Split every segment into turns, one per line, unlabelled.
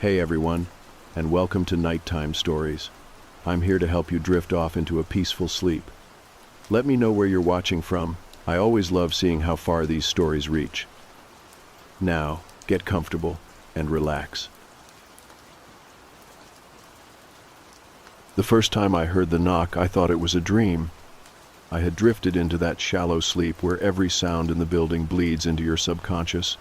Hey everyone, and welcome to Nighttime Stories. I'm here to help you drift off into a peaceful sleep. Let me know where you're watching from. I always love seeing how far these stories reach. Now, get comfortable and relax. The first time I heard the knock, I thought it was a dream. I had drifted into that shallow sleep where every sound in the building bleeds into your subconscious,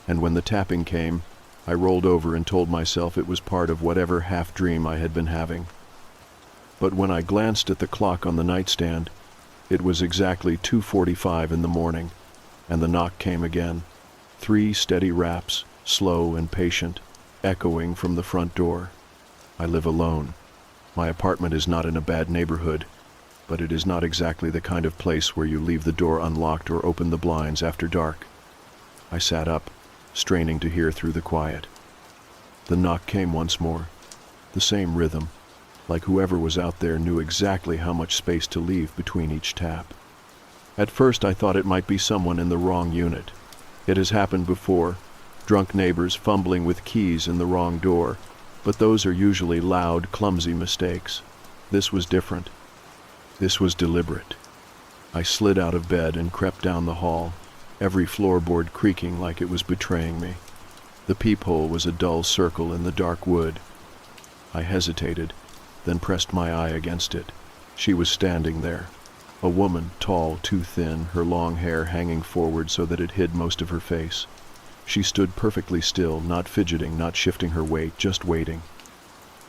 and when the tapping came, I rolled over and told myself it was part of whatever half-dream I had been having. But when I glanced at the clock on the nightstand, it was exactly 2:45 in the morning, and the knock came again. 3 steady raps, slow and patient, echoing from the front door. I live alone. My apartment is not in a bad neighborhood, but it is not exactly the kind of place where you leave the door unlocked or open the blinds after dark. I sat up, straining to hear through the quiet. The knock came once more, the same rhythm, like whoever was out there knew exactly how much space to leave between each tap. At first I thought it might be someone in the wrong unit. It has happened before, drunk neighbors fumbling with keys in the wrong door, but those are usually loud, clumsy mistakes. This was different. This was deliberate. I slid out of bed and crept down the hall, every floorboard creaking like it was betraying me. The peephole was a dull circle in the dark wood. I hesitated, then pressed my eye against it. She was standing there. A woman, tall, too thin, her long hair hanging forward so that it hid most of her face. She stood perfectly still, not fidgeting, not shifting her weight, just waiting.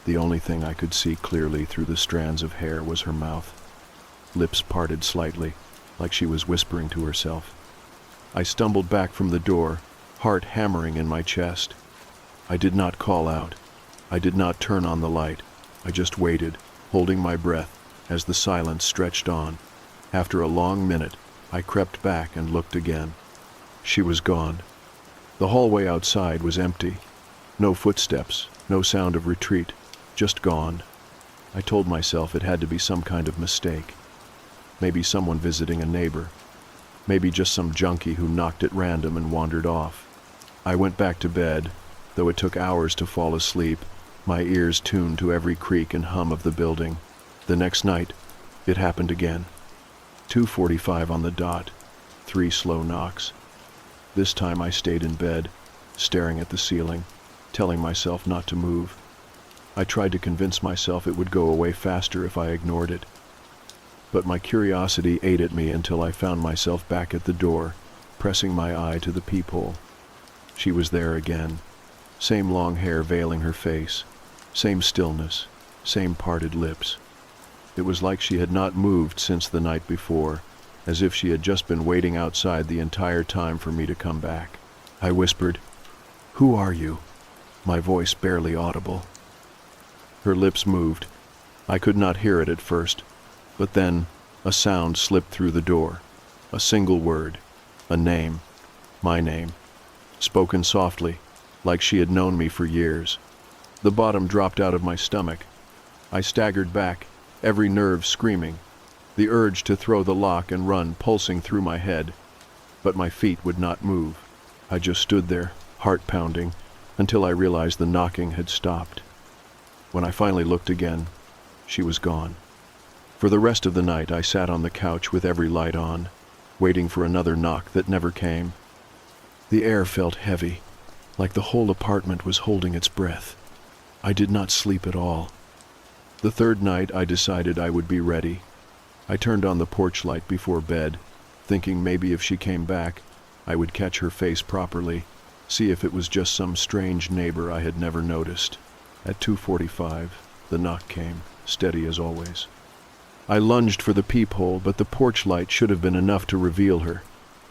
The only thing I could see clearly through the strands of hair was her mouth. Lips parted slightly, like she was whispering to herself. I stumbled back from the door, heart hammering in my chest. I did not call out. I did not turn on the light. I just waited, holding my breath, as the silence stretched on. After a long minute, I crept back and looked again. She was gone. The hallway outside was empty. No footsteps, no sound of retreat, just gone. I told myself it had to be some kind of mistake. Maybe someone visiting a neighbor. Maybe just some junkie who knocked at random and wandered off. I went back to bed, though it took hours to fall asleep, my ears tuned to every creak and hum of the building. The next night, it happened again. 2:45 on the dot, 3 slow knocks. This time I stayed in bed, staring at the ceiling, telling myself not to move. I tried to convince myself it would go away faster if I ignored it. But my curiosity ate at me until I found myself back at the door, pressing my eye to the peephole. She was there again. Same long hair veiling her face, same stillness, same parted lips. It was like she had not moved since the night before, as if she had just been waiting outside the entire time for me to come back. I whispered, "Who are you?" My voice barely audible. Her lips moved. I could not hear it at first. But then, a sound slipped through the door. A single word. A name. My name. Spoken softly, like she had known me for years. The bottom dropped out of my stomach. I staggered back, every nerve screaming. The urge to throw the lock and run pulsing through my head. But my feet would not move. I just stood there, heart pounding, until I realized the knocking had stopped. When I finally looked again, she was gone. For the rest of the night, I sat on the couch with every light on, waiting for another knock that never came. The air felt heavy, like the whole apartment was holding its breath. I did not sleep at all. The third night, I decided I would be ready. I turned on the porch light before bed, thinking maybe if she came back, I would catch her face properly, see if it was just some strange neighbor I had never noticed. At 2:45, the knock came, steady as always. I lunged for the peephole, but the porch light should have been enough to reveal her.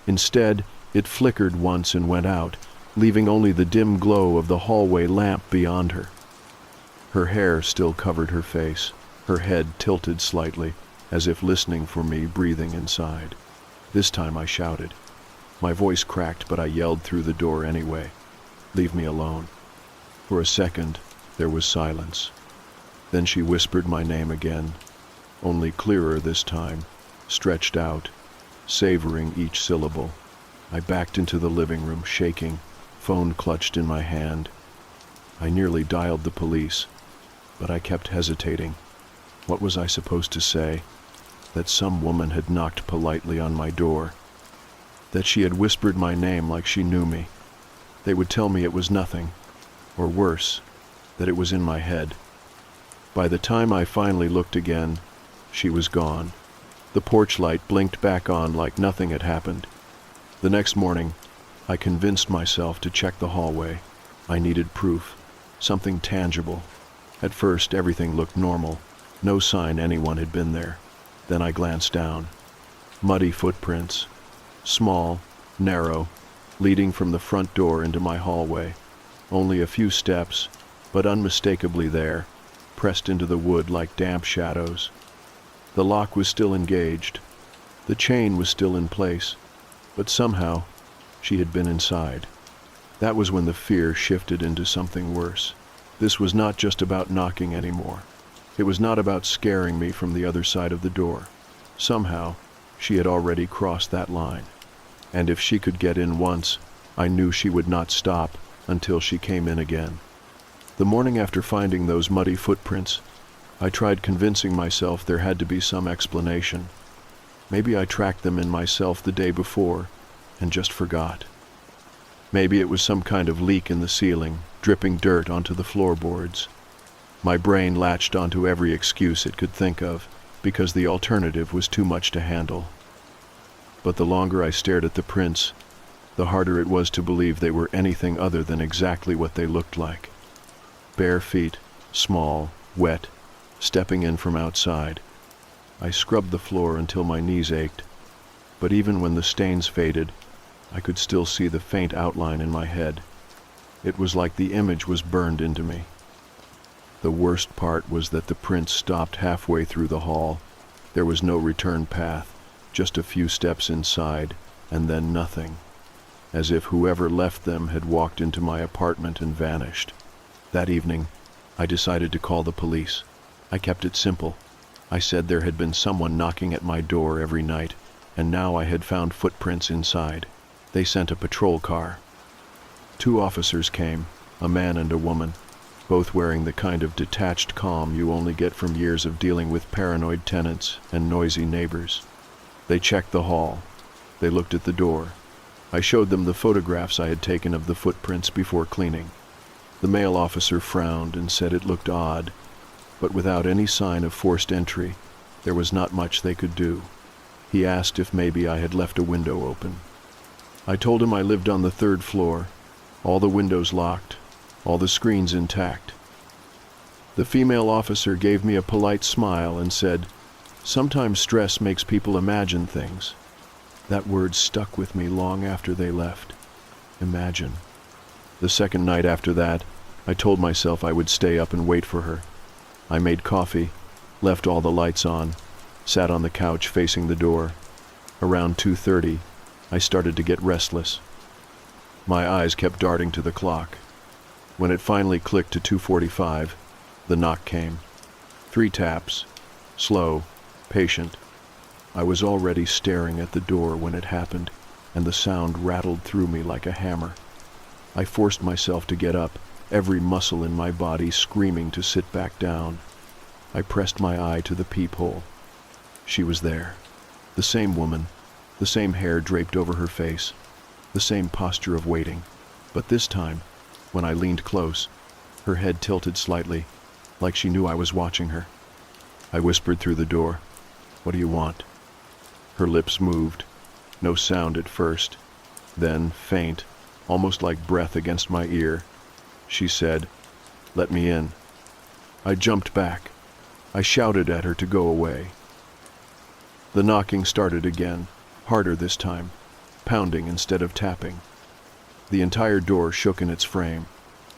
Instead, it flickered once and went out, leaving only the dim glow of the hallway lamp beyond her. Her hair still covered her face, her head tilted slightly, as if listening for me breathing inside. This time I shouted. My voice cracked, but I yelled through the door anyway. "Leave me alone." For a second, there was silence. Then she whispered my name again, only clearer this time, stretched out, savoring each syllable. I backed into the living room, shaking, phone clutched in my hand. I nearly dialed the police, but I kept hesitating. What was I supposed to say? That some woman had knocked politely on my door. That she had whispered my name like she knew me. They would tell me it was nothing, or worse, that it was in my head. By the time I finally looked again, she was gone. The porch light blinked back on like nothing had happened. The next morning, I convinced myself to check the hallway. I needed proof, something tangible. At first, everything looked normal. No sign anyone had been there. Then I glanced down. Muddy footprints, small, narrow, leading from the front door into my hallway. Only a few steps, but unmistakably there, pressed into the wood like damp shadows. The lock was still engaged. The chain was still in place, but somehow she had been inside. That was when the fear shifted into something worse. This was not just about knocking anymore. It was not about scaring me from the other side of the door. Somehow, she had already crossed that line. And if she could get in once, I knew she would not stop until she came in again. The morning after finding those muddy footprints, I tried convincing myself there had to be some explanation. Maybe I tracked them in myself the day before and just forgot. Maybe it was some kind of leak in the ceiling, dripping dirt onto the floorboards. My brain latched onto every excuse it could think of, because the alternative was too much to handle. But the longer I stared at the prints, the harder it was to believe they were anything other than exactly what they looked like. Bare feet, small, wet, stepping in from outside. I scrubbed the floor until my knees ached, but even when the stains faded, I could still see the faint outline in my head. It was like the image was burned into me. The worst part was that the prints stopped halfway through the hall. There was no return path, just a few steps inside, and then nothing, as if whoever left them had walked into my apartment and vanished. That evening, I decided to call the police. I kept it simple. I said there had been someone knocking at my door every night, and now I had found footprints inside. They sent a patrol car. 2 officers came, a man and a woman, both wearing the kind of detached calm you only get from years of dealing with paranoid tenants and noisy neighbors. They checked the hall. They looked at the door. I showed them the photographs I had taken of the footprints before cleaning. The male officer frowned and said it looked odd, but without any sign of forced entry, there was not much they could do. He asked if maybe I had left a window open. I told him I lived on the 3rd floor, all the windows locked, all the screens intact. The female officer gave me a polite smile and said, "Sometimes stress makes people imagine things." That word stuck with me long after they left. Imagine. The second night after that, I told myself I would stay up and wait for her. I made coffee, left all the lights on, sat on the couch facing the door. Around 2:30, I started to get restless. My eyes kept darting to the clock. When it finally clicked to 2:45, the knock came. 3 taps, slow, patient. I was already staring at the door when it happened, and the sound rattled through me like a hammer. I forced myself to get up, every muscle in my body screaming to sit back down. I pressed my eye to the peephole. She was there. The same woman, the same hair draped over her face, the same posture of waiting. But this time, when I leaned close, her head tilted slightly, like she knew I was watching her. I whispered through the door, "What do you want?" Her lips moved, no sound at first. Then, faint, almost like breath against my ear, she said, "Let me in." I jumped back. I shouted at her to go away. The knocking started again, harder this time, pounding instead of tapping. The entire door shook in its frame,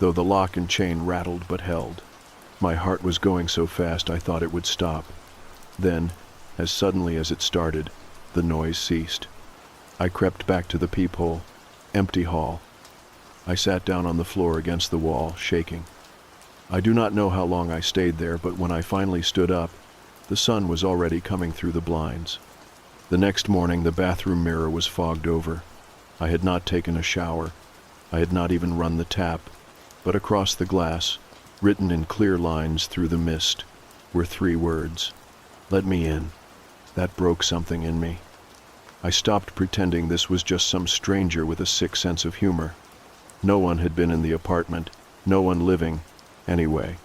though the lock and chain rattled but held. My heart was going so fast I thought it would stop. Then, as suddenly as it started, the noise ceased. I crept back to the peephole. Empty hall. I sat down on the floor against the wall, shaking. I do not know how long I stayed there, but when I finally stood up, the sun was already coming through the blinds. The next morning, the bathroom mirror was fogged over. I had not taken a shower. I had not even run the tap. But across the glass, written in clear lines through the mist, were 3 words. Let me in. That broke something in me. I stopped pretending this was just some stranger with a sick sense of humor. No one had been in the apartment, no one living, anyway.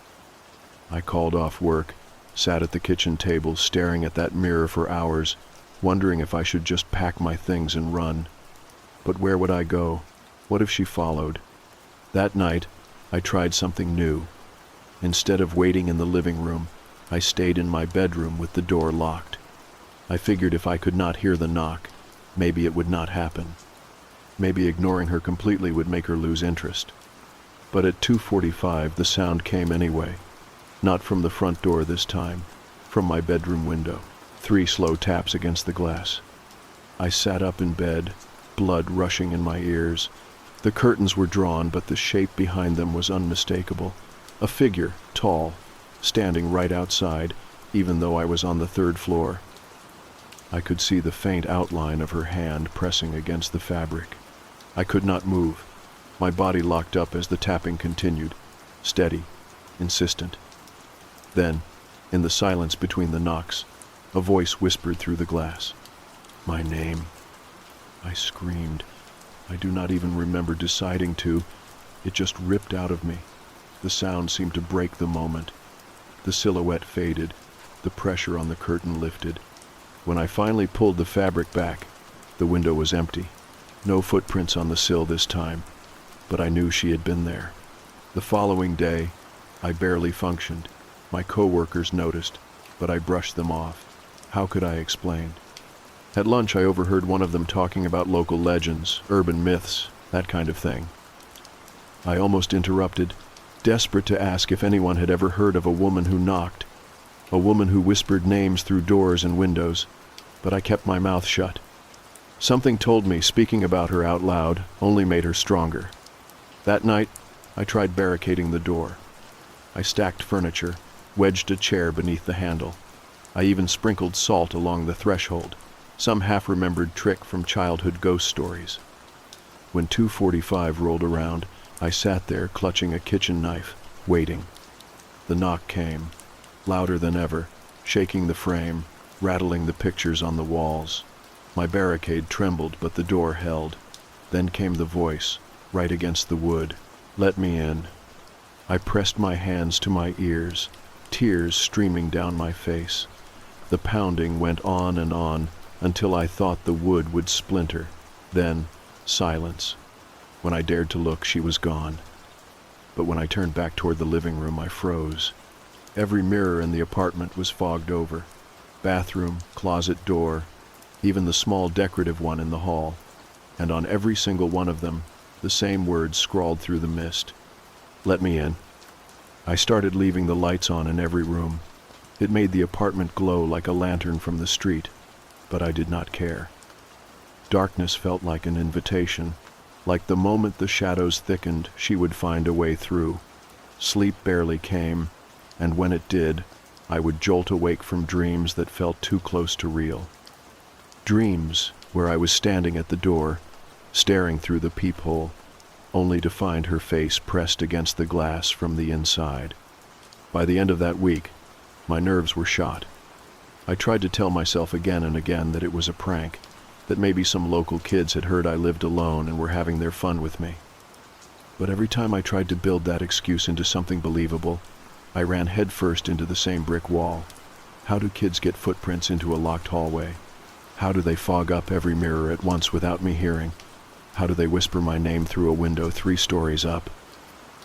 I called off work, sat at the kitchen table staring at that mirror for hours, wondering if I should just pack my things and run. But where would I go? What if she followed? That night, I tried something new. Instead of waiting in the living room, I stayed in my bedroom with the door locked. I figured if I could not hear the knock, maybe it would not happen. Maybe ignoring her completely would make her lose interest. But at 2:45, the sound came anyway. Not from the front door this time, from my bedroom window. 3 slow taps against the glass. I sat up in bed, blood rushing in my ears. The curtains were drawn, but the shape behind them was unmistakable. A figure, tall, standing right outside, even though I was on the 3rd floor. I could see the faint outline of her hand pressing against the fabric. I could not move. My body locked up as the tapping continued, steady, insistent. Then, in the silence between the knocks, a voice whispered through the glass. My name. I screamed. I do not even remember deciding to. It just ripped out of me. The sound seemed to break the moment. The silhouette faded. The pressure on the curtain lifted. When I finally pulled the fabric back, the window was empty. No footprints on the sill this time, but I knew she had been there. The following day, I barely functioned. My coworkers noticed, but I brushed them off. How could I explain? At lunch, I overheard one of them talking about local legends, urban myths, that kind of thing. I almost interrupted, desperate to ask if anyone had ever heard of a woman who knocked, a woman who whispered names through doors and windows, but I kept my mouth shut. Something told me speaking about her out loud only made her stronger. That night, I tried barricading the door. I stacked furniture, wedged a chair beneath the handle. I even sprinkled salt along the threshold, some half-remembered trick from childhood ghost stories. When 2:45 rolled around, I sat there clutching a kitchen knife, waiting. The knock came, louder than ever, shaking the frame, rattling the pictures on the walls. My barricade trembled, but the door held. Then came the voice, right against the wood. Let me in. I pressed my hands to my ears, tears streaming down my face. The pounding went on and on until I thought the wood would splinter. Then, silence. When I dared to look, she was gone. But when I turned back toward the living room, I froze. Every mirror in the apartment was fogged over. Bathroom, closet door, even the small decorative one in the hall. And on every single one of them, the same words scrawled through the mist. Let me in. I started leaving the lights on in every room. It made the apartment glow like a lantern from the street, but I did not care. Darkness felt like an invitation, like the moment the shadows thickened, she would find a way through. Sleep barely came, and when it did, I would jolt awake from dreams that felt too close to real. Dreams where I was standing at the door, staring through the peephole, only to find her face pressed against the glass from the inside. By the end of that week, my nerves were shot. I tried to tell myself again and again that it was a prank, that maybe some local kids had heard I lived alone and were having their fun with me. But every time I tried to build that excuse into something believable, I ran headfirst into the same brick wall. How do kids get footprints into a locked hallway? How do they fog up every mirror at once without me hearing? How do they whisper my name through a window 3 stories up?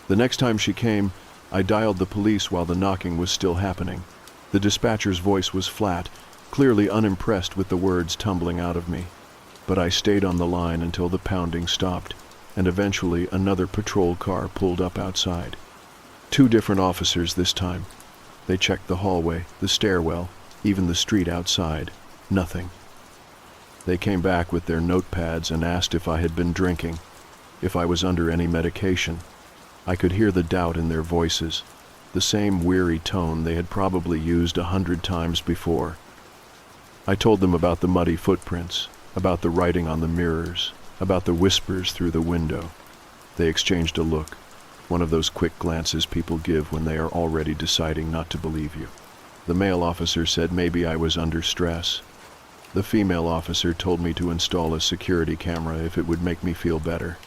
The next time she came, I dialed the police while the knocking was still happening. The dispatcher's voice was flat, clearly unimpressed with the words tumbling out of me. But I stayed on the line until the pounding stopped, and eventually another patrol car pulled up outside. 2 different officers this time. They checked the hallway, the stairwell, even the street outside. Nothing. They came back with their notepads and asked if I had been drinking, if I was under any medication. I could hear the doubt in their voices, the same weary tone they had probably used 100 times before. I told them about the muddy footprints, about the writing on the mirrors, about the whispers through the window. They exchanged a look. One of those quick glances people give when they are already deciding not to believe you. The male officer said maybe I was under stress. The female officer told me to install a security camera if it would make me feel better.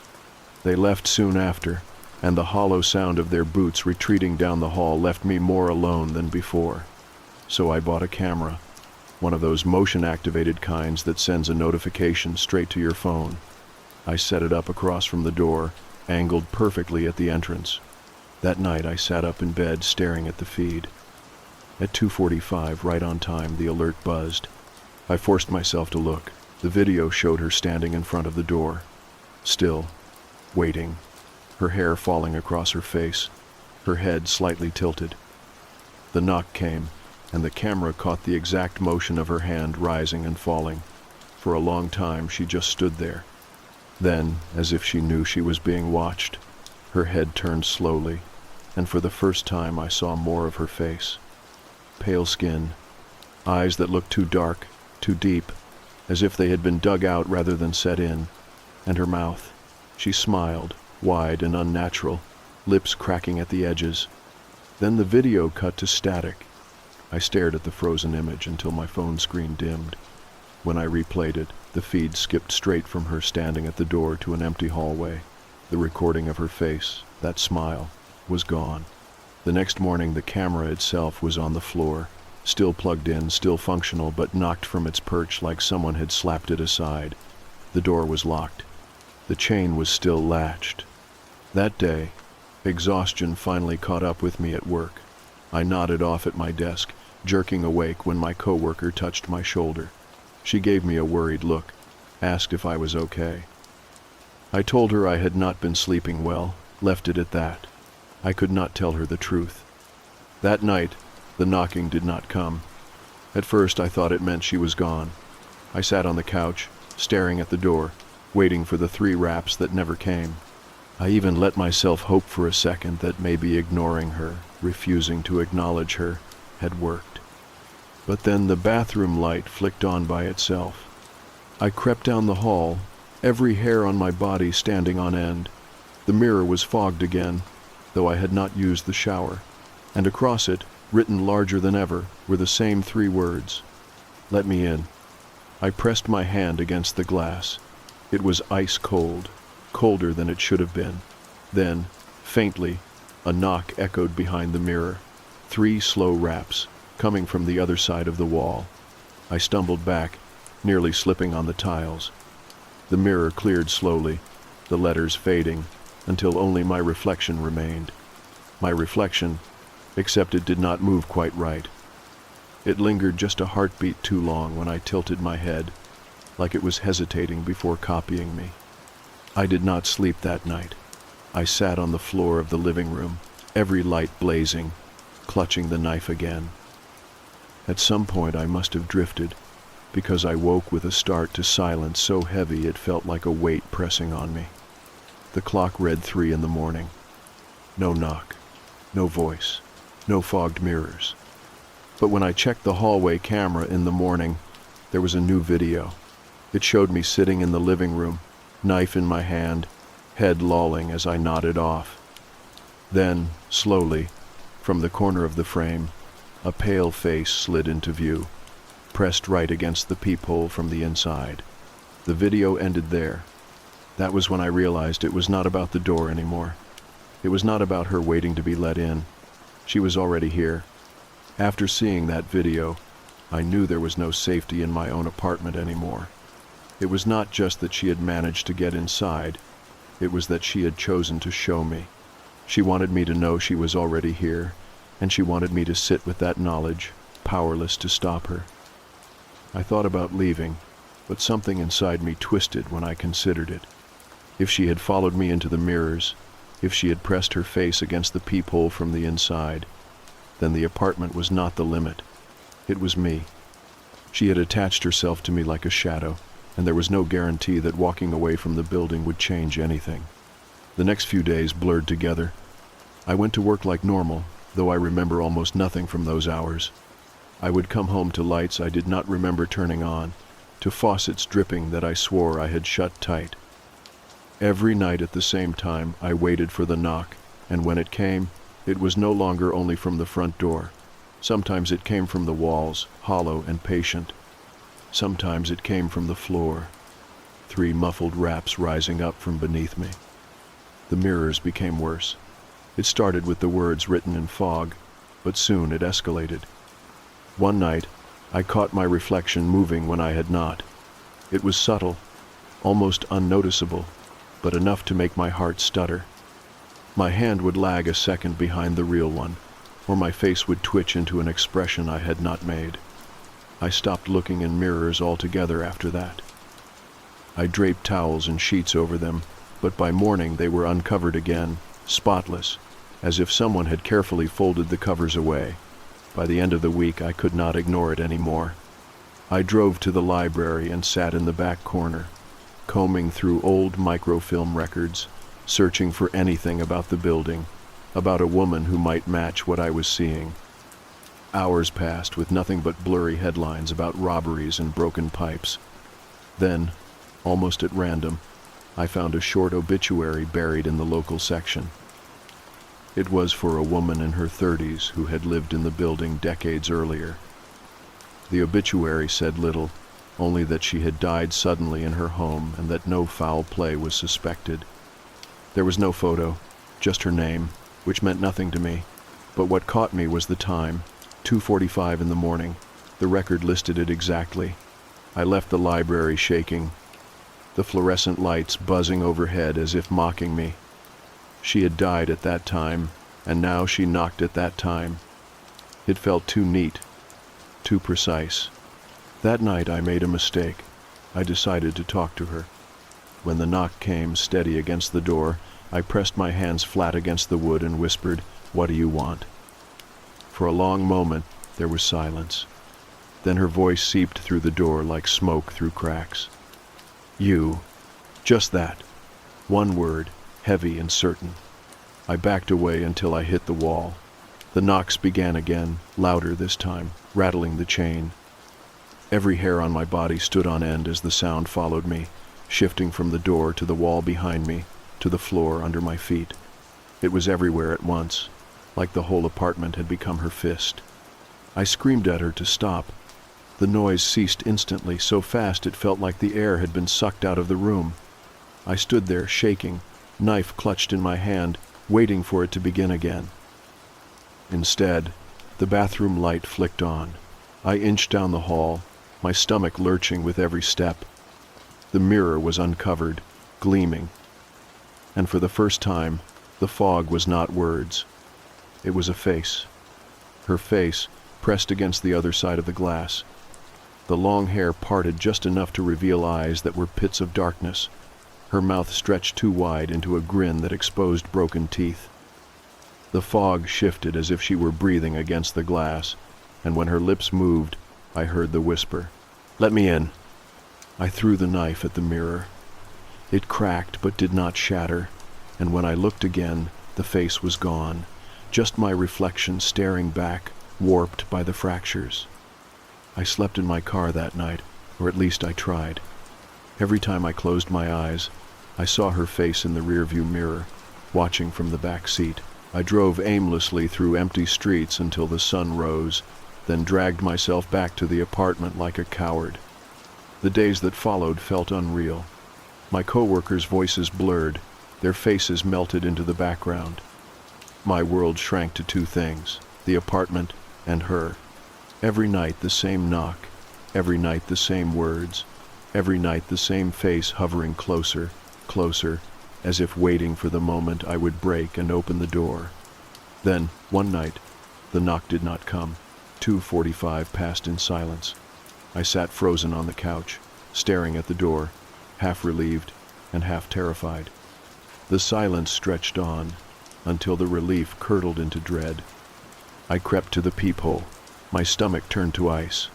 They left soon after, and the hollow sound of their boots retreating down the hall left me more alone than before. So I bought a camera, one of those motion-activated kinds that sends a notification straight to your phone. I set it up across from the door, angled perfectly at the entrance. That night I sat up in bed staring at the feed. At 2:45, right on time, the alert buzzed. I forced myself to look. The video showed her standing in front of the door, still, waiting, her hair falling across her face, her head slightly tilted. The knock came, and the camera caught the exact motion of her hand rising and falling. For a long time she just stood there. Then, as if she knew she was being watched, her head turned slowly, and for the first time I saw more of her face. Pale skin, eyes that looked too dark, too deep, as if they had been dug out rather than set in, and her mouth. She smiled, wide and unnatural, lips cracking at the edges. Then the video cut to static. I stared at the frozen image until my phone screen dimmed. When I replayed it, the feed skipped straight from her standing at the door to an empty hallway. The recording of her face, that smile, was gone. The next morning the camera itself was on the floor, still plugged in, still functional, but knocked from its perch like someone had slapped it aside. The door was locked. The chain was still latched. That day, exhaustion finally caught up with me at work. I nodded off at my desk, jerking awake when my coworker touched my shoulder. She gave me a worried look, asked if I was okay. I told her I had not been sleeping well, left it at that. I could not tell her the truth. That night, the knocking did not come. At first I thought it meant she was gone. I sat on the couch, staring at the door, waiting for the 3 raps that never came. I even let myself hope for a second that maybe ignoring her, refusing to acknowledge her, had worked. But then the bathroom light flicked on by itself. I crept down the hall, every hair on my body standing on end. The mirror was fogged again, though I had not used the shower, and across it, written larger than ever, were the same 3 words. Let me in. I pressed my hand against the glass. It was ice cold, colder than it should have been. Then, faintly, a knock echoed behind the mirror. 3 slow raps, coming from the other side of the wall. I stumbled back, nearly slipping on the tiles. The mirror cleared slowly, the letters fading, until only my reflection remained. My reflection, except it did not move quite right. It lingered just a heartbeat too long when I tilted my head, like it was hesitating before copying me. I did not sleep that night. I sat on the floor of the living room, every light blazing, clutching the knife again. At some point I must have drifted, because I woke with a start to silence so heavy it felt like a weight pressing on me. The clock read 3 in the morning. No knock, no voice, no fogged mirrors. But when I checked the hallway camera in the morning, there was a new video. It showed me sitting in the living room, knife in my hand, head lolling as I nodded off. Then, slowly, from the corner of the frame, a pale face slid into view, pressed right against the peephole from the inside. The video ended there. That was when I realized it was not about the door anymore. It was not about her waiting to be let in. She was already here. After seeing that video, I knew there was no safety in my own apartment anymore. It was not just that she had managed to get inside, it was that she had chosen to show me. She wanted me to know she was already here, and she wanted me to sit with that knowledge, powerless to stop her. I thought about leaving, but something inside me twisted when I considered it. If she had followed me into the mirrors, if she had pressed her face against the peephole from the inside, then the apartment was not the limit. It was me. She had attached herself to me like a shadow, and there was no guarantee that walking away from the building would change anything. The next few days blurred together. I went to work like normal, though I remember almost nothing from those hours. I would come home to lights I did not remember turning on, to faucets dripping that I swore I had shut tight. Every night at the same time I waited for the knock, and when it came, it was no longer only from the front door. Sometimes it came from the walls, hollow and patient. Sometimes it came from the floor, 3 muffled raps rising up from beneath me. The mirrors became worse. It started with the words written in fog, but soon it escalated. One night, I caught my reflection moving when I had not. It was subtle, almost unnoticeable, but enough to make my heart stutter. My hand would lag a second behind the real one, or my face would twitch into an expression I had not made. I stopped looking in mirrors altogether after that. I draped towels and sheets over them, but by morning they were uncovered again, spotless, as if someone had carefully folded the covers away. By the end of the week, I could not ignore it anymore. I drove to the library and sat in the back corner, combing through old microfilm records, searching for anything about the building, about a woman who might match what I was seeing. Hours passed with nothing but blurry headlines about robberies and broken pipes. Then, almost at random, I found a short obituary buried in the local section. It was for a woman in her 30s who had lived in the building decades earlier. The obituary said little, only that she had died suddenly in her home and that no foul play was suspected. There was no photo, just her name, which meant nothing to me. But what caught me was the time, 2:45 in the morning. The record listed it exactly. I left the library shaking, the fluorescent lights buzzing overhead as if mocking me. She had died at that time, and now she knocked at that time. It felt too neat, too precise. That night I made a mistake. I decided to talk to her. When the knock came steady against the door, I pressed my hands flat against the wood and whispered, "What do you want?" For a long moment, there was silence. Then her voice seeped through the door like smoke through cracks. "You." Just that. One word, heavy and certain. I backed away until I hit the wall. The knocks began again, louder this time, rattling the chain. Every hair on my body stood on end as the sound followed me, shifting from the door to the wall behind me, to the floor under my feet. It was everywhere at once, like the whole apartment had become her fist. I screamed at her to stop. The noise ceased instantly, so fast it felt like the air had been sucked out of the room. I stood there, shaking, knife clutched in my hand, waiting for it to begin again. Instead, the bathroom light flicked on. I inched down the hall, my stomach lurching with every step. The mirror was uncovered, gleaming. And for the first time, the fog was not words. It was a face. Her face, pressed against the other side of the glass. The long hair parted just enough to reveal eyes that were pits of darkness. Her mouth stretched too wide into a grin that exposed broken teeth. The fog shifted as if she were breathing against the glass, and when her lips moved, I heard the whisper, "Let me in." I threw the knife at the mirror. It cracked but did not shatter, and when I looked again, the face was gone, just my reflection staring back, warped by the fractures. I slept in my car that night, or at least I tried. Every time I closed my eyes, I saw her face in the rearview mirror, watching from the back seat. I drove aimlessly through empty streets until the sun rose, then dragged myself back to the apartment like a coward. The days that followed felt unreal. My coworkers' voices blurred, their faces melted into the background. My world shrank to 2 things, the apartment and her. Every night the same knock, every night the same words, every night the same face hovering closer, closer, as if waiting for the moment I would break and open the door. Then, one night, the knock did not come. 2:45 passed in silence. I sat frozen on the couch, staring at the door, half relieved and half terrified. The silence stretched on, until the relief curdled into dread. I crept to the peephole, my stomach turned to ice.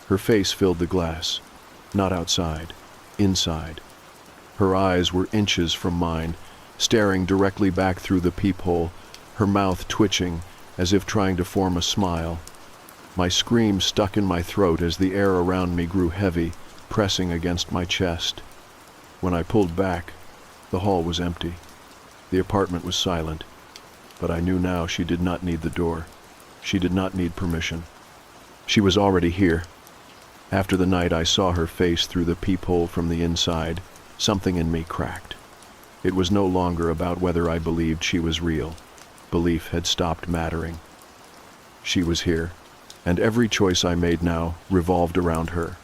Her face filled the glass, not outside, inside. Her eyes were inches from mine, staring directly back through the peephole, her mouth twitching as if trying to form a smile. My scream stuck in my throat as the air around me grew heavy, pressing against my chest. When I pulled back, the hall was empty. The apartment was silent, But I knew now she did not need the door. She did not need permission. She was already here. After the night I saw her face through the peephole from the inside, something in me cracked. It was no longer about whether I believed she was real. Belief had stopped mattering. She was here, and every choice I made now revolved around her.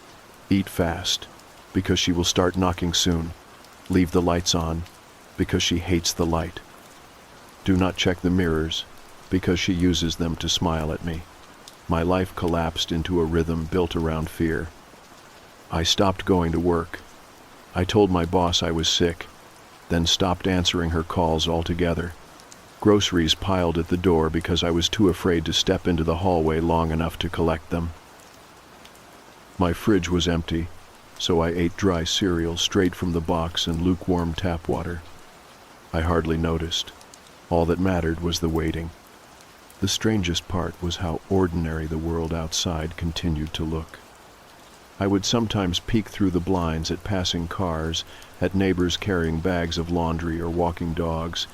Eat fast, because she will start knocking soon. Leave the lights on, because she hates the light. Do not check the mirrors, because she uses them to smile at me. My life collapsed into a rhythm built around fear. I stopped going to work. I told my boss I was sick, then stopped answering her calls altogether. Groceries piled at the door because I was too afraid to step into the hallway long enough to collect them. My fridge was empty, so I ate dry cereal straight from the box and lukewarm tap water. I hardly noticed. All that mattered was the waiting. The strangest part was how ordinary the world outside continued to look. I would sometimes peek through the blinds at passing cars, at neighbors carrying bags of laundry or walking dogs,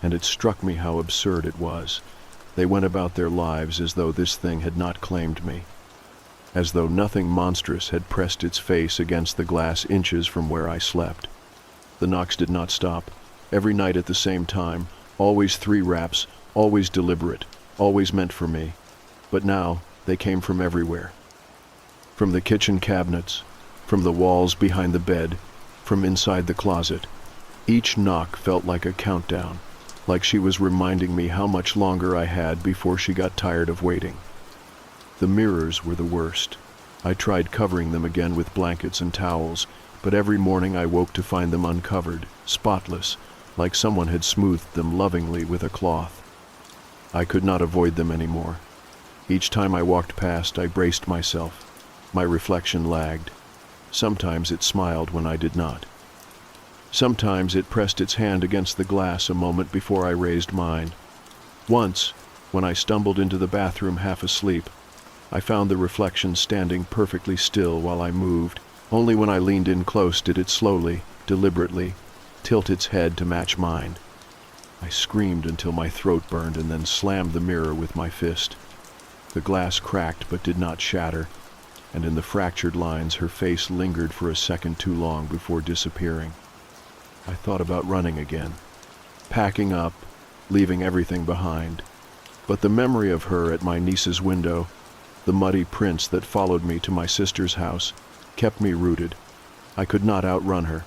and it struck me how absurd it was. They went about their lives as though this thing had not claimed me, as though nothing monstrous had pressed its face against the glass inches from where I slept. The knocks did not stop. Every night at the same time, always 3 raps, always deliberate, always meant for me. But now they came from everywhere. From the kitchen cabinets, from the walls behind the bed, from inside the closet. Each knock felt like a countdown, like she was reminding me how much longer I had before she got tired of waiting. The mirrors were the worst. I tried covering them again with blankets and towels, but every morning I woke to find them uncovered, spotless, like someone had smoothed them lovingly with a cloth. I could not avoid them anymore. Each time I walked past, I braced myself. My reflection lagged. Sometimes it smiled when I did not. Sometimes it pressed its hand against the glass a moment before I raised mine. Once, when I stumbled into the bathroom half asleep, I found the reflection standing perfectly still while I moved. Only when I leaned in close did it slowly, deliberately, tilt its head to match mine. I screamed until my throat burned and then slammed the mirror with my fist. The glass cracked but did not shatter, and in the fractured lines her face lingered for a second too long before disappearing. I thought about running again, packing up, leaving everything behind. But the memory of her at my niece's window, the muddy prints that followed me to my sister's house, kept me rooted. I could not outrun her.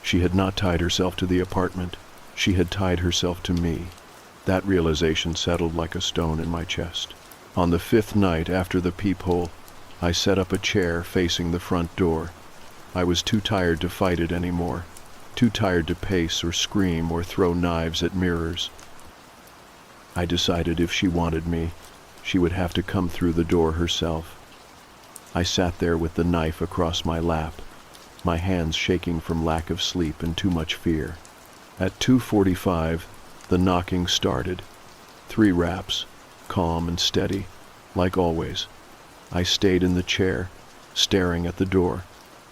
She had not tied herself to the apartment. She had tied herself to me. That realization settled like a stone in my chest. On the 5th night after the peephole, I set up a chair facing the front door. I was too tired to fight it anymore, too tired to pace or scream or throw knives at mirrors. I decided if she wanted me, she would have to come through the door herself. I sat there with the knife across my lap, my hands shaking from lack of sleep and too much fear. At 2:45, the knocking started. 3 raps, calm and steady, like always. I stayed in the chair, staring at the door.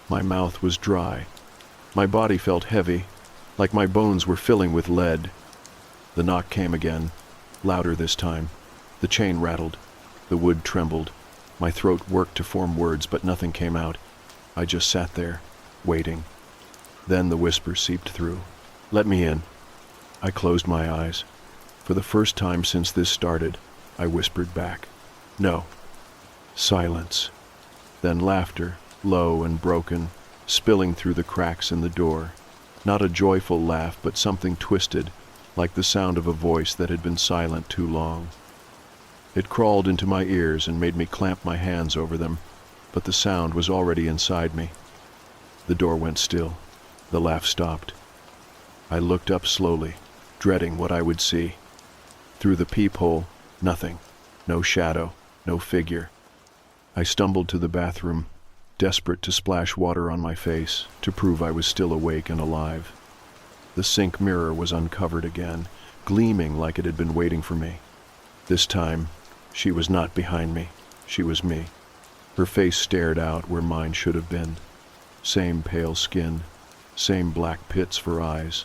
My mouth was dry. My body felt heavy, like my bones were filling with lead. The knock came again, louder this time. The chain rattled. The wood trembled. My throat worked to form words, but nothing came out. I just sat there, waiting. Then the whisper seeped through. "Let me in." I closed my eyes. For the first time since this started, I whispered back, "No." Silence. Then laughter, low and broken, spilling through the cracks in the door. Not a joyful laugh, but something twisted, like the sound of a voice that had been silent too long. It crawled into my ears and made me clamp my hands over them, but the sound was already inside me. The door went still. The laugh stopped. I looked up slowly, dreading what I would see. Through the peephole, nothing. No shadow, no figure. I stumbled to the bathroom, desperate to splash water on my face, to prove I was still awake and alive. The sink mirror was uncovered again, gleaming like it had been waiting for me. This time, she was not behind me. She was me. Her face stared out where mine should have been. Same pale skin, same black pits for eyes,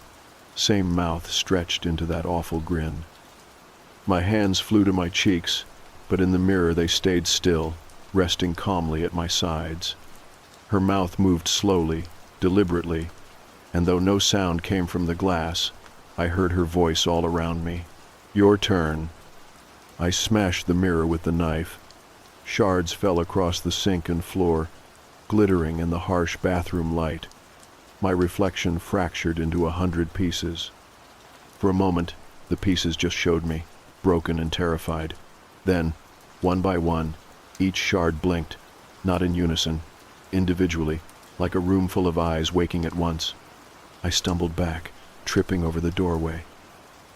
same mouth stretched into that awful grin. My hands flew to my cheeks, but in the mirror they stayed still, resting calmly at my sides. Her mouth moved slowly, deliberately, and though no sound came from the glass, I heard her voice all around me. "Your turn." I smashed the mirror with the knife. Shards fell across the sink and floor, glittering in the harsh bathroom light. My reflection fractured into 100 pieces. For a moment, the pieces just showed me, broken and terrified. Then, one by one, each shard blinked, not in unison, individually, like a room full of eyes waking at once. I stumbled back, tripping over the doorway.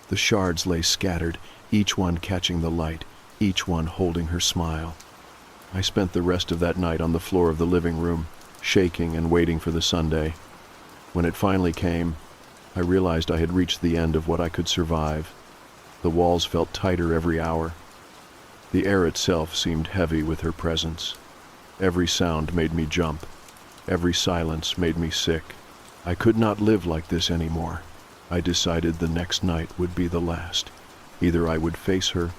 The shards lay scattered, each one catching the light, each one holding her smile. I spent the rest of that night on the floor of the living room, shaking and waiting for the Sunday. When it finally came, I realized I had reached the end of what I could survive. The walls felt tighter every hour. The air itself seemed heavy with her presence. Every sound made me jump. Every silence made me sick. I could not live like this anymore. I decided the next night would be the last. Either I would face her,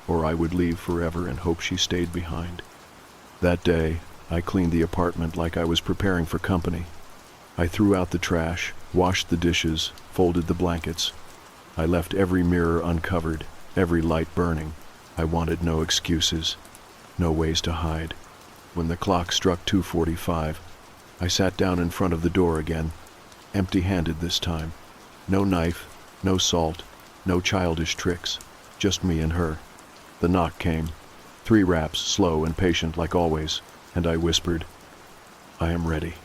or I would leave forever and hope she stayed behind. That day, I cleaned the apartment like I was preparing for company. I threw out the trash, washed the dishes, folded the blankets. I left every mirror uncovered, every light burning. I wanted no excuses, no ways to hide. When the clock struck 2:45, I sat down in front of the door again, empty-handed this time. No knife, no salt, no childish tricks, just me and her. The knock came. 3 raps, slow and patient like always, and I whispered, "I am ready."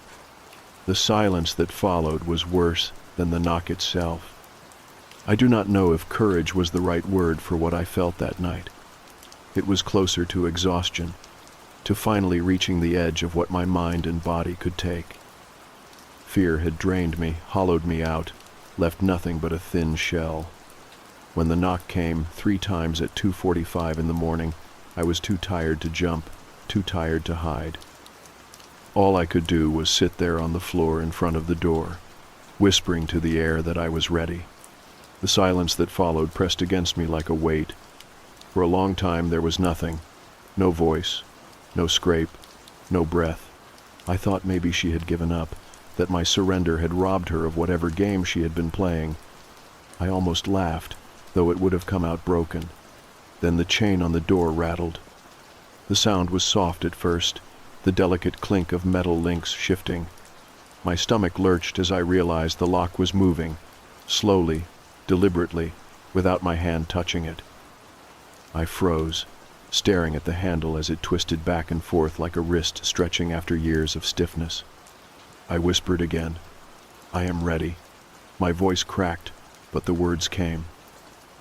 The silence that followed was worse than the knock itself. I do not know if courage was the right word for what I felt that night. It was closer to exhaustion, to finally reaching the edge of what my mind and body could take. Fear had drained me, hollowed me out, left nothing but a thin shell. When the knock came 3 times at 2:45 in the morning, I was too tired to jump, too tired to hide. All I could do was sit there on the floor in front of the door, whispering to the air that I was ready. The silence that followed pressed against me like a weight. For a long time there was nothing, no voice, no scrape, no breath. I thought maybe she had given up, that my surrender had robbed her of whatever game she had been playing. I almost laughed, though it would have come out broken. Then the chain on the door rattled. The sound was soft at first, the delicate clink of metal links shifting. My stomach lurched as I realized the lock was moving, slowly, deliberately, without my hand touching it. I froze, staring at the handle as it twisted back and forth like a wrist stretching after years of stiffness. I whispered again, "I am ready." My voice cracked, but the words came.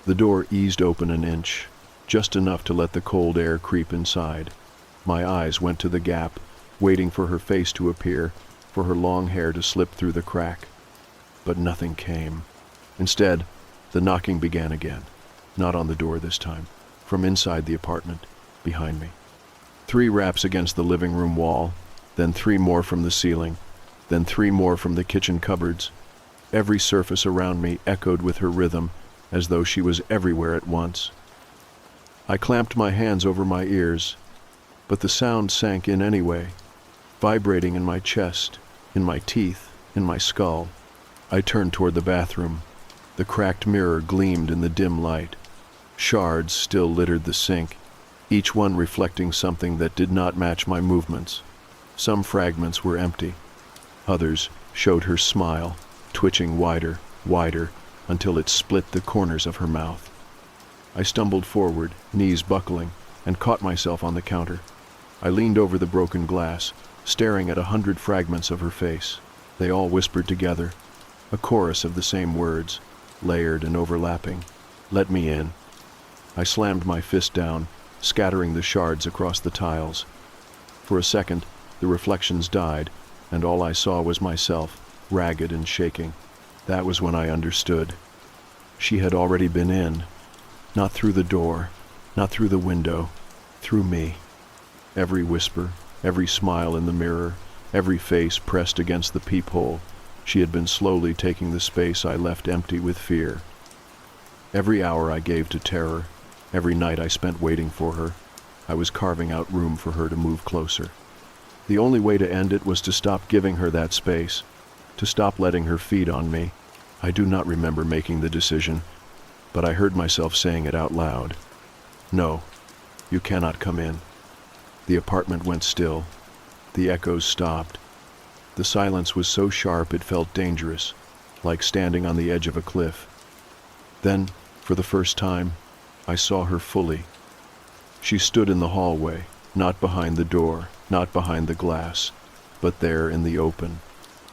The door eased open an inch, just enough to let the cold air creep inside. My eyes went to the gap, waiting for her face to appear, for her long hair to slip through the crack. But nothing came. Instead, the knocking began again, not on the door this time, from inside the apartment, behind me. 3 raps against the living room wall, then 3 more from the ceiling, then 3 more from the kitchen cupboards. Every surface around me echoed with her rhythm, as though she was everywhere at once. I clamped my hands over my ears, but the sound sank in anyway, vibrating in my chest, in my teeth, in my skull. I turned toward the bathroom. The cracked mirror gleamed in the dim light. Shards still littered the sink, each one reflecting something that did not match my movements. Some fragments were empty. Others showed her smile, twitching wider, wider, until it split the corners of her mouth. I stumbled forward, knees buckling, and caught myself on the counter. I leaned over the broken glass, staring at 100 fragments of her face. They all whispered together, a chorus of the same words, layered and overlapping. "Let me in." I slammed my fist down, scattering the shards across the tiles. For a second, the reflections died, and all I saw was myself, ragged and shaking. That was when I understood. She had already been in. Not through the door, not through the window, through me. Every whisper, every smile in the mirror, every face pressed against the peephole, she had been slowly taking the space I left empty with fear. Every hour I gave to terror, Every night I spent waiting for her. I was carving out room for her to move closer. The only way to end it was to stop giving her that space, to stop letting her feed on me. I do not remember making the decision, but I heard myself saying it out loud. No, you cannot come in. The apartment went still. The echoes stopped. The silence was so sharp it felt dangerous, like standing on the edge of a cliff. Then, for the first time, I saw her fully. She stood in the hallway, not behind the door, not behind the glass, but there in the open,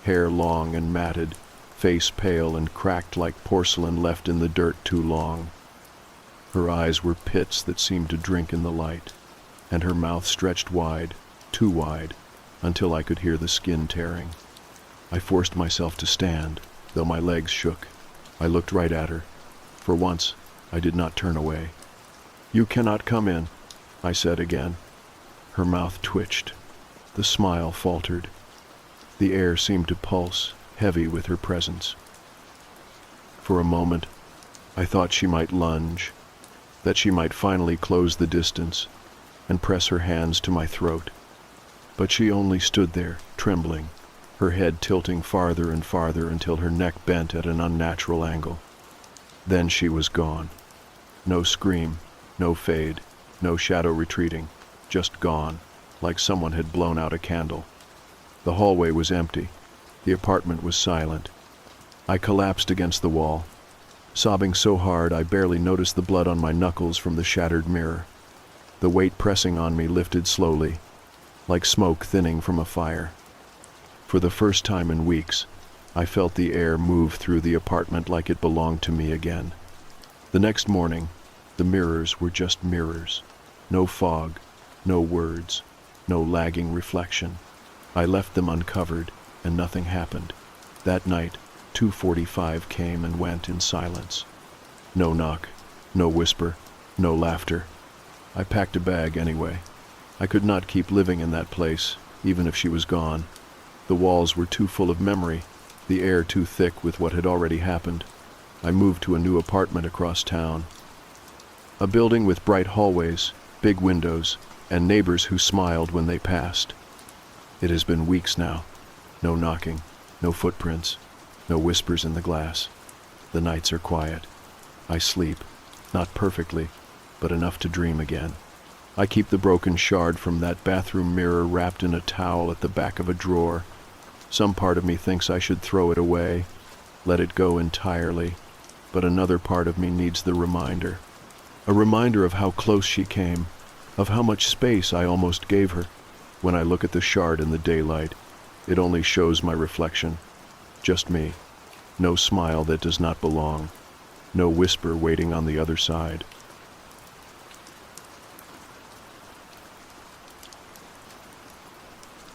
hair long and matted, face pale and cracked like porcelain left in the dirt too long. Her eyes were pits that seemed to drink in the light, and her mouth stretched wide, too wide, until I could hear the skin tearing. I forced myself to stand, though my legs shook. I looked right at her. For once, I did not turn away. "You cannot come in," I said again. Her mouth twitched. The smile faltered. The air seemed to pulse, heavy with her presence. For a moment, I thought she might lunge, that she might finally close the distance and press her hands to my throat. But she only stood there, trembling, her head tilting farther and farther until her neck bent at an unnatural angle. Then she was gone. No scream, no fade, no shadow retreating, just gone, like someone had blown out a candle. The hallway was empty. The apartment was silent. I collapsed against the wall, sobbing so hard I barely noticed the blood on my knuckles from the shattered mirror. The weight pressing on me lifted slowly, like smoke thinning from a fire. For the first time in weeks, I felt the air move through the apartment like it belonged to me again. The next morning, the mirrors were just mirrors. No fog, no words, no lagging reflection. I left them uncovered, and nothing happened. That night, 2:45 came and went in silence. No knock, no whisper, no laughter. I packed a bag anyway. I could not keep living in that place, even if she was gone. The walls were too full of memory, the air too thick with what had already happened. I moved to a new apartment across town. A building with bright hallways, big windows, and neighbors who smiled when they passed. It has been weeks now. No knocking, no footprints, no whispers in the glass. The nights are quiet. I sleep, not perfectly, but enough to dream again. I keep the broken shard from that bathroom mirror wrapped in a towel at the back of a drawer. Some part of me thinks I should throw it away, let it go entirely, but another part of me needs the reminder. A reminder of how close she came, of how much space I almost gave her. When I look at the shard in the daylight, it only shows my reflection. Just me. No smile that does not belong. No whisper waiting on the other side.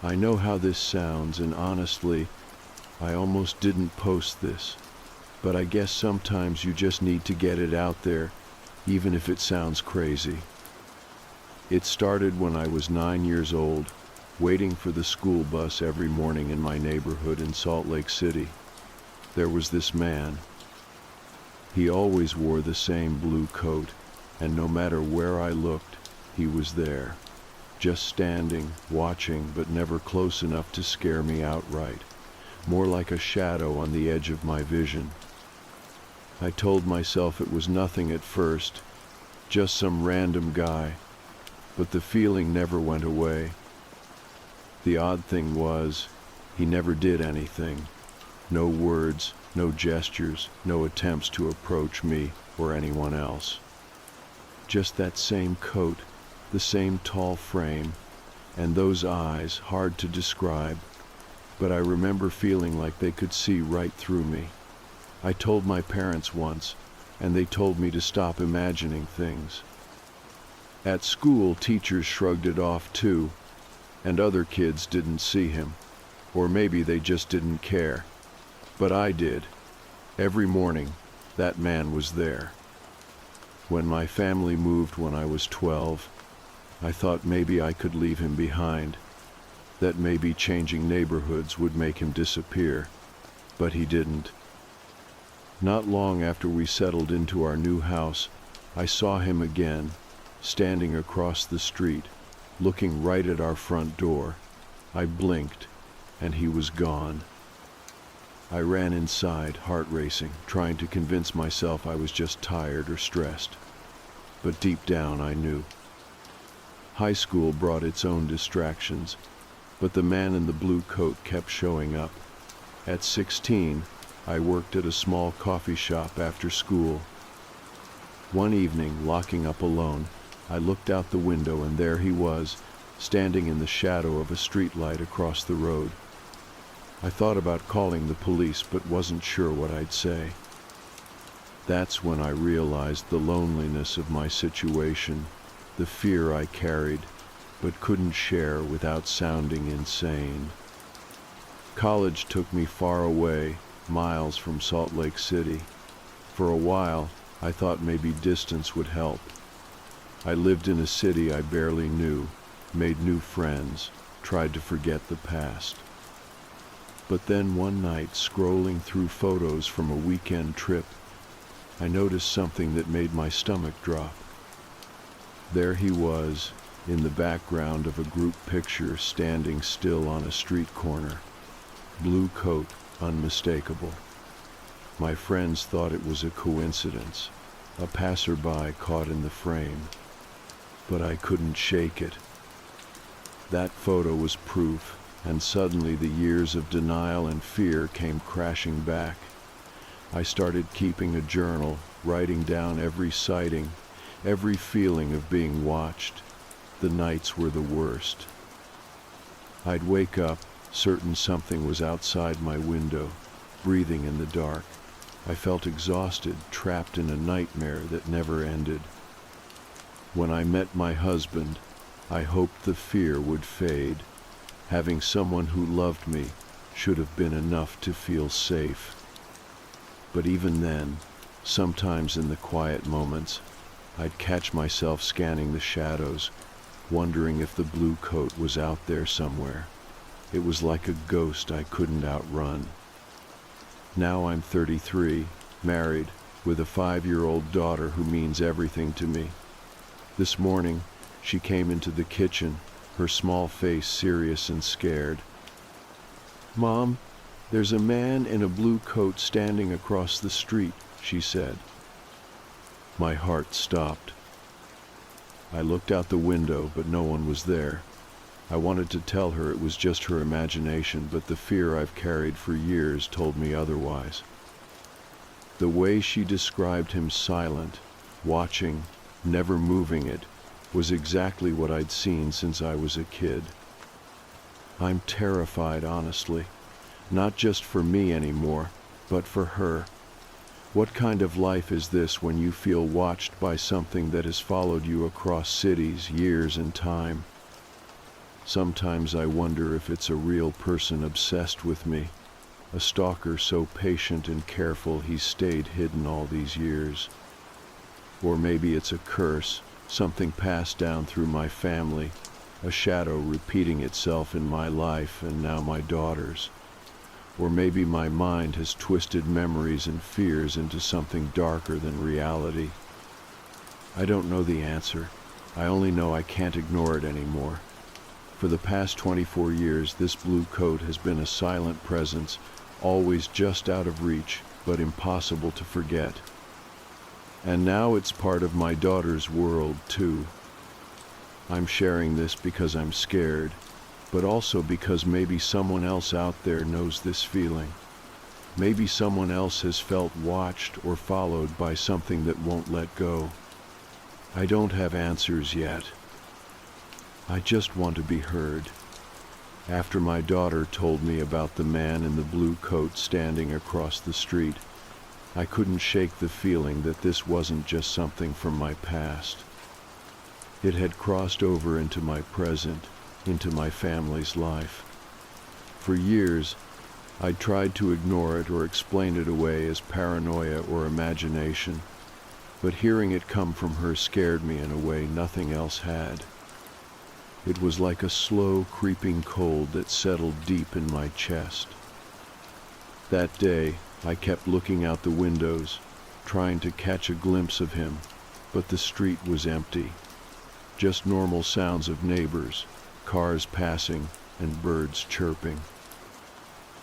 I know how this sounds, and honestly, I almost didn't post this. But I guess sometimes you just need to get it out there, even if it sounds crazy. It started when I was 9 years old, waiting for the school bus every morning in my neighborhood in Salt Lake City. There was this man. He always wore the same blue coat, and no matter where I looked, he was there. Just standing, watching, but never close enough to scare me outright. More like a shadow on the edge of my vision. I told myself it was nothing at first, just some random guy, but the feeling never went away. The odd thing was, he never did anything. No words, no gestures, no attempts to approach me or anyone else. Just that same coat, the same tall frame, and those eyes, hard to describe, but I remember feeling like they could see right through me. I told my parents once, and they told me to stop imagining things. At school, teachers shrugged it off too, and other kids didn't see him, or maybe they just didn't care. But I did. Every morning, that man was there. When my family moved when I was 12, I thought maybe I could leave him behind, that maybe changing neighborhoods would make him disappear, but he didn't. Not long after we settled into our new house, I saw him again, standing across the street, looking right at our front door. I blinked, and he was gone. I ran inside, heart racing, trying to convince myself I was just tired or stressed. But deep down I knew. High school brought its own distractions, but the man in the blue coat kept showing up. At 16, I worked at a small coffee shop after school. One evening, locking up alone, I looked out the window and there he was, standing in the shadow of a streetlight across the road. I thought about calling the police but wasn't sure what I'd say. That's when I realized the loneliness of my situation, the fear I carried but couldn't share without sounding insane. College took me far away, miles from Salt Lake City. For a while, I thought maybe distance would help. I lived in a city I barely knew, made new friends, tried to forget the past. But then one night, scrolling through photos from a weekend trip, I noticed something that made my stomach drop. There he was, in the background of a group picture, standing still on a street corner. Blue coat, unmistakable. My friends thought it was a coincidence, a passerby caught in the frame. But I couldn't shake it. That photo was proof, and suddenly the years of denial and fear came crashing back. I started keeping a journal, writing down every sighting, every feeling of being watched. The nights were the worst. I'd wake up, certain something was outside my window, breathing in the dark. I felt exhausted, trapped in a nightmare that never ended. When I met my husband, I hoped the fear would fade. Having someone who loved me should have been enough to feel safe. But even then, sometimes in the quiet moments, I'd catch myself scanning the shadows, wondering if the blue coat was out there somewhere. It was like a ghost I couldn't outrun. Now I'm 33, married, with a 5-year-old daughter who means everything to me. This morning, she came into the kitchen, her small face serious and scared. "Mom, there's a man in a blue coat standing across the street," she said. My heart stopped. I looked out the window, but no one was there. I wanted to tell her it was just her imagination, but the fear I've carried for years told me otherwise. The way she described him, silent, watching, never moving it, was exactly what I'd seen since I was a kid. I'm terrified, honestly, not just for me anymore, but for her. What kind of life is this when you feel watched by something that has followed you across cities, years, and time? Sometimes I wonder if it's a real person obsessed with me, a stalker so patient and careful he's stayed hidden all these years. Or maybe it's a curse, something passed down through my family, a shadow repeating itself in my life and now my daughter's. Or maybe my mind has twisted memories and fears into something darker than reality. I don't know the answer. I only know I can't ignore it anymore. For the past 24 years, this blue coat has been a silent presence, always just out of reach, but impossible to forget. And now it's part of my daughter's world, too. I'm sharing this because I'm scared, but also because maybe someone else out there knows this feeling. Maybe someone else has felt watched or followed by something that won't let go. I don't have answers yet. I just want to be heard. After my daughter told me about the man in the blue coat standing across the street, I couldn't shake the feeling that this wasn't just something from my past. It had crossed over into my present, into my family's life. For years, I'd tried to ignore it or explain it away as paranoia or imagination, but hearing it come from her scared me in a way nothing else had. It was like a slow, creeping cold that settled deep in my chest. That day, I kept looking out the windows, trying to catch a glimpse of him, but the street was empty. Just normal sounds of neighbors, cars passing, and birds chirping.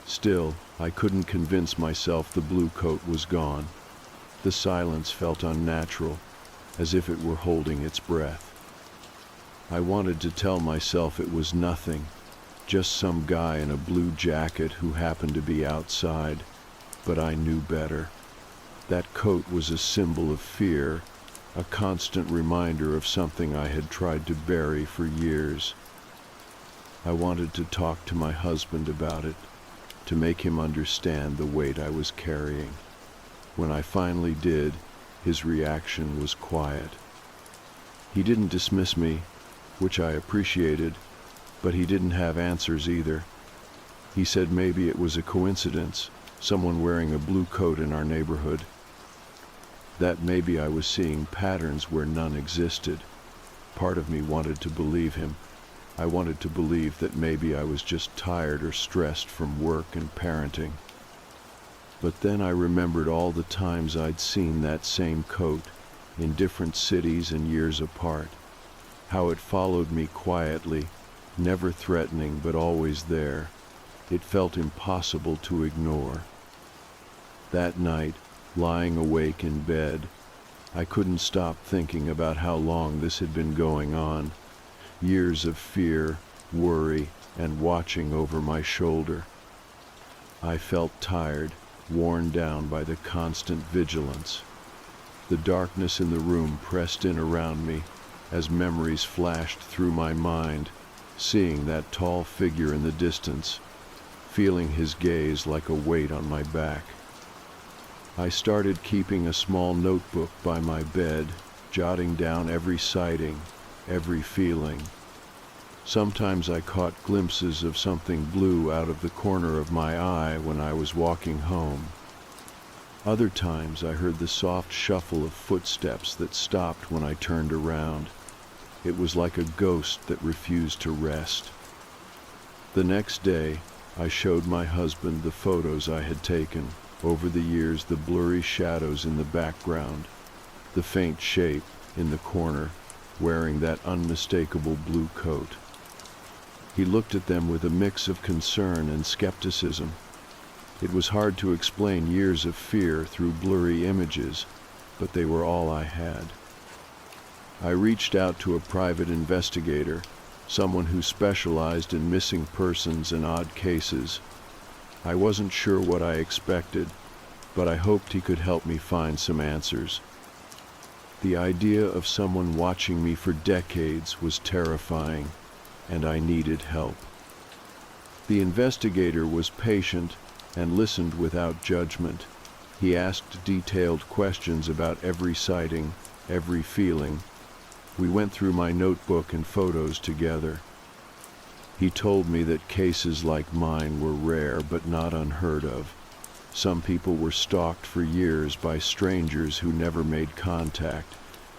Still, I couldn't convince myself the blue coat was gone. The silence felt unnatural, as if it were holding its breath. I wanted to tell myself it was nothing, just some guy in a blue jacket who happened to be outside, but I knew better. That coat was a symbol of fear, a constant reminder of something I had tried to bury for years. I wanted to talk to my husband about it, to make him understand the weight I was carrying. When I finally did, his reaction was quiet. He didn't dismiss me, which I appreciated, but he didn't have answers either. He said maybe it was a coincidence, someone wearing a blue coat in our neighborhood. That maybe I was seeing patterns where none existed. Part of me wanted to believe him. I wanted to believe that maybe I was just tired or stressed from work and parenting. But then I remembered all the times I'd seen that same coat, in different cities and years apart, how it followed me quietly, never threatening but always there. It felt impossible to ignore. That night, lying awake in bed, I couldn't stop thinking about how long this had been going on. Years of fear, worry, and watching over my shoulder. I felt tired, worn down by the constant vigilance. The darkness in the room pressed in around me as memories flashed through my mind, seeing that tall figure in the distance, feeling his gaze like a weight on my back. I started keeping a small notebook by my bed, jotting down every sighting, every feeling. Sometimes I caught glimpses of something blue out of the corner of my eye when I was walking home. Other times I heard the soft shuffle of footsteps that stopped when I turned around. It was like a ghost that refused to rest. The next day, I showed my husband the photos I had taken. Over the years, the blurry shadows in the background, the faint shape in the corner, wearing that unmistakable blue coat. He looked at them with a mix of concern and skepticism. It was hard to explain years of fear through blurry images, but they were all I had. I reached out to a private investigator, someone who specialized in missing persons and odd cases. I wasn't sure what I expected, but I hoped he could help me find some answers. The idea of someone watching me for decades was terrifying, and I needed help. The investigator was patient and listened without judgment. He asked detailed questions about every sighting, every feeling. We went through my notebook and photos together. He told me that cases like mine were rare but not unheard of. Some people were stalked for years by strangers who never made contact,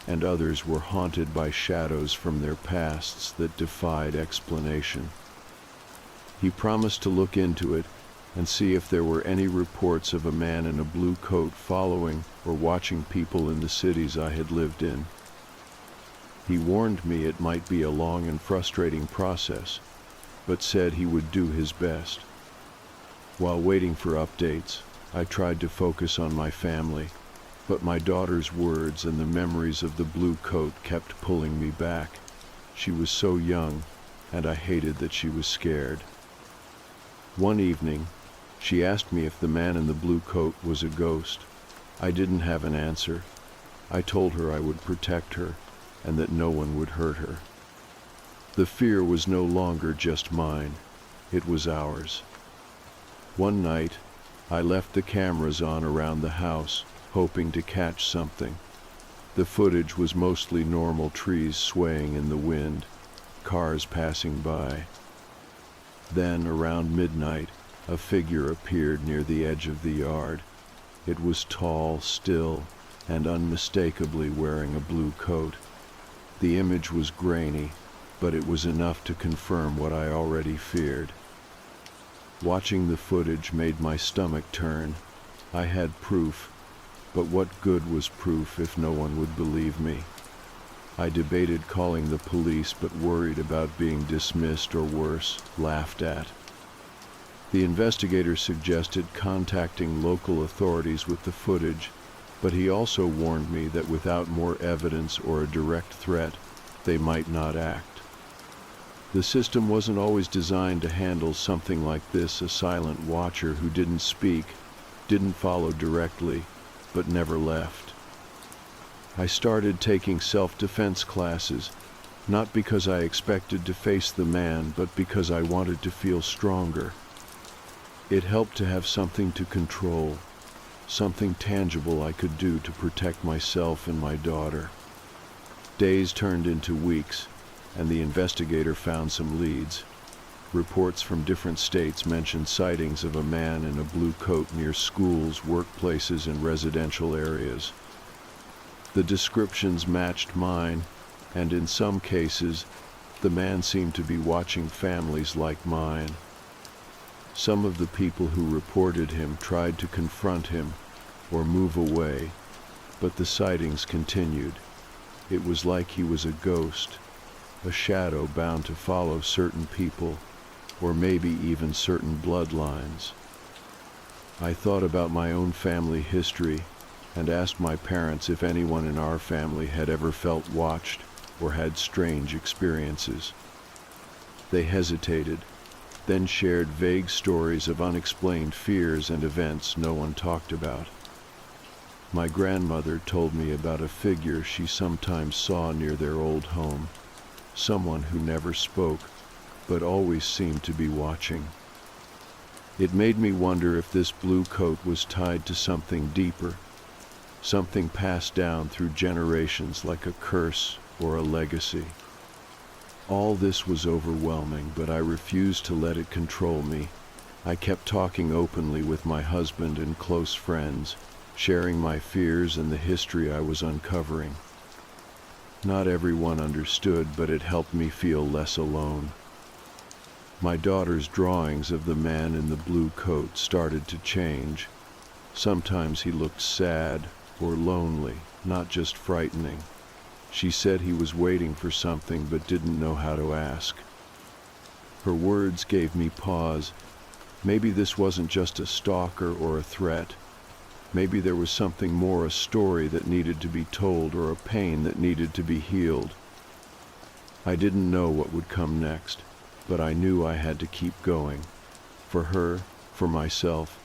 and others were haunted by shadows from their pasts that defied explanation. He promised to look into it and see if there were any reports of a man in a blue coat following or watching people in the cities I had lived in. He warned me it might be a long and frustrating process, but said he would do his best. While waiting for updates, I tried to focus on my family, but my daughter's words and the memories of the blue coat kept pulling me back. She was so young, and I hated that she was scared. One evening, she asked me if the man in the blue coat was a ghost. I didn't have an answer. I told her I would protect her, and that no one would hurt her. The fear was no longer just mine. It was ours. One night, I left the cameras on around the house, hoping to catch something. The footage was mostly normal trees swaying in the wind, cars passing by. Then, around midnight, a figure appeared near the edge of the yard. It was tall, still, and unmistakably wearing a blue coat. The image was grainy, but it was enough to confirm what I already feared. Watching the footage made my stomach turn. I had proof. But what good was proof if no one would believe me? I debated calling the police, but worried about being dismissed or worse, laughed at. The investigator suggested contacting local authorities with the footage, but he also warned me that without more evidence or a direct threat, they might not act. The system wasn't always designed to handle something like this, a silent watcher who didn't speak, didn't follow directly, but never left. I started taking self-defense classes, not because I expected to face the man, but because I wanted to feel stronger. It helped to have something to control, something tangible I could do to protect myself and my daughter. Days turned into weeks, and the investigator found some leads. Reports from different states mentioned sightings of a man in a blue coat near schools, workplaces, and residential areas. The descriptions matched mine, and in some cases, the man seemed to be watching families like mine. Some of the people who reported him tried to confront him or move away, but the sightings continued. It was like he was a ghost, a shadow bound to follow certain people, or maybe even certain bloodlines. I thought about my own family history and asked my parents if anyone in our family had ever felt watched or had strange experiences. They hesitated, then shared vague stories of unexplained fears and events no one talked about. My grandmother told me about a figure she sometimes saw near their old home, someone who never spoke, but always seemed to be watching. It made me wonder if this blue coat was tied to something deeper, something passed down through generations like a curse or a legacy. All this was overwhelming, but I refused to let it control me. I kept talking openly with my husband and close friends, sharing my fears and the history I was uncovering. Not everyone understood, but it helped me feel less alone. My daughter's drawings of the man in the blue coat started to change. Sometimes he looked sad or lonely, not just frightening. She said he was waiting for something but didn't know how to ask. Her words gave me pause. Maybe this wasn't just a stalker or a threat. Maybe there was something more, a story that needed to be told or a pain that needed to be healed. I didn't know what would come next, but I knew I had to keep going. For her, for myself,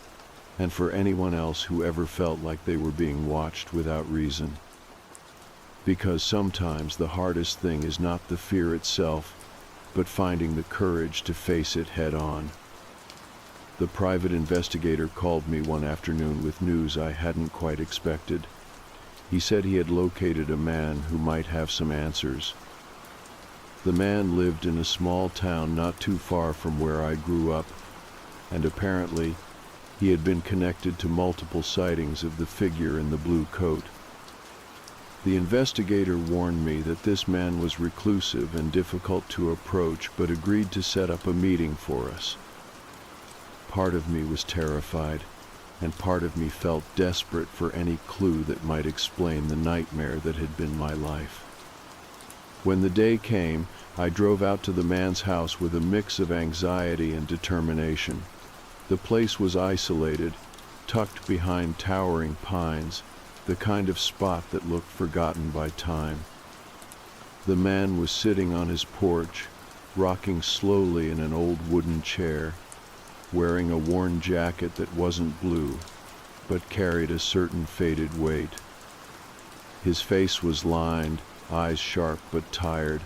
and for anyone else who ever felt like they were being watched without reason. Because sometimes the hardest thing is not the fear itself, but finding the courage to face it head on. The private investigator called me one afternoon with news I hadn't quite expected. He said he had located a man who might have some answers. The man lived in a small town not too far from where I grew up, and apparently he had been connected to multiple sightings of the figure in the blue coat. The investigator warned me that this man was reclusive and difficult to approach, but agreed to set up a meeting for us. Part of me was terrified, and part of me felt desperate for any clue that might explain the nightmare that had been my life. When the day came, I drove out to the man's house with a mix of anxiety and determination. The place was isolated, tucked behind towering pines, the kind of spot that looked forgotten by time. The man was sitting on his porch, rocking slowly in an old wooden chair, wearing a worn jacket that wasn't blue, but carried a certain faded weight. His face was lined, eyes sharp but tired,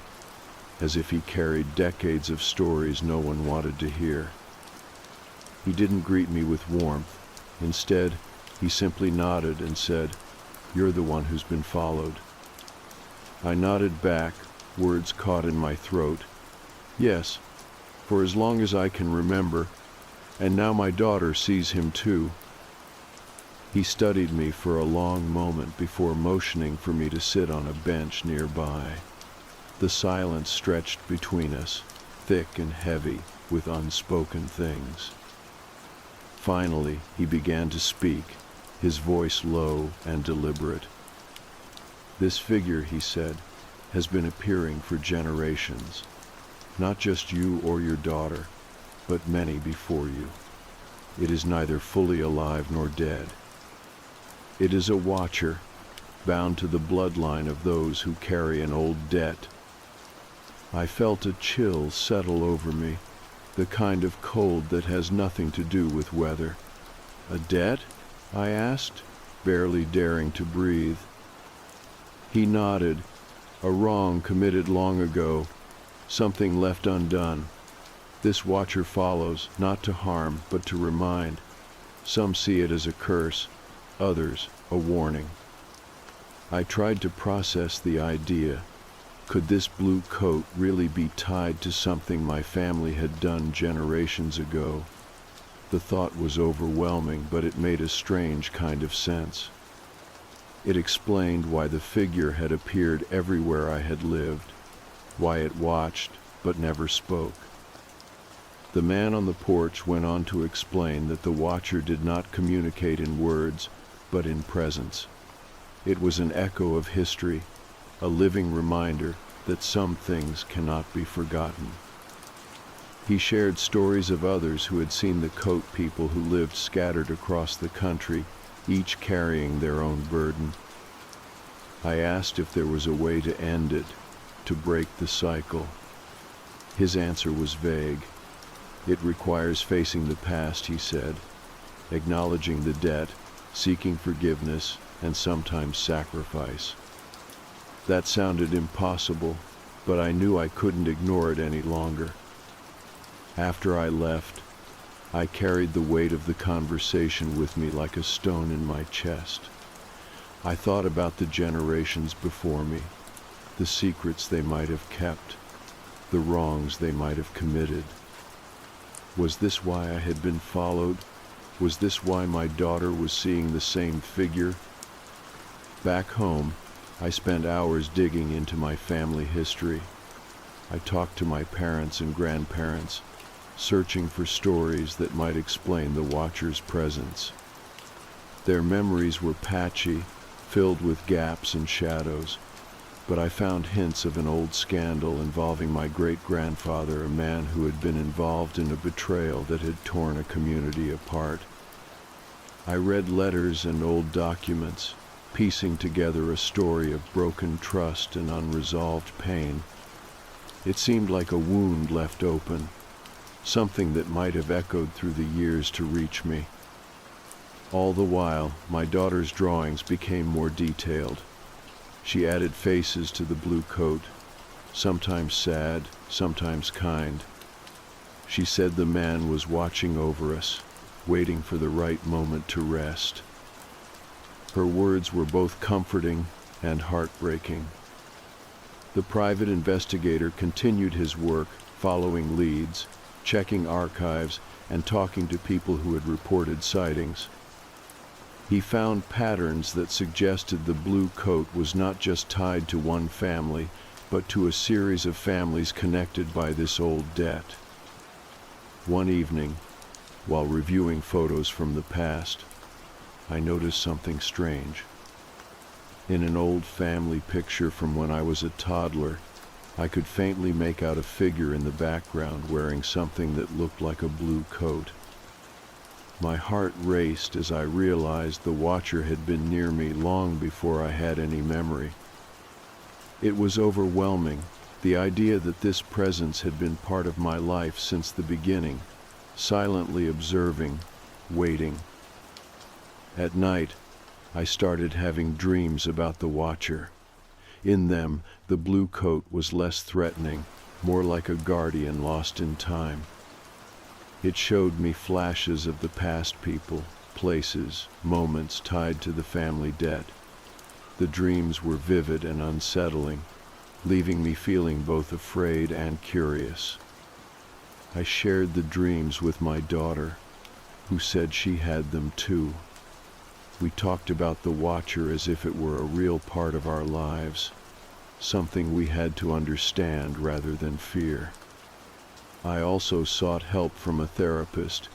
as if he carried decades of stories no one wanted to hear. He didn't greet me with warmth. Instead, he simply nodded and said, "You're the one who's been followed." I nodded back, words caught in my throat. Yes, for as long as I can remember, and now my daughter sees him too. He studied me for a long moment before motioning for me to sit on a bench nearby. The silence stretched between us, thick and heavy with unspoken things. Finally, he began to speak, his voice low and deliberate. "This figure," he said, "has been appearing for generations. Not just you or your daughter, but many before you. It is neither fully alive nor dead. It is a watcher, bound to the bloodline of those who carry an old debt." I felt a chill settle over me, the kind of cold that has nothing to do with weather. "A debt?" I asked, barely daring to breathe. He nodded. "A wrong committed long ago, something left undone. This watcher follows, not to harm, but to remind. Some see it as a curse, others a warning." I tried to process the idea. Could this blue coat really be tied to something my family had done generations ago? The thought was overwhelming, but it made a strange kind of sense. It explained why the figure had appeared everywhere I had lived, why it watched but never spoke. The man on the porch went on to explain that the watcher did not communicate in words, but in presence. It was an echo of history, a living reminder that some things cannot be forgotten. He shared stories of others who had seen the coat people who lived scattered across the country, each carrying their own burden. I asked if there was a way to end it, to break the cycle. His answer was vague. "It requires facing the past," he said, "acknowledging the debt, seeking forgiveness, and sometimes sacrifice." That sounded impossible, but I knew I couldn't ignore it any longer. After I left, I carried the weight of the conversation with me like a stone in my chest. I thought about the generations before me, the secrets they might have kept, the wrongs they might have committed. Was this why I had been followed? Was this why my daughter was seeing the same figure? Back home, I spent hours digging into my family history. I talked to my parents and grandparents, searching for stories that might explain the watcher's presence. Their memories were patchy, filled with gaps and shadows, but I found hints of an old scandal involving my great-grandfather, a man who had been involved in a betrayal that had torn a community apart. I read letters and old documents, piecing together a story of broken trust and unresolved pain. It seemed like a wound left open, something that might have echoed through the years to reach me. All the while, my daughter's drawings became more detailed. She added faces to the blue coat, sometimes sad, sometimes kind. She said the man was watching over us, waiting for the right moment to rest. Her words were both comforting and heartbreaking. The private investigator continued his work, following leads, checking archives, and talking to people who had reported sightings. He found patterns that suggested the blue coat was not just tied to one family, but to a series of families connected by this old debt. One evening, while reviewing photos from the past, I noticed something strange. In an old family picture from when I was a toddler, I could faintly make out a figure in the background wearing something that looked like a blue coat. My heart raced as I realized the watcher had been near me long before I had any memory. It was overwhelming, the idea that this presence had been part of my life since the beginning, silently observing, waiting. At night, I started having dreams about the watcher. In them, the blue coat was less threatening, more like a guardian lost in time. It showed me flashes of the past people, places, moments tied to the family debt. The dreams were vivid and unsettling, leaving me feeling both afraid and curious. I shared the dreams with my daughter, who said she had them too. We talked about the watcher as if it were a real part of our lives, something we had to understand rather than fear. I also sought help from a therapist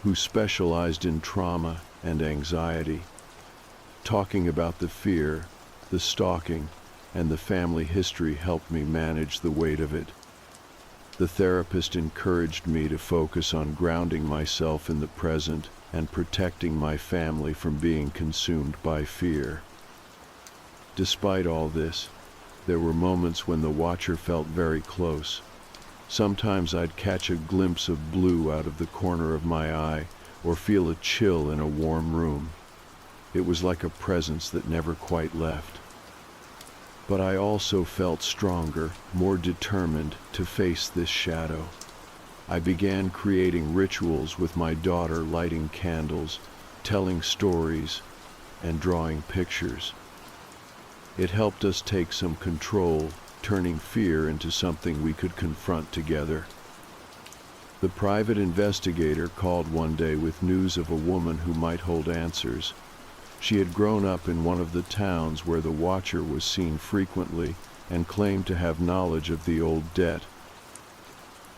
who specialized in trauma and anxiety, Talking about the fear, the stalking, and the family history helped me manage the weight of it. The therapist encouraged me to focus on grounding myself in the present and protecting my family from being consumed by fear. Despite all this, there were moments when the watcher felt very close. Sometimes I'd catch a glimpse of blue out of the corner of my eye or feel a chill in a warm room. It was like a presence that never quite left. But I also felt stronger, more determined to face this shadow. I began creating rituals with my daughter, lighting candles, telling stories, and drawing pictures. It helped us take some control, turning fear into something we could confront together. The private investigator called one day with news of a woman who might hold answers. She had grown up in one of the towns where the watcher was seen frequently and claimed to have knowledge of the old debt.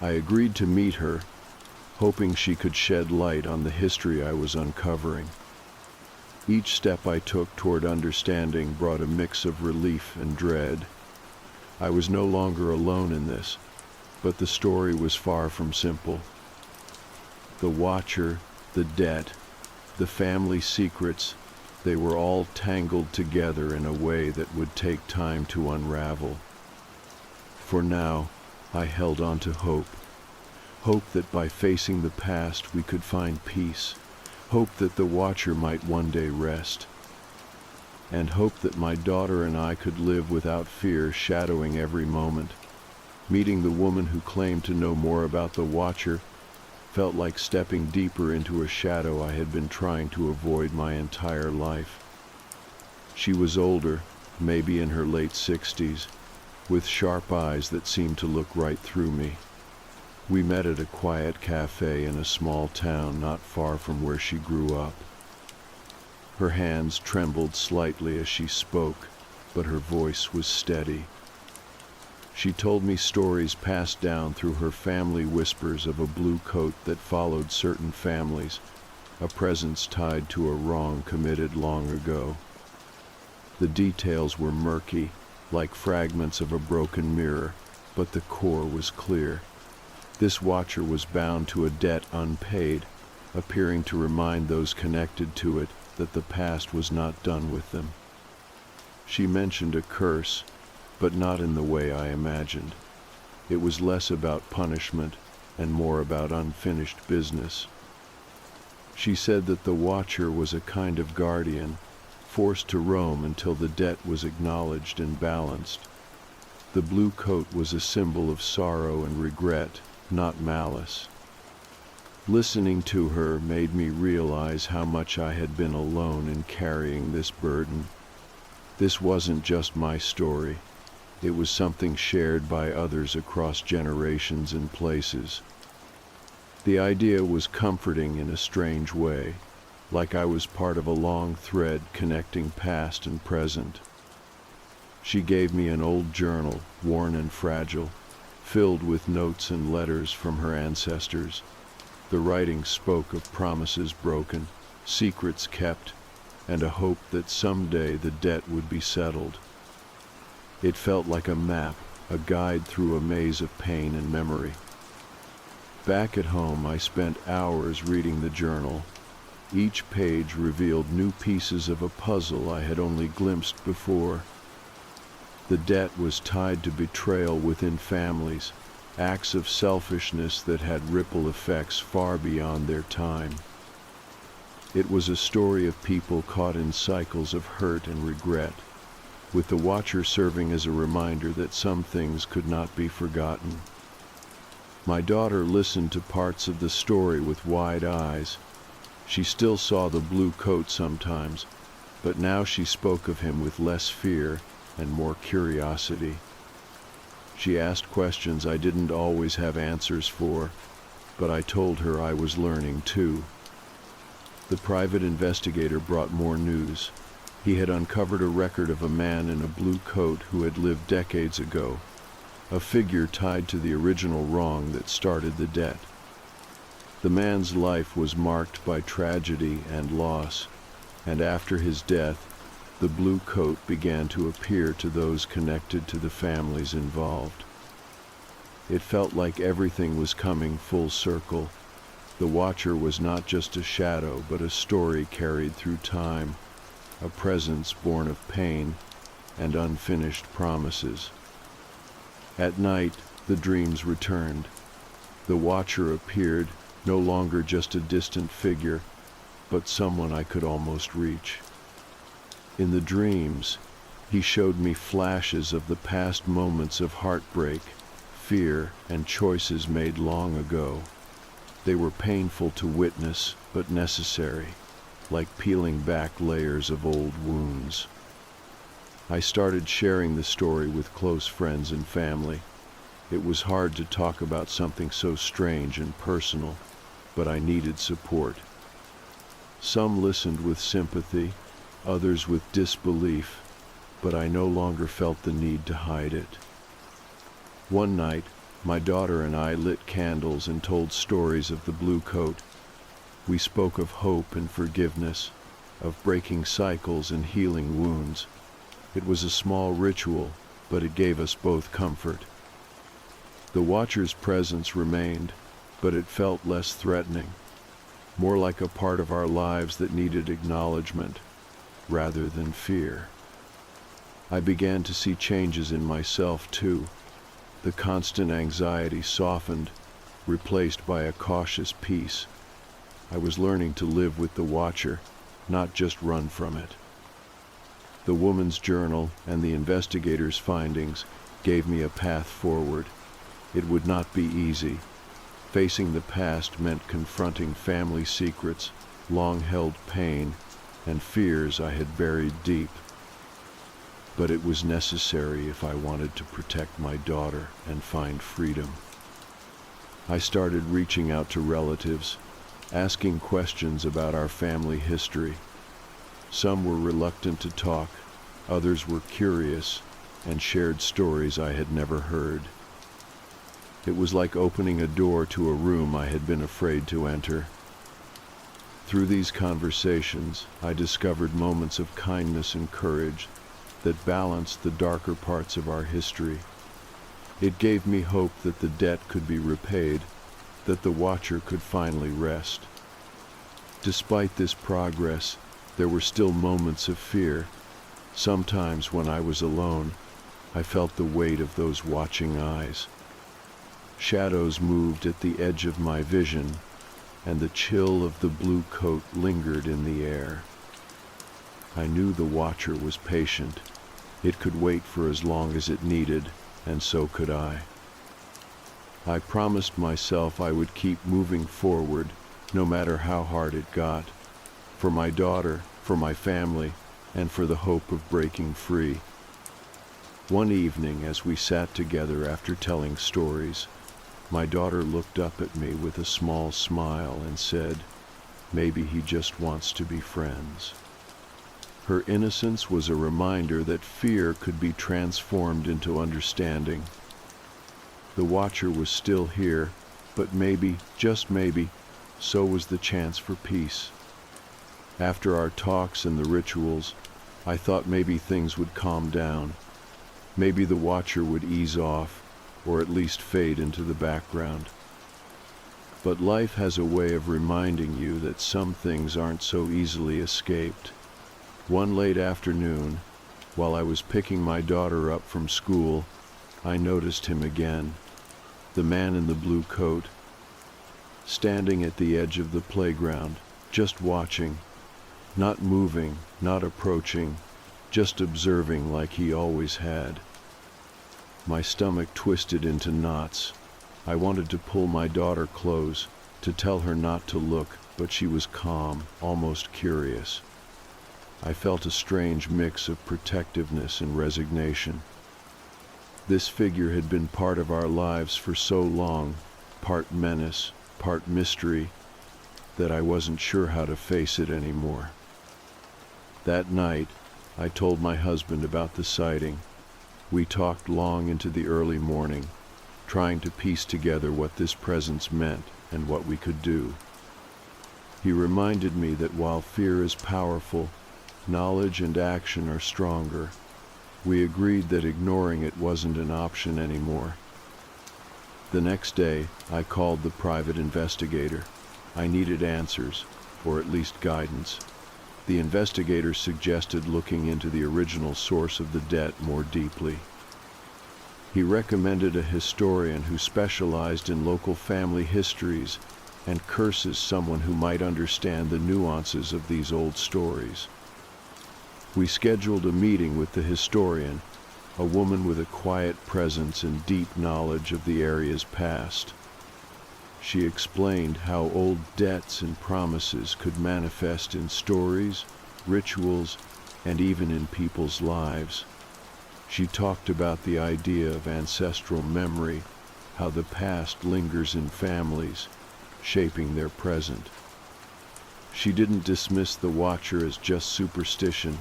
I agreed to meet her, hoping she could shed light on the history I was uncovering. Each step I took toward understanding brought a mix of relief and dread. I was no longer alone in this, but the story was far from simple. The watcher, the debt, the family secrets, they were all tangled together in a way that would take time to unravel. For now, I held on to hope. Hope that by facing the past we could find peace. Hope that the watcher might one day rest. And hope that my daughter and I could live without fear shadowing every moment. Meeting the woman who claimed to know more about the watcher felt like stepping deeper into a shadow I had been trying to avoid my entire life. She was older, maybe in her late 60s, with sharp eyes that seemed to look right through me. We met at a quiet cafe in a small town not far from where she grew up. Her hands trembled slightly as she spoke, but her voice was steady. She told me stories passed down through her family, whispers of a blue coat that followed certain families, a presence tied to a wrong committed long ago. The details were murky, like fragments of a broken mirror, but the core was clear. This watcher was bound to a debt unpaid, appearing to remind those connected to it that the past was not done with them. She mentioned a curse, but not in the way I imagined. It was less about punishment and more about unfinished business. She said that the watcher was a kind of guardian, forced to roam until the debt was acknowledged and balanced. The blue coat was a symbol of sorrow and regret, not malice. Listening to her made me realize how much I had been alone in carrying this burden. This wasn't just my story. It was something shared by others across generations and places. The idea was comforting in a strange way, like I was part of a long thread connecting past and present. She gave me an old journal, worn and fragile, filled with notes and letters from her ancestors. The writing spoke of promises broken, secrets kept, and a hope that someday the debt would be settled. It felt like a map, a guide through a maze of pain and memory. Back at home, I spent hours reading the journal. Each page revealed new pieces of a puzzle I had only glimpsed before. The debt was tied to betrayal within families, acts of selfishness that had ripple effects far beyond their time. It was a story of people caught in cycles of hurt and regret, with the watcher serving as a reminder that some things could not be forgotten. My daughter listened to parts of the story with wide eyes. She still saw the blue coat sometimes, but now she spoke of him with less fear and more curiosity. She asked questions I didn't always have answers for, but I told her I was learning too. The private investigator brought more news. He had uncovered a record of a man in a blue coat who had lived decades ago, a figure tied to the original wrong that started the debt. The man's life was marked by tragedy and loss, and after his death, The blue coat began to appear to those connected to the families involved. It felt like everything was coming full circle. The Watcher was not just a shadow, but a story carried through time, a presence born of pain and unfinished promises. At night, the dreams returned. The Watcher appeared, no longer just a distant figure, but someone I could almost reach. In the dreams, he showed me flashes of the past moments of heartbreak, fear, and choices made long ago. They were painful to witness, but necessary, like peeling back layers of old wounds. I started sharing the story with close friends and family. It was hard to talk about something so strange and personal, but I needed support. Some listened with sympathy, others with disbelief, but I no longer felt the need to hide it. One night, my daughter and I lit candles and told stories of the blue coat. We spoke of hope and forgiveness, of breaking cycles and healing wounds. It was a small ritual, but it gave us both comfort. The Watcher's presence remained, but it felt less threatening, more like a part of our lives that needed acknowledgement rather than fear. I began to see changes in myself too. The constant anxiety softened, replaced by a cautious peace. I was learning to live with the Watcher, not just run from it. The woman's journal and the investigator's findings gave me a path forward. It would not be easy. Facing the past meant confronting family secrets, long-held pain, and fears I had buried deep. But it was necessary if I wanted to protect my daughter and find freedom. I started reaching out to relatives, asking questions about our family history. Some were reluctant to talk, others were curious, and shared stories I had never heard. It was like opening a door to a room I had been afraid to enter. Through these conversations, I discovered moments of kindness and courage that balanced the darker parts of our history. It gave me hope that the debt could be repaid, that the Watcher could finally rest. Despite this progress, there were still moments of fear. Sometimes when I was alone, I felt the weight of those watching eyes. Shadows moved at the edge of my vision, and the chill of the blue coat lingered in the air. I knew the Watcher was patient. It could wait for as long as it needed, and so could I. I promised myself I would keep moving forward, no matter how hard it got, for my daughter, for my family, and for the hope of breaking free. One evening, as we sat together after telling stories, my daughter looked up at me with a small smile and said, "Maybe he just wants to be friends." Her innocence was a reminder that fear could be transformed into understanding. The Watcher was still here, but maybe, just maybe, so was the chance for peace. After our talks and the rituals, I thought maybe things would calm down. Maybe the Watcher would ease off, or at least fade into the background. But life has a way of reminding you that some things aren't so easily escaped. One late afternoon, while I was picking my daughter up from school, I noticed him again, the man in the blue coat, standing at the edge of the playground, just watching, not moving, not approaching, just observing like he always had. My stomach twisted into knots. I wanted to pull my daughter close, to tell her not to look, but she was calm, almost curious. I felt a strange mix of protectiveness and resignation. This figure had been part of our lives for so long, part menace, part mystery, that I wasn't sure how to face it anymore. That night, I told my husband about the sighting. We talked long into the early morning, trying to piece together what this presence meant and what we could do. He reminded me that while fear is powerful, Knowledge and action are stronger. We agreed that ignoring it wasn't an option anymore. The next day, I called the private investigator. I needed answers, or at least guidance. The investigator suggested looking into the original source of the debt more deeply. He recommended a historian who specialized in local family histories and curses, someone who might understand the nuances of these old stories. We scheduled a meeting with the historian, a woman with a quiet presence and deep knowledge of the area's past. She explained how old debts and promises could manifest in stories, rituals, and even in people's lives. She talked about the idea of ancestral memory, how the past lingers in families, shaping their present. She didn't dismiss the Watcher as just superstition.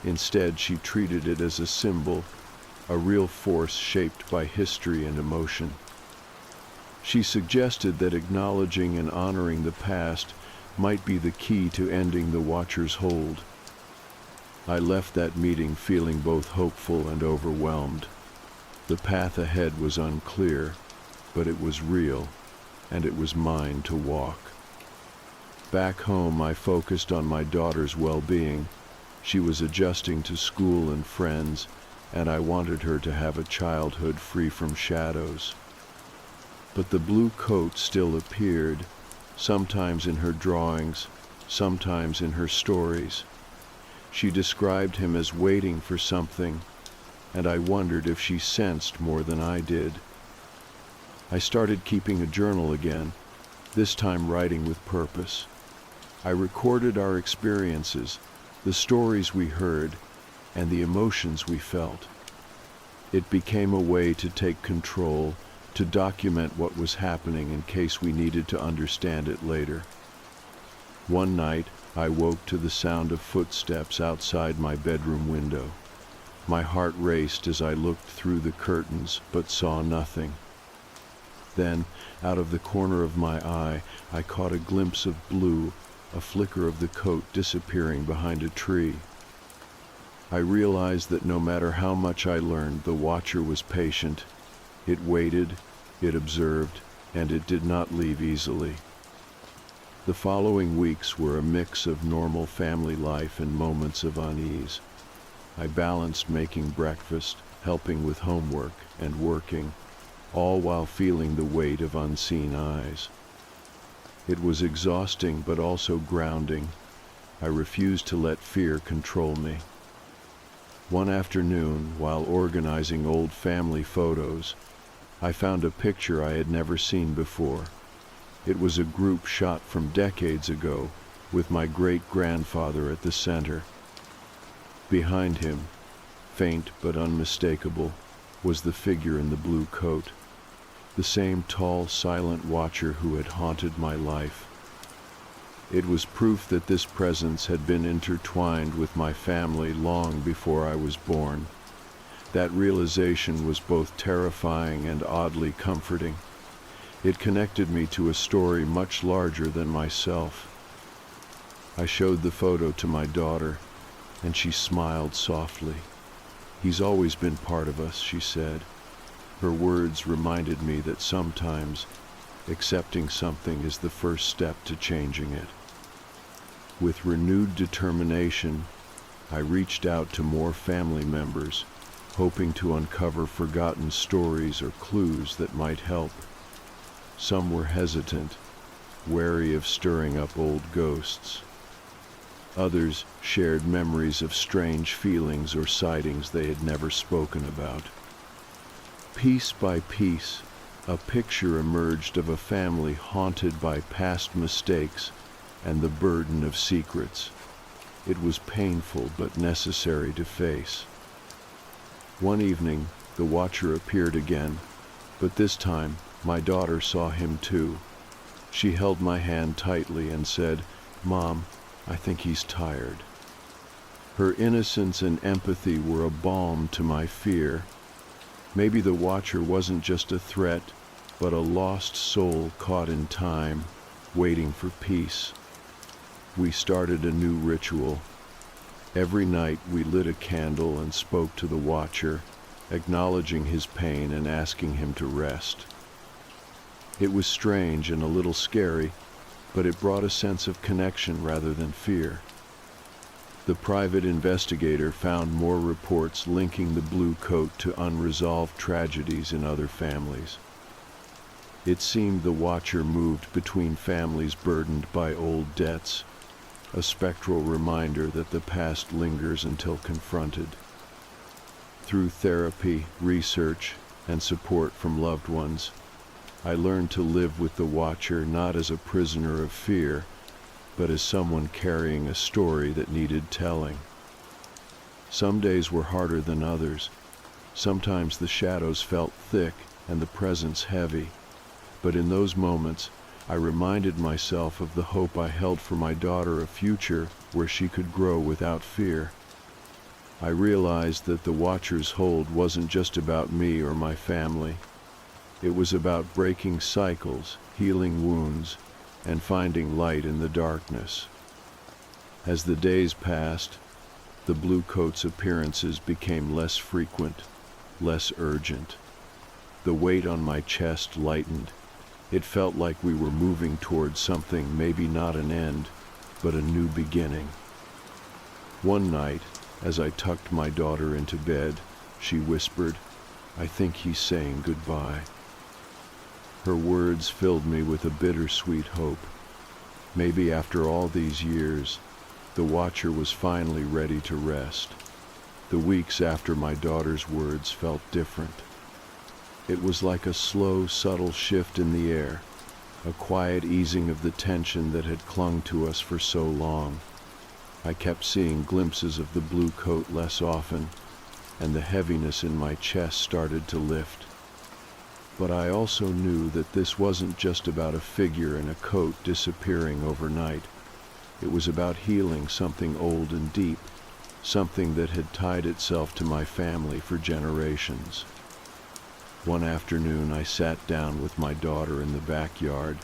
Instead, she treated it as a symbol, a real force shaped by history and emotion. She suggested that acknowledging and honoring the past might be the key to ending the Watcher's hold. I left that meeting feeling both hopeful and overwhelmed. The path ahead was unclear, but it was real, and it was mine to walk. Back home, I focused on my daughter's well-being. She was adjusting to school and friends, and I wanted her to have a childhood free from shadows. But the blue coat still appeared, sometimes in her drawings, sometimes in her stories. She described him as waiting for something, and I wondered if she sensed more than I did. I started keeping a journal again, this time writing with purpose. I recorded our experiences, the stories we heard, and the emotions we felt. It became a way to take control, to document what was happening in case we needed to understand it later. One night, I woke to the sound of footsteps outside my bedroom window. My heart raced as I looked through the curtains, but saw nothing. Then, out of the corner of my eye, I caught a glimpse of blue, a flicker of the coat disappearing behind a tree. I realized that no matter how much I learned, the Watcher was patient. It waited, it observed, and it did not leave easily. The following weeks were a mix of normal family life and moments of unease. I balanced making breakfast, helping with homework, and working, all while feeling the weight of unseen eyes. It was exhausting but also grounding. I refused to let fear control me. One afternoon, while organizing old family photos, I found a picture I had never seen before. It was a group shot from decades ago, with my great-grandfather at the center. Behind him, faint but unmistakable, was the figure in the blue coat, the same tall, silent Watcher who had haunted my life. It was proof that this presence had been intertwined with my family long before I was born. That realization was both terrifying and oddly comforting. It connected me to a story much larger than myself. I showed the photo to my daughter, and she smiled softly. "He's always been part of us," she said. Her words reminded me that sometimes accepting something is the first step to changing it. With renewed determination, I reached out to more family members, hoping to uncover forgotten stories or clues that might help. Some were hesitant, wary of stirring up old ghosts. Others shared memories of strange feelings or sightings they had never spoken about. Piece by piece, a picture emerged of a family haunted by past mistakes and the burden of secrets. It was painful but necessary to face. One evening, the Watcher appeared again, but this time my daughter saw him too. She held my hand tightly and said, "Mom, I think he's tired." Her innocence and empathy were a balm to my fear. Maybe the Watcher wasn't just a threat, but a lost soul caught in time, waiting for peace. We started a new ritual. Every night we lit a candle and spoke to the watcher, acknowledging his pain and asking him to rest. It was strange and a little scary, but it brought a sense of connection rather than fear. The private investigator found more reports linking the blue coat to unresolved tragedies in other families. It seemed the watcher moved between families burdened by old debts, a spectral reminder that the past lingers until confronted. Through therapy, research, and support from loved ones, I learned to live with the watcher not as a prisoner of fear, but as someone carrying a story that needed telling. Some days were harder than others. Sometimes the shadows felt thick and the presence heavy, but in those moments, I reminded myself of the hope I held for my daughter, a future where she could grow without fear. I realized that the watcher's hold wasn't just about me or my family. It was about breaking cycles, healing wounds, and finding light in the darkness. As the days passed, the blue coat's appearances became less frequent, less urgent. The weight on my chest lightened. It felt like we were moving towards something, maybe not an end, but a new beginning. One night, as I tucked my daughter into bed, she whispered, "I think he's saying goodbye." Her words filled me with a bittersweet hope. Maybe after all these years, the watcher was finally ready to rest. The weeks after my daughter's words felt different. It was like a slow, subtle shift in the air, a quiet easing of the tension that had clung to us for so long. I kept seeing glimpses of the blue coat less often, and the heaviness in my chest started to lift. But I also knew that this wasn't just about a figure in a coat disappearing overnight. It was about healing something old and deep, something that had tied itself to my family for generations. One afternoon I sat down with my daughter in the backyard,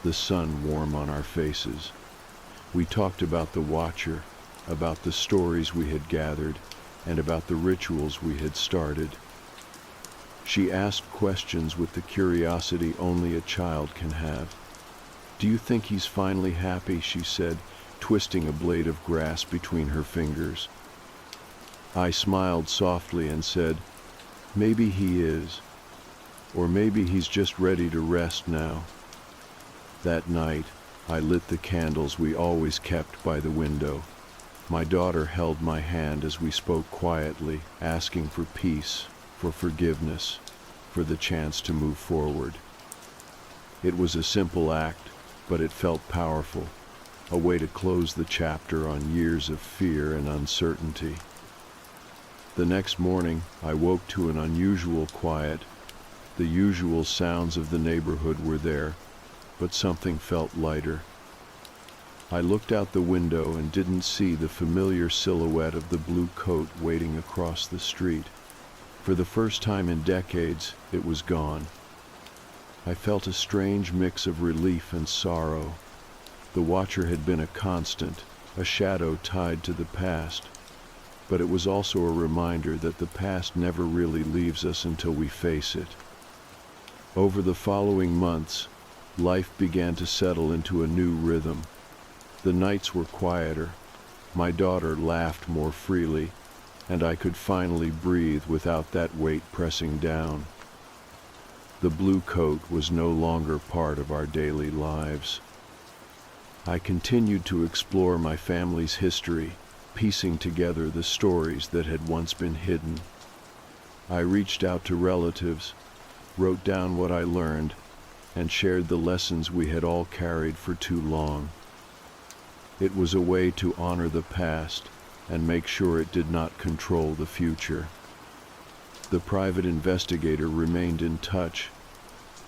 the sun warm on our faces. We talked about the watcher, about the stories we had gathered, and about the rituals we had started. She asked questions with the curiosity only a child can have. "Do you think he's finally happy?" she said, twisting a blade of grass between her fingers. I smiled softly and said, "Maybe he is. Or maybe he's just ready to rest now." That night, I lit the candles we always kept by the window. My daughter held my hand as we spoke quietly, asking for peace, for forgiveness, for the chance to move forward. It was a simple act, but it felt powerful, a way to close the chapter on years of fear and uncertainty. The next morning, I woke to an unusual quiet. The usual sounds of the neighborhood were there, but something felt lighter. I looked out the window and didn't see the familiar silhouette of the blue coat waiting across the street. For the first time in decades, it was gone. I felt a strange mix of relief and sorrow. The watcher had been a constant, a shadow tied to the past, but it was also a reminder that the past never really leaves us until we face it. Over the following months, life began to settle into a new rhythm. The nights were quieter, my daughter laughed more freely, and I could finally breathe without that weight pressing down. The blue coat was no longer part of our daily lives. I continued to explore my family's history, piecing together the stories that had once been hidden. I reached out to relatives, wrote down what I learned, and shared the lessons we had all carried for too long. It was a way to honor the past and make sure it did not control the future. The private investigator remained in touch,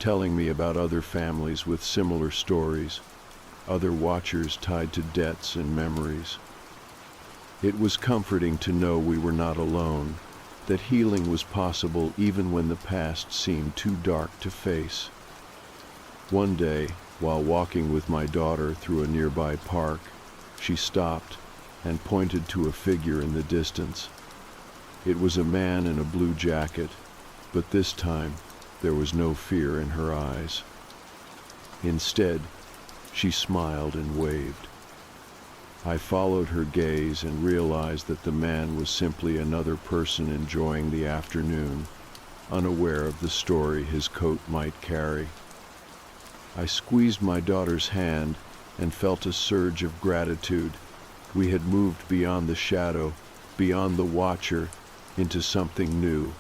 telling me about other families with similar stories, other watchers tied to debts and memories. It was comforting to know we were not alone, that healing was possible even when the past seemed too dark to face. One day, while walking with my daughter through a nearby park, she stopped and pointed to a figure in the distance. It was a man in a blue jacket, but this time there was no fear in her eyes. Instead, she smiled and waved. I followed her gaze and realized that the man was simply another person enjoying the afternoon, unaware of the story his coat might carry. I squeezed my daughter's hand and felt a surge of gratitude. We had moved beyond the shadow, beyond the watcher, into something new.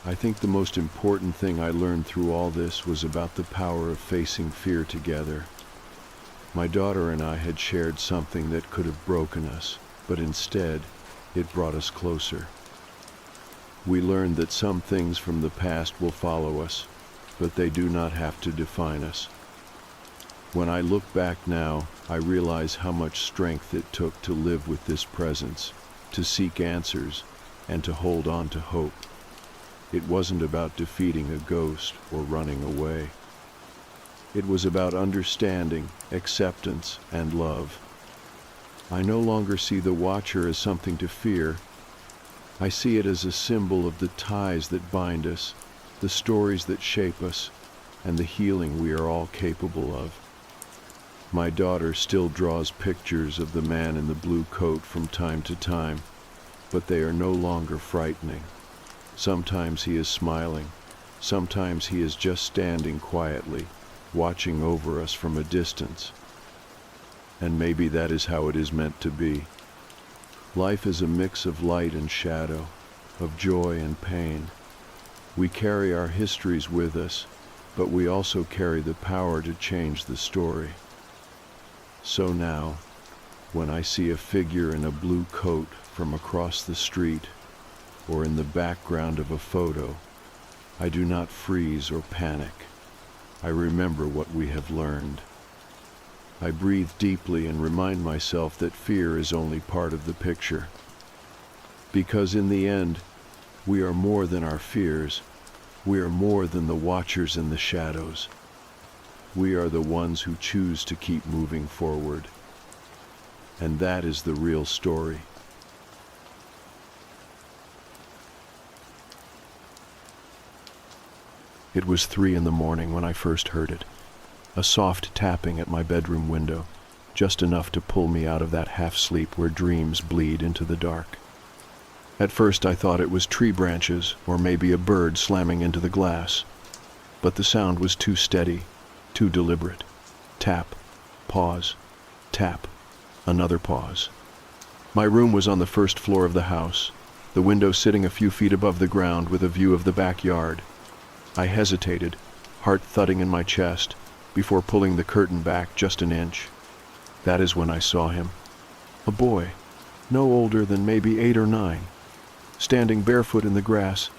I think the most important thing I learned through all this was about the power of facing fear together. My daughter and I had shared something that could have broken us, but instead, it brought us closer. We learned that some things from the past will follow us, but they do not have to define us. When I look back now, I realize how much strength it took to live with this presence, to seek answers, and to hold on to hope. It wasn't about defeating a ghost or running away. It was about understanding, acceptance, and love. I no longer see the watcher as something to fear. I see it as a symbol of the ties that bind us, the stories that shape us, and the healing we are all capable of. My daughter still draws pictures of the man in the blue coat from time to time, but they are no longer frightening. Sometimes he is smiling, sometimes he is just standing quietly, watching over us from a distance. And maybe that is how it is meant to be. Life is a mix of light and shadow, of joy and pain. We carry our histories with us, but we also carry the power to change the story. So now, when I see a figure in a blue coat from across the street, or in the background of a photo, I do not freeze or panic. I remember what we have learned. I breathe deeply and remind myself that fear is only part of the picture. Because in the end, we are more than our fears. We are more than the watchers in the shadows. We are the ones who choose to keep moving forward. And that is the real story. It was 3 in the morning when I first heard it. A soft tapping at my bedroom window, just enough to pull me out of that half-sleep where dreams bleed into the dark. At first I thought it was tree branches or maybe a bird slamming into the glass, but the sound was too steady, too deliberate. Tap, pause, tap, another pause. My room was on the first floor of the house, the window sitting a few feet above the ground with a view of the backyard. I hesitated, heart thudding in my chest, before pulling the curtain back just an inch. That is when I saw him. A boy, no older than maybe 8 or 9, standing barefoot in the grass,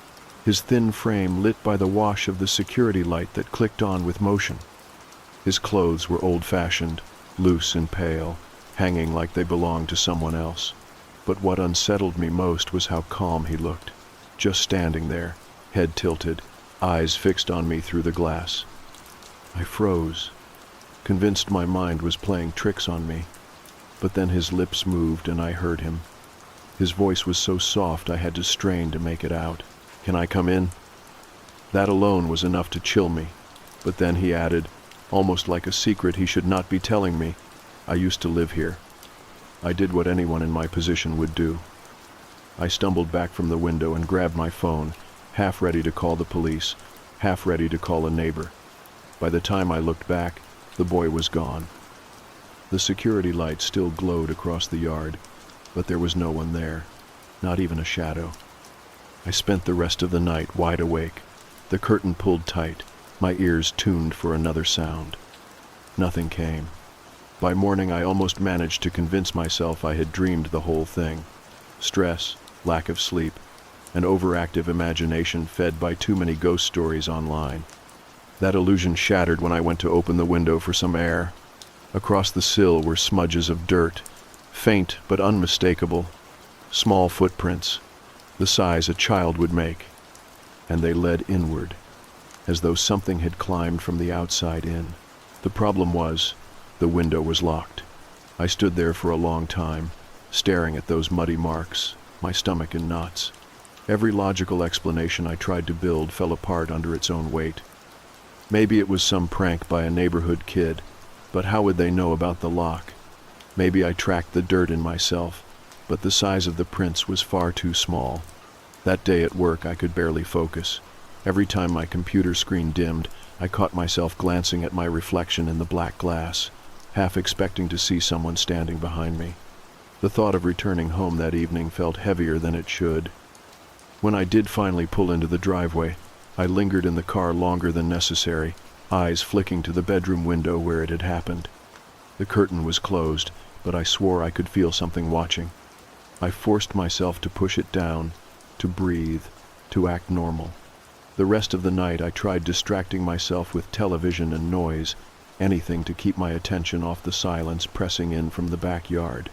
his thin frame lit by the wash of the security light that clicked on with motion. His clothes were old-fashioned, loose and pale, hanging like they belonged to someone else. But what unsettled me most was how calm he looked, just standing there, head tilted, eyes fixed on me through the glass. I froze, convinced my mind was playing tricks on me. But then his lips moved and I heard him. His voice was so soft I had to strain to make it out. "Can I come in?" That alone was enough to chill me. But then he added, almost like a secret he should not be telling me, "I used to live here." I did what anyone in my position would do. I stumbled back from the window and grabbed my phone, half ready to call the police, half ready to call a neighbor. By the time I looked back, the boy was gone. The security light still glowed across the yard, but there was no one there, not even a shadow. I spent the rest of the night wide awake, the curtain pulled tight, my ears tuned for another sound. Nothing came. By morning I almost managed to convince myself I had dreamed the whole thing. Stress, lack of sleep, an overactive imagination fed by too many ghost stories online. That illusion shattered when I went to open the window for some air. Across the sill were smudges of dirt, faint but unmistakable, small footprints, the size a child would make, and they led inward, as though something had climbed from the outside in. The problem was, the window was locked. I stood there for a long time, staring at those muddy marks, my stomach in knots. Every logical explanation I tried to build fell apart under its own weight. Maybe it was some prank by a neighborhood kid, but how would they know about the lock? Maybe I tracked the dirt in myself, but the size of the prints was far too small. That day at work I could barely focus. Every time my computer screen dimmed, I caught myself glancing at my reflection in the black glass, half expecting to see someone standing behind me. The thought of returning home that evening felt heavier than it should. When I did finally pull into the driveway, I lingered in the car longer than necessary, eyes flicking to the bedroom window where it had happened. The curtain was closed, but I swore I could feel something watching. I forced myself to push it down, to breathe, to act normal. The rest of the night I tried distracting myself with television and noise, anything to keep my attention off the silence pressing in from the backyard.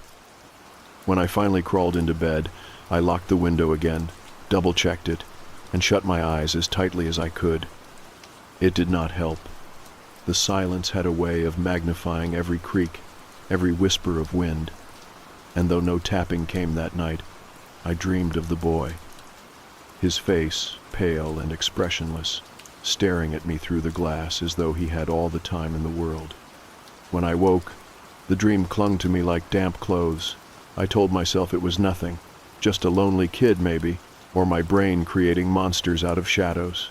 When I finally crawled into bed, I locked the window again, double-checked it, and shut my eyes as tightly as I could. It did not help. The silence had a way of magnifying every creak, every whisper of wind. And though no tapping came that night, I dreamed of the boy. His face, pale and expressionless, staring at me through the glass as though he had all the time in the world. When I woke, the dream clung to me like damp clothes. I told myself it was nothing, just a lonely kid maybe, or my brain creating monsters out of shadows.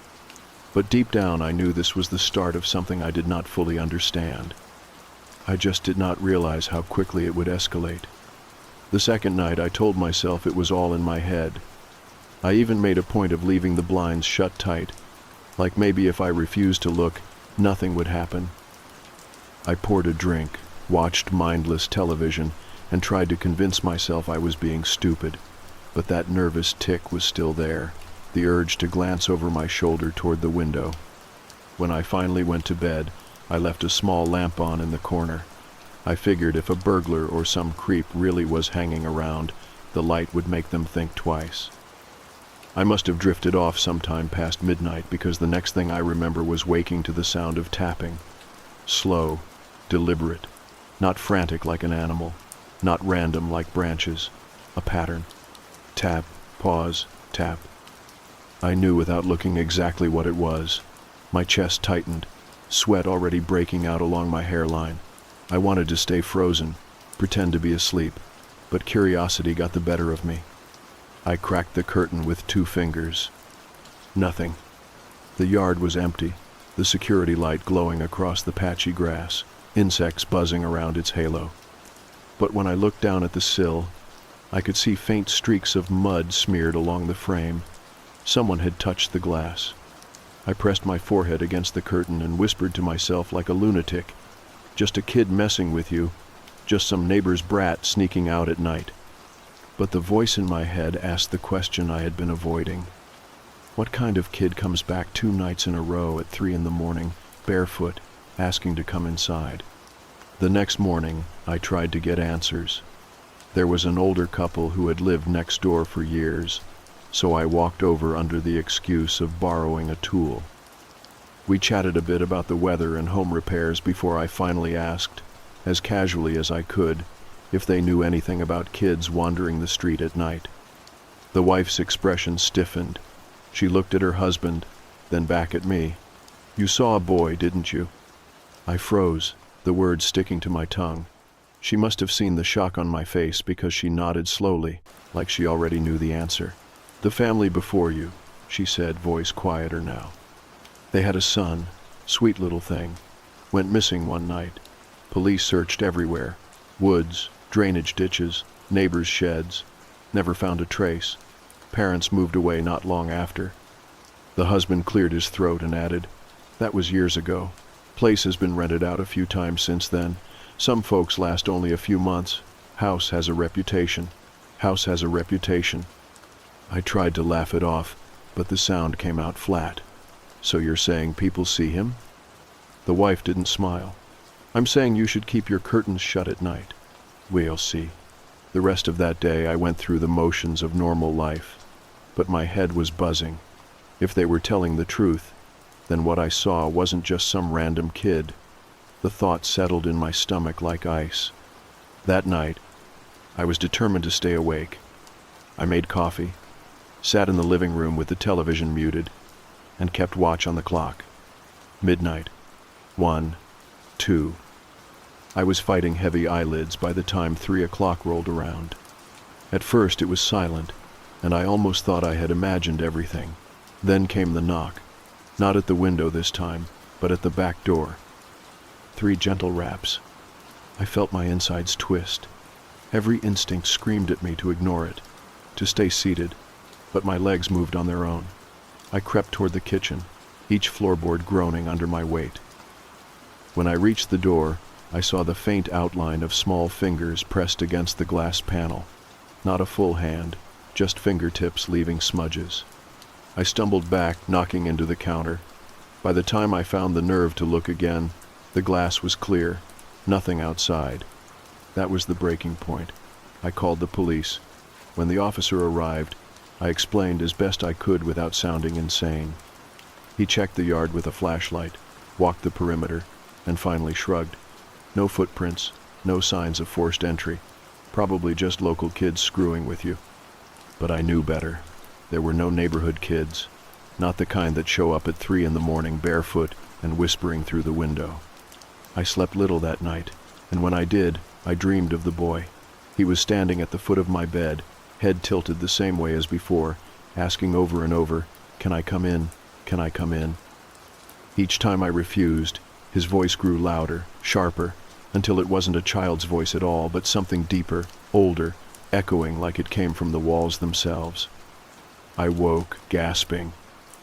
But deep down I knew this was the start of something I did not fully understand. I just did not realize how quickly it would escalate. The second night I told myself it was all in my head. I even made a point of leaving the blinds shut tight, like maybe if I refused to look, nothing would happen. I poured a drink, watched mindless television, and tried to convince myself I was being stupid, but that nervous tick was still there, the urge to glance over my shoulder toward the window. When I finally went to bed, I left a small lamp on in the corner. I figured if a burglar or some creep really was hanging around, the light would make them think twice. I must have drifted off sometime past midnight because the next thing I remember was waking to the sound of tapping. Slow, deliberate, not frantic like an animal, not random like branches, a pattern. Tap, pause, tap. I knew without looking exactly what it was. My chest tightened, sweat already breaking out along my hairline. I wanted to stay frozen, pretend to be asleep, but curiosity got the better of me. I cracked the curtain with 2 fingers. Nothing. The yard was empty, the security light glowing across the patchy grass, insects buzzing around its halo. But when I looked down at the sill, I could see faint streaks of mud smeared along the frame. Someone had touched the glass. I pressed my forehead against the curtain and whispered to myself like a lunatic, "Just a kid messing with you, just some neighbor's brat sneaking out at night." But the voice in my head asked the question I had been avoiding. What kind of kid comes back 2 nights in a row at 3 a.m, barefoot, asking to come inside? The next morning, I tried to get answers. There was an older couple who had lived next door for years, so I walked over under the excuse of borrowing a tool. We chatted a bit about the weather and home repairs before I finally asked, as casually as I could, if they knew anything about kids wandering the street at night. The wife's expression stiffened. She looked at her husband, then back at me. "You saw a boy, didn't you?" I froze, the words sticking to my tongue. She must have seen the shock on my face because she nodded slowly, like she already knew the answer. "The family before you," she said, voice quieter now. "They had a son, sweet little thing. Went missing one night. Police searched everywhere. Woods, drainage ditches, neighbors' sheds. Never found a trace. Parents moved away not long after." The husband cleared his throat and added, "That was years ago. Place has been rented out a few times since then. Some folks last only a few months. House has a reputation. House has a reputation." I tried to laugh it off, but the sound came out flat. "So you're saying people see him?" The wife didn't smile. "I'm saying you should keep your curtains shut at night. We'll see." The rest of that day I went through the motions of normal life, but my head was buzzing. If they were telling the truth, then what I saw wasn't just some random kid. The thought settled in my stomach like ice. That night, I was determined to stay awake. I made coffee, sat in the living room with the television muted, and kept watch on the clock. Midnight. 1, 2. I was fighting heavy eyelids by the time 3 o'clock rolled around. At first it was silent, and I almost thought I had imagined everything. Then came the knock, not at the window this time, but at the back door. 3 gentle raps. I felt my insides twist. Every instinct screamed at me to ignore it, to stay seated, but my legs moved on their own. I crept toward the kitchen, each floorboard groaning under my weight. When I reached the door, I saw the faint outline of small fingers pressed against the glass panel. Not a full hand, just fingertips leaving smudges. I stumbled back, knocking into the counter. By the time I found the nerve to look again, the glass was clear, nothing outside. That was the breaking point. I called the police. When the officer arrived, I explained as best I could without sounding insane. He checked the yard with a flashlight, walked the perimeter, and finally shrugged. No footprints, no signs of forced entry. Probably just local kids screwing with you. But I knew better. There were no neighborhood kids, not the kind that show up at 3 in the morning barefoot and whispering through the window. I slept little that night, and when I did, I dreamed of the boy. He was standing at the foot of my bed, head tilted the same way as before, asking over and over, "Can I come in? Can I come in?" Each time I refused, his voice grew louder, sharper, until it wasn't a child's voice at all, but something deeper, older, echoing like it came from the walls themselves. I woke, gasping,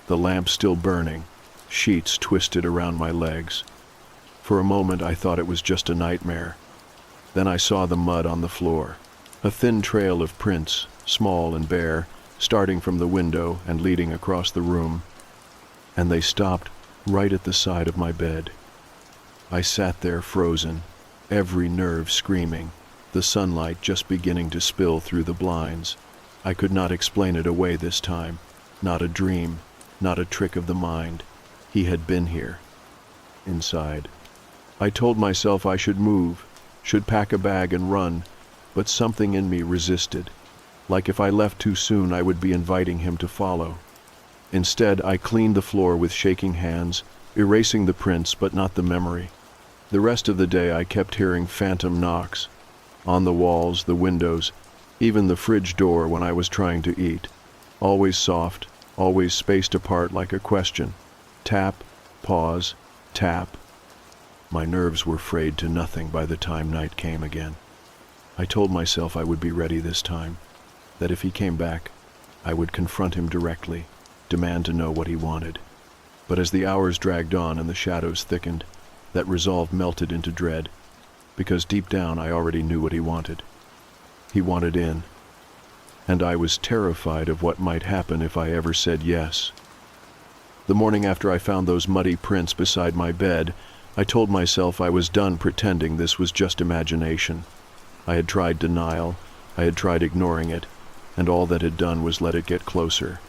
the lamp still burning, sheets twisted around my legs. For a moment I thought it was just a nightmare. Then I saw the mud on the floor, a thin trail of prints, small and bare, starting from the window and leading across the room. And they stopped right at the side of my bed. I sat there frozen, every nerve screaming, the sunlight just beginning to spill through the blinds. I could not explain it away this time. Not a dream, not a trick of the mind. He had been here. Inside. I told myself I should move, should pack a bag and run, but something in me resisted. Like if I left too soon, I would be inviting him to follow. Instead, I cleaned the floor with shaking hands, erasing the prints but not the memory. The rest of the day I kept hearing phantom knocks. On the walls, the windows, even the fridge door when I was trying to eat. Always soft, always spaced apart like a question. Tap, pause, tap. My nerves were frayed to nothing by the time night came again. I told myself I would be ready this time, that if he came back, I would confront him directly, demand to know what he wanted. But as the hours dragged on and the shadows thickened, that resolve melted into dread, because deep down I already knew what he wanted. He wanted in, and I was terrified of what might happen if I ever said yes. The morning after I found those muddy prints beside my bed, I told myself I was done pretending this was just imagination. I had tried denial, I had tried ignoring it, and all that had done was let it get closer.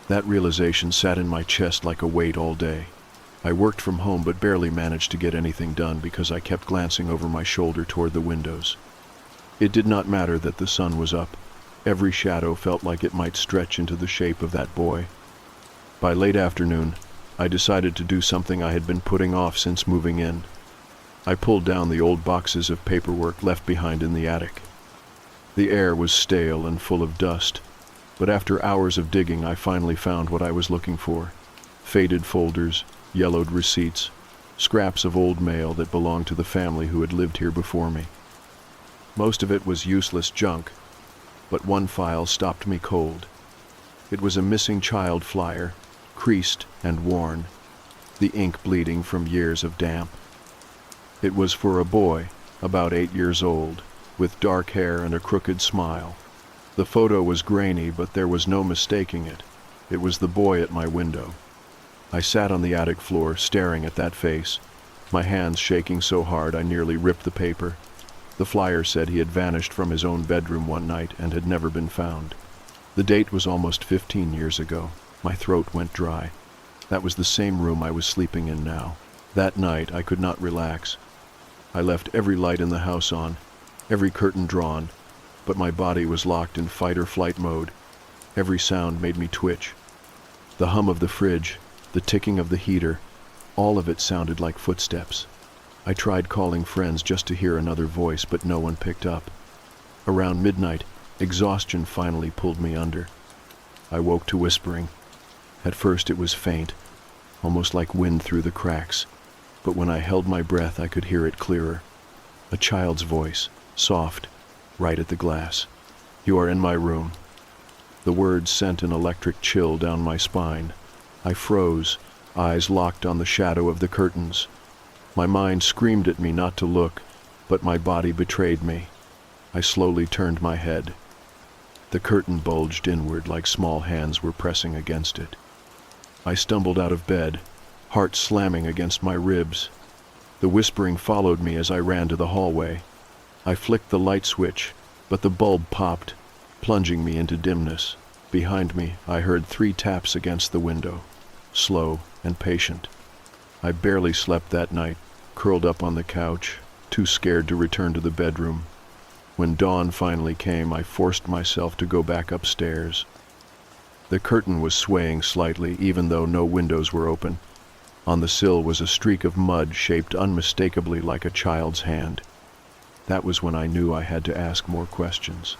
That realization sat in my chest like a weight all day. I worked from home but barely managed to get anything done because I kept glancing over my shoulder toward the windows. It did not matter that the sun was up. Every shadow felt like it might stretch into the shape of that boy. By late afternoon, I decided to do something I had been putting off since moving in. I pulled down the old boxes of paperwork left behind in the attic. The air was stale and full of dust, but after hours of digging I finally found what I was looking for. Faded folders, yellowed receipts, scraps of old mail that belonged to the family who had lived here before me. Most of it was useless junk, but one file stopped me cold. It was a missing child flyer, creased and worn, the ink bleeding from years of damp. It was for a boy, about 8 years old, with dark hair and a crooked smile. The photo was grainy, but there was no mistaking it. It was the boy at my window. I sat on the attic floor, staring at that face, my hands shaking so hard I nearly ripped the paper. The flyer said he had vanished from his own bedroom one night and had never been found. The date was almost 15 years ago. My throat went dry. That was the same room I was sleeping in now. That night I could not relax. I left every light in the house on, every curtain drawn, but my body was locked in fight or flight mode. Every sound made me twitch. The hum of the fridge, the ticking of the heater, all of it sounded like footsteps. I tried calling friends just to hear another voice, but no one picked up. Around midnight, exhaustion finally pulled me under. I woke to whispering. At first it was faint, almost like wind through the cracks, but when I held my breath I could hear it clearer. A child's voice, soft, right at the glass. "You are in my room." The words sent an electric chill down my spine. I froze, eyes locked on the shadow of the curtains. My mind screamed at me not to look, but my body betrayed me. I slowly turned my head. The curtain bulged inward like small hands were pressing against it. I stumbled out of bed, heart slamming against my ribs. The whispering followed me as I ran to the hallway. I flicked the light switch, but the bulb popped, plunging me into dimness. Behind me, I heard 3 taps against the window, slow and patient. I barely slept that night, curled up on the couch, too scared to return to the bedroom. When dawn finally came, I forced myself to go back upstairs. The curtain was swaying slightly, even though no windows were open. On the sill was a streak of mud shaped unmistakably like a child's hand. That was when I knew I had to ask more questions.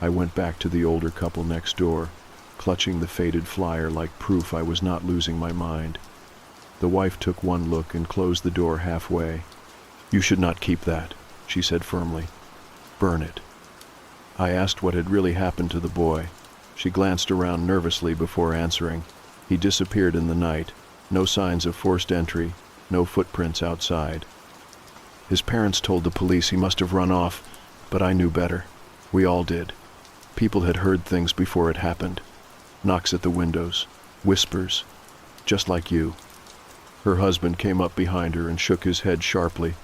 I went back to the older couple next door, clutching the faded flyer like proof I was not losing my mind. The wife took one look and closed the door halfway. "You should not keep that," she said firmly. "Burn it." I asked what had really happened to the boy. She glanced around nervously before answering. He disappeared in the night. No signs of forced entry, no footprints outside. His parents told the police he must have run off, but I knew better. We all did. People had heard things before it happened. Knocks at the windows, whispers, just like you. Her husband came up behind her and shook his head sharply.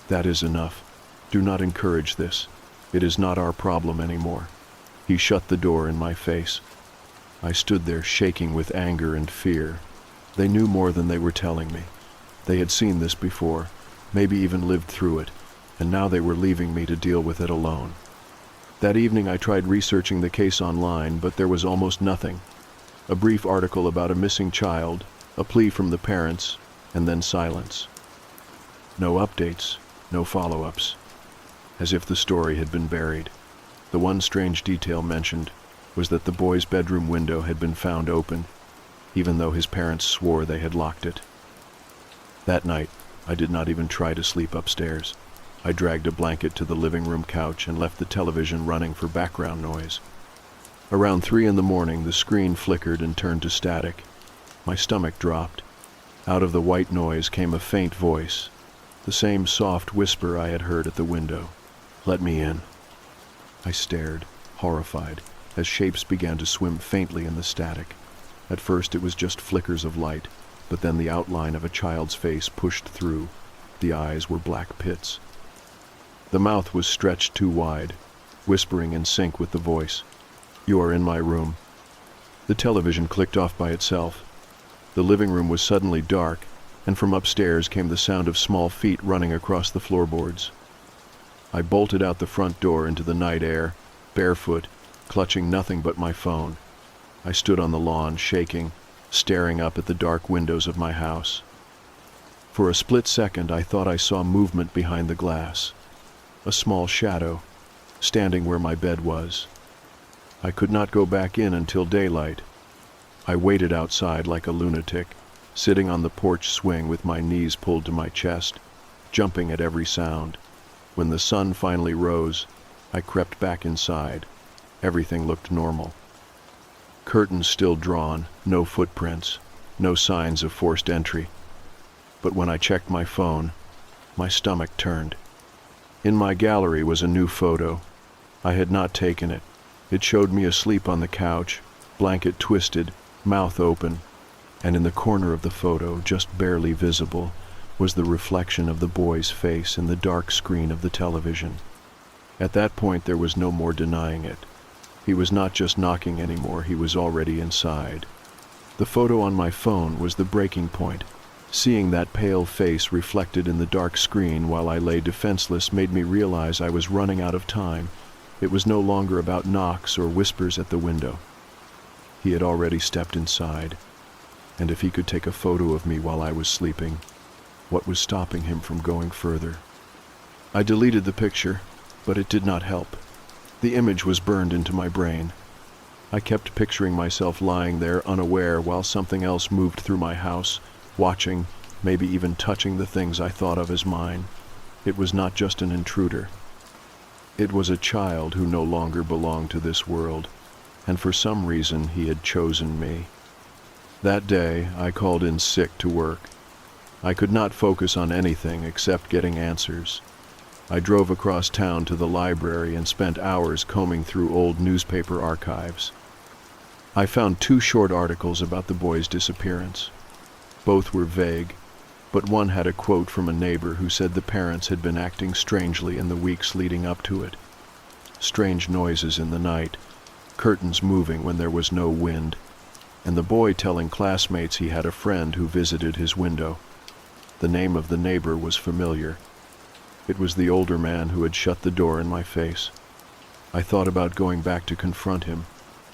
"That is enough. Do not encourage this. It is not our problem anymore." He shut the door in my face. I stood there shaking with anger and fear. They knew more than they were telling me. They had seen this before, maybe even lived through it, and now they were leaving me to deal with it alone. That evening I tried researching the case online, but there was almost nothing. A brief article about a missing child, a plea from the parents, and then silence. No updates, no follow-ups. As if the story had been buried. The one strange detail mentioned was that the boy's bedroom window had been found open, even though his parents swore they had locked it. That night, I did not even try to sleep upstairs. I dragged a blanket to the living room couch and left the television running for background noise. Around 3 a.m, the screen flickered and turned to static. My stomach dropped. Out of the white noise came a faint voice, the same soft whisper I had heard at the window. "Let me in." I stared, horrified, as shapes began to swim faintly in the static. At first it was just flickers of light, but then the outline of a child's face pushed through. The eyes were black pits. The mouth was stretched too wide, whispering in sync with the voice. "You are in my room." The television clicked off by itself. The living room was suddenly dark, and from upstairs came the sound of small feet running across the floorboards. I bolted out the front door into the night air, barefoot, clutching nothing but my phone. I stood on the lawn, shaking, staring up at the dark windows of my house. For a split second I thought I saw movement behind the glass. A small shadow, standing where my bed was. I could not go back in until daylight. I waited outside like a lunatic, sitting on the porch swing with my knees pulled to my chest, jumping at every sound. When the sun finally rose, I crept back inside. Everything looked normal. Curtains still drawn, no footprints, no signs of forced entry. But when I checked my phone, my stomach turned. In my gallery was a new photo. I had not taken it. It showed me asleep on the couch, blanket twisted, mouth open, and in the corner of the photo, just barely visible, was the reflection of the boy's face in the dark screen of the television. At that point there was no more denying it. He was not just knocking anymore, he was already inside. The photo on my phone was the breaking point. Seeing that pale face reflected in the dark screen while I lay defenseless made me realize I was running out of time. It was no longer about knocks or whispers at the window. He had already stepped inside, and if he could take a photo of me while I was sleeping, what was stopping him from going further? I deleted the picture, but it did not help. The image was burned into my brain. I kept picturing myself lying there unaware while something else moved through my house, watching, maybe even touching the things I thought of as mine. It was not just an intruder. It was a child who no longer belonged to this world, and for some reason he had chosen me. That day, I called in sick to work. I could not focus on anything except getting answers. I drove across town to the library and spent hours combing through old newspaper archives. I found 2 short articles about the boy's disappearance. Both were vague, but one had a quote from a neighbor who said the parents had been acting strangely in the weeks leading up to it. Strange noises in the night, curtains moving when there was no wind, and the boy telling classmates he had a friend who visited his window. The name of the neighbor was familiar. It was the older man who had shut the door in my face. I thought about going back to confront him,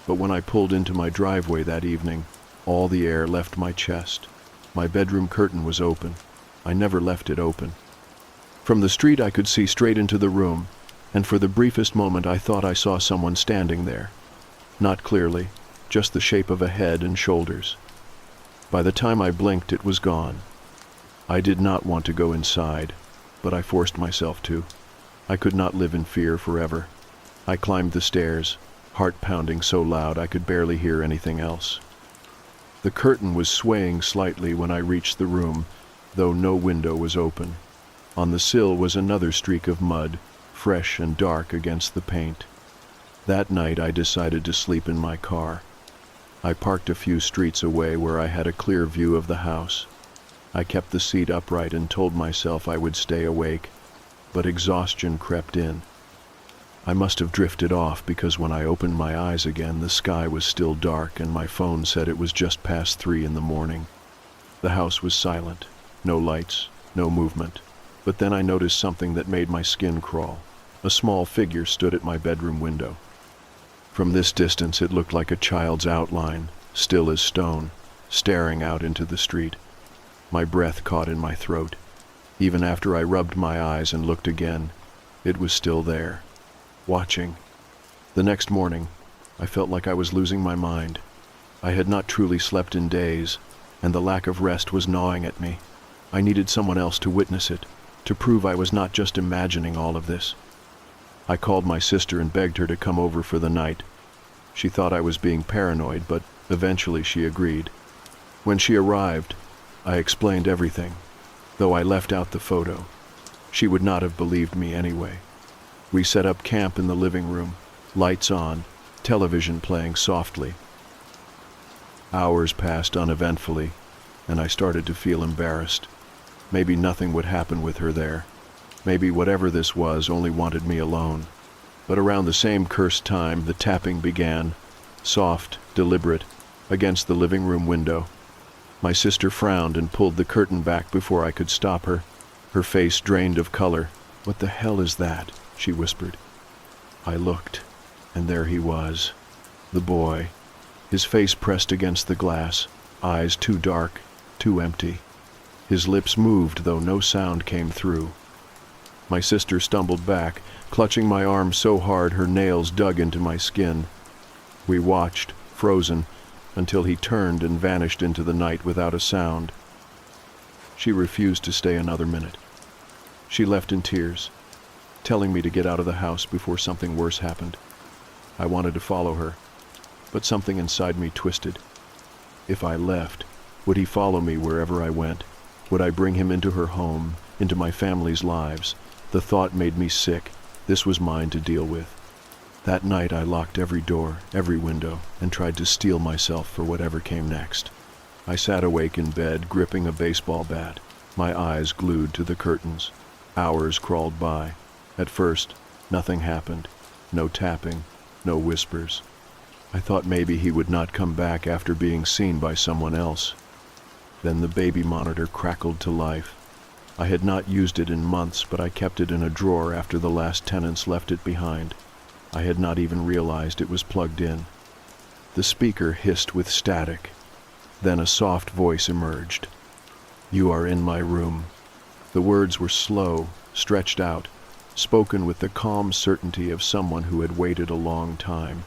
but when I pulled into my driveway that evening, all the air left my chest. My bedroom curtain was open. I never left it open. From the street I could see straight into the room, and for the briefest moment I thought I saw someone standing there. Not clearly, just the shape of a head and shoulders. By the time I blinked, it was gone. I did not want to go inside, but I forced myself to. I could not live in fear forever. I climbed the stairs, heart pounding so loud I could barely hear anything else. The curtain was swaying slightly when I reached the room, though no window was open. On the sill was another streak of mud, fresh and dark against the paint. That night I decided to sleep in my car. I parked a few streets away where I had a clear view of the house. I kept the seat upright and told myself I would stay awake, but exhaustion crept in. I must have drifted off because when I opened my eyes again, the sky was still dark and my phone said it was just past 3 in the morning. The house was silent, no lights, no movement. But then I noticed something that made my skin crawl. A small figure stood at my bedroom window. From this distance it looked like a child's outline, still as stone, staring out into the street. My breath caught in my throat. Even after I rubbed my eyes and looked again, it was still there, watching. The next morning, I felt like I was losing my mind. I had not truly slept in days, and the lack of rest was gnawing at me. I needed someone else to witness it, to prove I was not just imagining all of this. I called my sister and begged her to come over for the night. She thought I was being paranoid, but eventually she agreed. When she arrived, I explained everything, though I left out the photo. She would not have believed me anyway. We set up camp in the living room, lights on, television playing softly. Hours passed uneventfully, and I started to feel embarrassed. Maybe nothing would happen with her there. Maybe whatever this was only wanted me alone. But around the same cursed time, the tapping began, soft, deliberate, against the living room window. My sister frowned and pulled the curtain back before I could stop her, her face drained of color. "What the hell is that?" she whispered. I looked, and there he was, the boy, his face pressed against the glass, eyes too dark, too empty. His lips moved, though no sound came through. My sister stumbled back, clutching my arm so hard her nails dug into my skin. We watched, frozen, until he turned and vanished into the night without a sound. She refused to stay another minute. She left in tears, telling me to get out of the house before something worse happened. I wanted to follow her, but something inside me twisted. If I left, would he follow me wherever I went? Would I bring him into her home, into my family's lives? The thought made me sick. This was mine to deal with. That night I locked every door, every window, and tried to steel myself for whatever came next. I sat awake in bed, gripping a baseball bat, my eyes glued to the curtains. Hours crawled by. At first, nothing happened. No tapping, no whispers. I thought maybe he would not come back after being seen by someone else. Then the baby monitor crackled to life. I had not used it in months, but I kept it in a drawer after the last tenants left it behind. I had not even realized it was plugged in. The speaker hissed with static. Then a soft voice emerged. "You are in my room." The words were slow, stretched out, spoken with the calm certainty of someone who had waited a long time.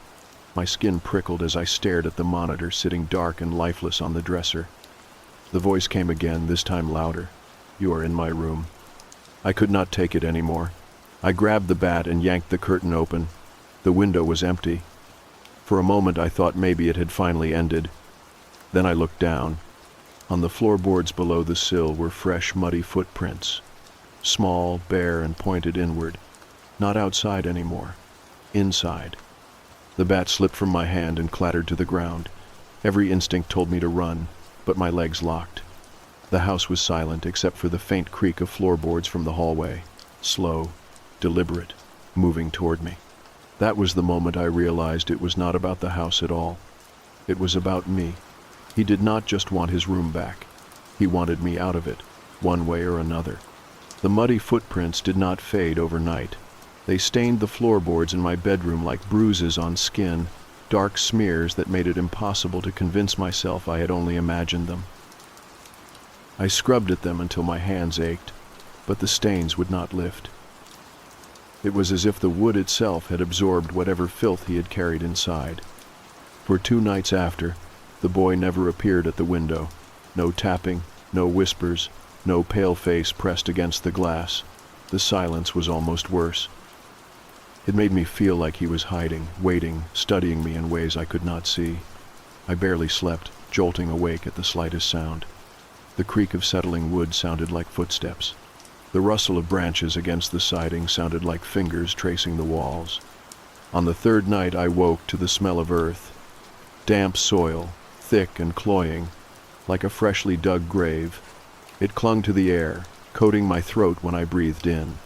My skin prickled as I stared at the monitor sitting dark and lifeless on the dresser. The voice came again, this time louder. "You are in my room." I could not take it anymore. I grabbed the bat and yanked the curtain open. The window was empty. For a moment I thought maybe it had finally ended. Then I looked down. On the floorboards below the sill were fresh, muddy footprints. Small, bare, and pointed inward. Not outside anymore. Inside. The bat slipped from my hand and clattered to the ground. Every instinct told me to run, but my legs locked. The house was silent except for the faint creak of floorboards from the hallway. Slow, deliberate, moving toward me. That was the moment I realized it was not about the house at all. It was about me. He did not just want his room back. He wanted me out of it, one way or another. The muddy footprints did not fade overnight. They stained the floorboards in my bedroom like bruises on skin, dark smears that made it impossible to convince myself I had only imagined them. I scrubbed at them until my hands ached, but the stains would not lift. It was as if the wood itself had absorbed whatever filth he had carried inside. For 2 nights after, the boy never appeared at the window. No tapping, no whispers, no pale face pressed against the glass. The silence was almost worse. It made me feel like he was hiding, waiting, studying me in ways I could not see. I barely slept, jolting awake at the slightest sound. The creak of settling wood sounded like footsteps. The rustle of branches against the siding sounded like fingers tracing the walls. On the 3rd night I woke to the smell of earth. Damp soil, thick and cloying, like a freshly dug grave. It clung to the air, coating my throat when I breathed in.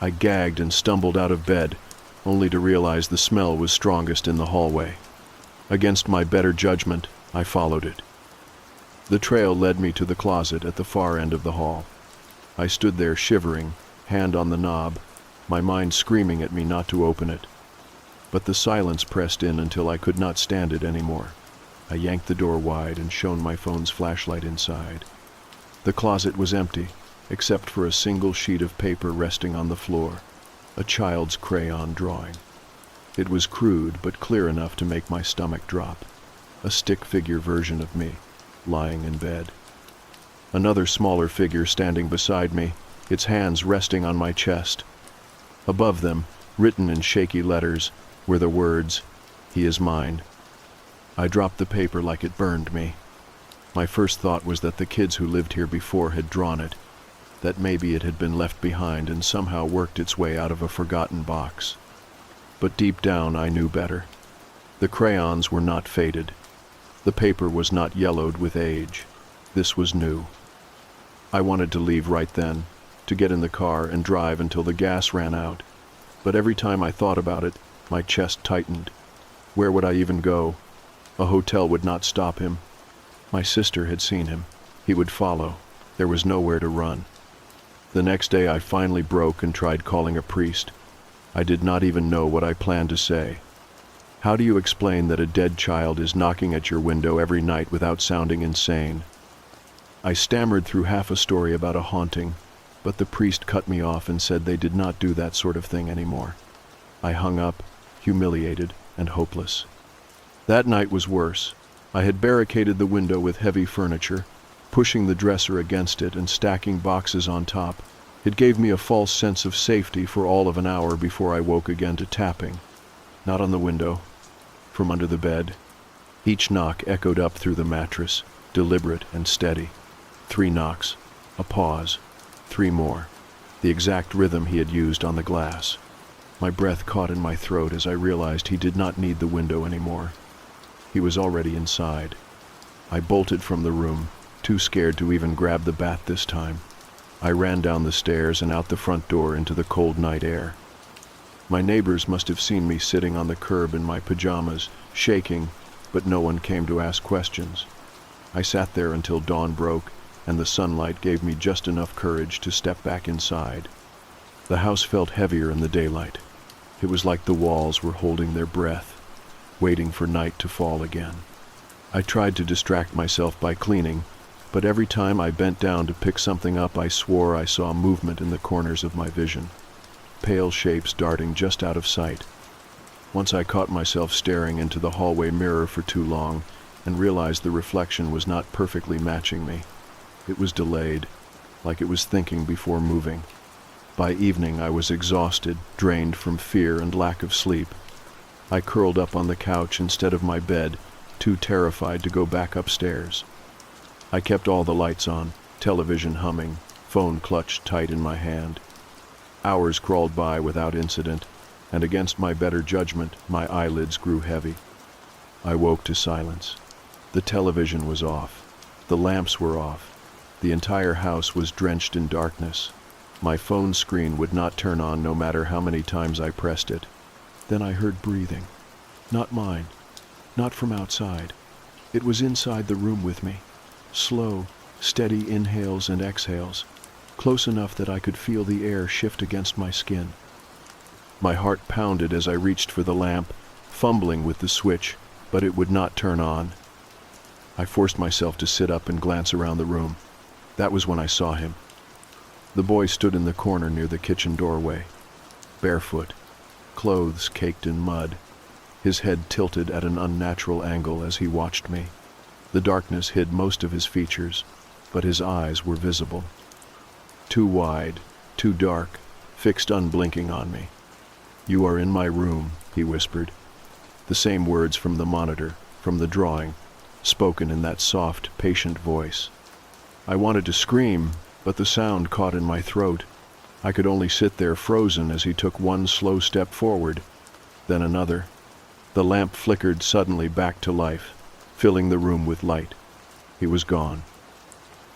I gagged and stumbled out of bed, only to realize the smell was strongest in the hallway. Against my better judgment, I followed it. The trail led me to the closet at the far end of the hall. I stood there shivering, hand on the knob, my mind screaming at me not to open it. But the silence pressed in until I could not stand it anymore. I yanked the door wide and shone my phone's flashlight inside. The closet was empty, except for a single sheet of paper resting on the floor, a child's crayon drawing. It was crude but clear enough to make my stomach drop. A stick figure version of me, lying in bed. Another smaller figure standing beside me, its hands resting on my chest. Above them, written in shaky letters, were the words, "He is mine." I dropped the paper like it burned me. My first thought was that the kids who lived here before had drawn it, that maybe it had been left behind and somehow worked its way out of a forgotten box. But deep down I knew better. The crayons were not faded. The paper was not yellowed with age. This was new. I wanted to leave right then, to get in the car and drive until the gas ran out. But every time I thought about it, my chest tightened. Where would I even go? A hotel would not stop him. My sister had seen him. He would follow. There was nowhere to run. The next day I finally broke and tried calling a priest. I did not even know what I planned to say. How do you explain that a dead child is knocking at your window every night without sounding insane? I stammered through half a story about a haunting, but the priest cut me off and said they did not do that sort of thing anymore. I hung up, humiliated and hopeless. That night was worse. I had barricaded the window with heavy furniture, pushing the dresser against it and stacking boxes on top. It gave me a false sense of safety for all of an hour before I woke again to tapping. Not on the window, from under the bed. Each knock echoed up through the mattress, deliberate and steady. 3 knocks, a pause, 3 more, the exact rhythm he had used on the glass. My breath caught in my throat as I realized he did not need the window anymore. He was already inside. I bolted from the room, too scared to even grab the bat this time. I ran down the stairs and out the front door into the cold night air. My neighbors must have seen me sitting on the curb in my pajamas, shaking, but no one came to ask questions. I sat there until dawn broke, and the sunlight gave me just enough courage to step back inside. The house felt heavier in the daylight. It was like the walls were holding their breath, waiting for night to fall again. I tried to distract myself by cleaning, but every time I bent down to pick something up, I swore I saw movement in the corners of my vision, pale shapes darting just out of sight. Once I caught myself staring into the hallway mirror for too long and realized the reflection was not perfectly matching me. It was delayed, like it was thinking before moving. By evening, I was exhausted, drained from fear and lack of sleep. I curled up on the couch instead of my bed, too terrified to go back upstairs. I kept all the lights on, television humming, phone clutched tight in my hand. Hours crawled by without incident, and against my better judgment, my eyelids grew heavy. I woke to silence. The television was off. The lamps were off. The entire house was drenched in darkness. My phone screen would not turn on no matter how many times I pressed it. Then I heard breathing. Not mine. Not from outside. It was inside the room with me. Slow, steady inhales and exhales, close enough that I could feel the air shift against my skin. My heart pounded as I reached for the lamp, fumbling with the switch, but it would not turn on. I forced myself to sit up and glance around the room. That was when I saw him. The boy stood in the corner near the kitchen doorway, barefoot, clothes caked in mud, his head tilted at an unnatural angle as he watched me. The darkness hid most of his features, but his eyes were visible. Too wide, too dark, fixed unblinking on me. "You are in my room," he whispered. The same words from the monitor, from the drawing, spoken in that soft, patient voice. I wanted to scream, but the sound caught in my throat. I could only sit there frozen as he took one slow step forward, then another. The lamp flickered suddenly back to life, filling the room with light. He was gone.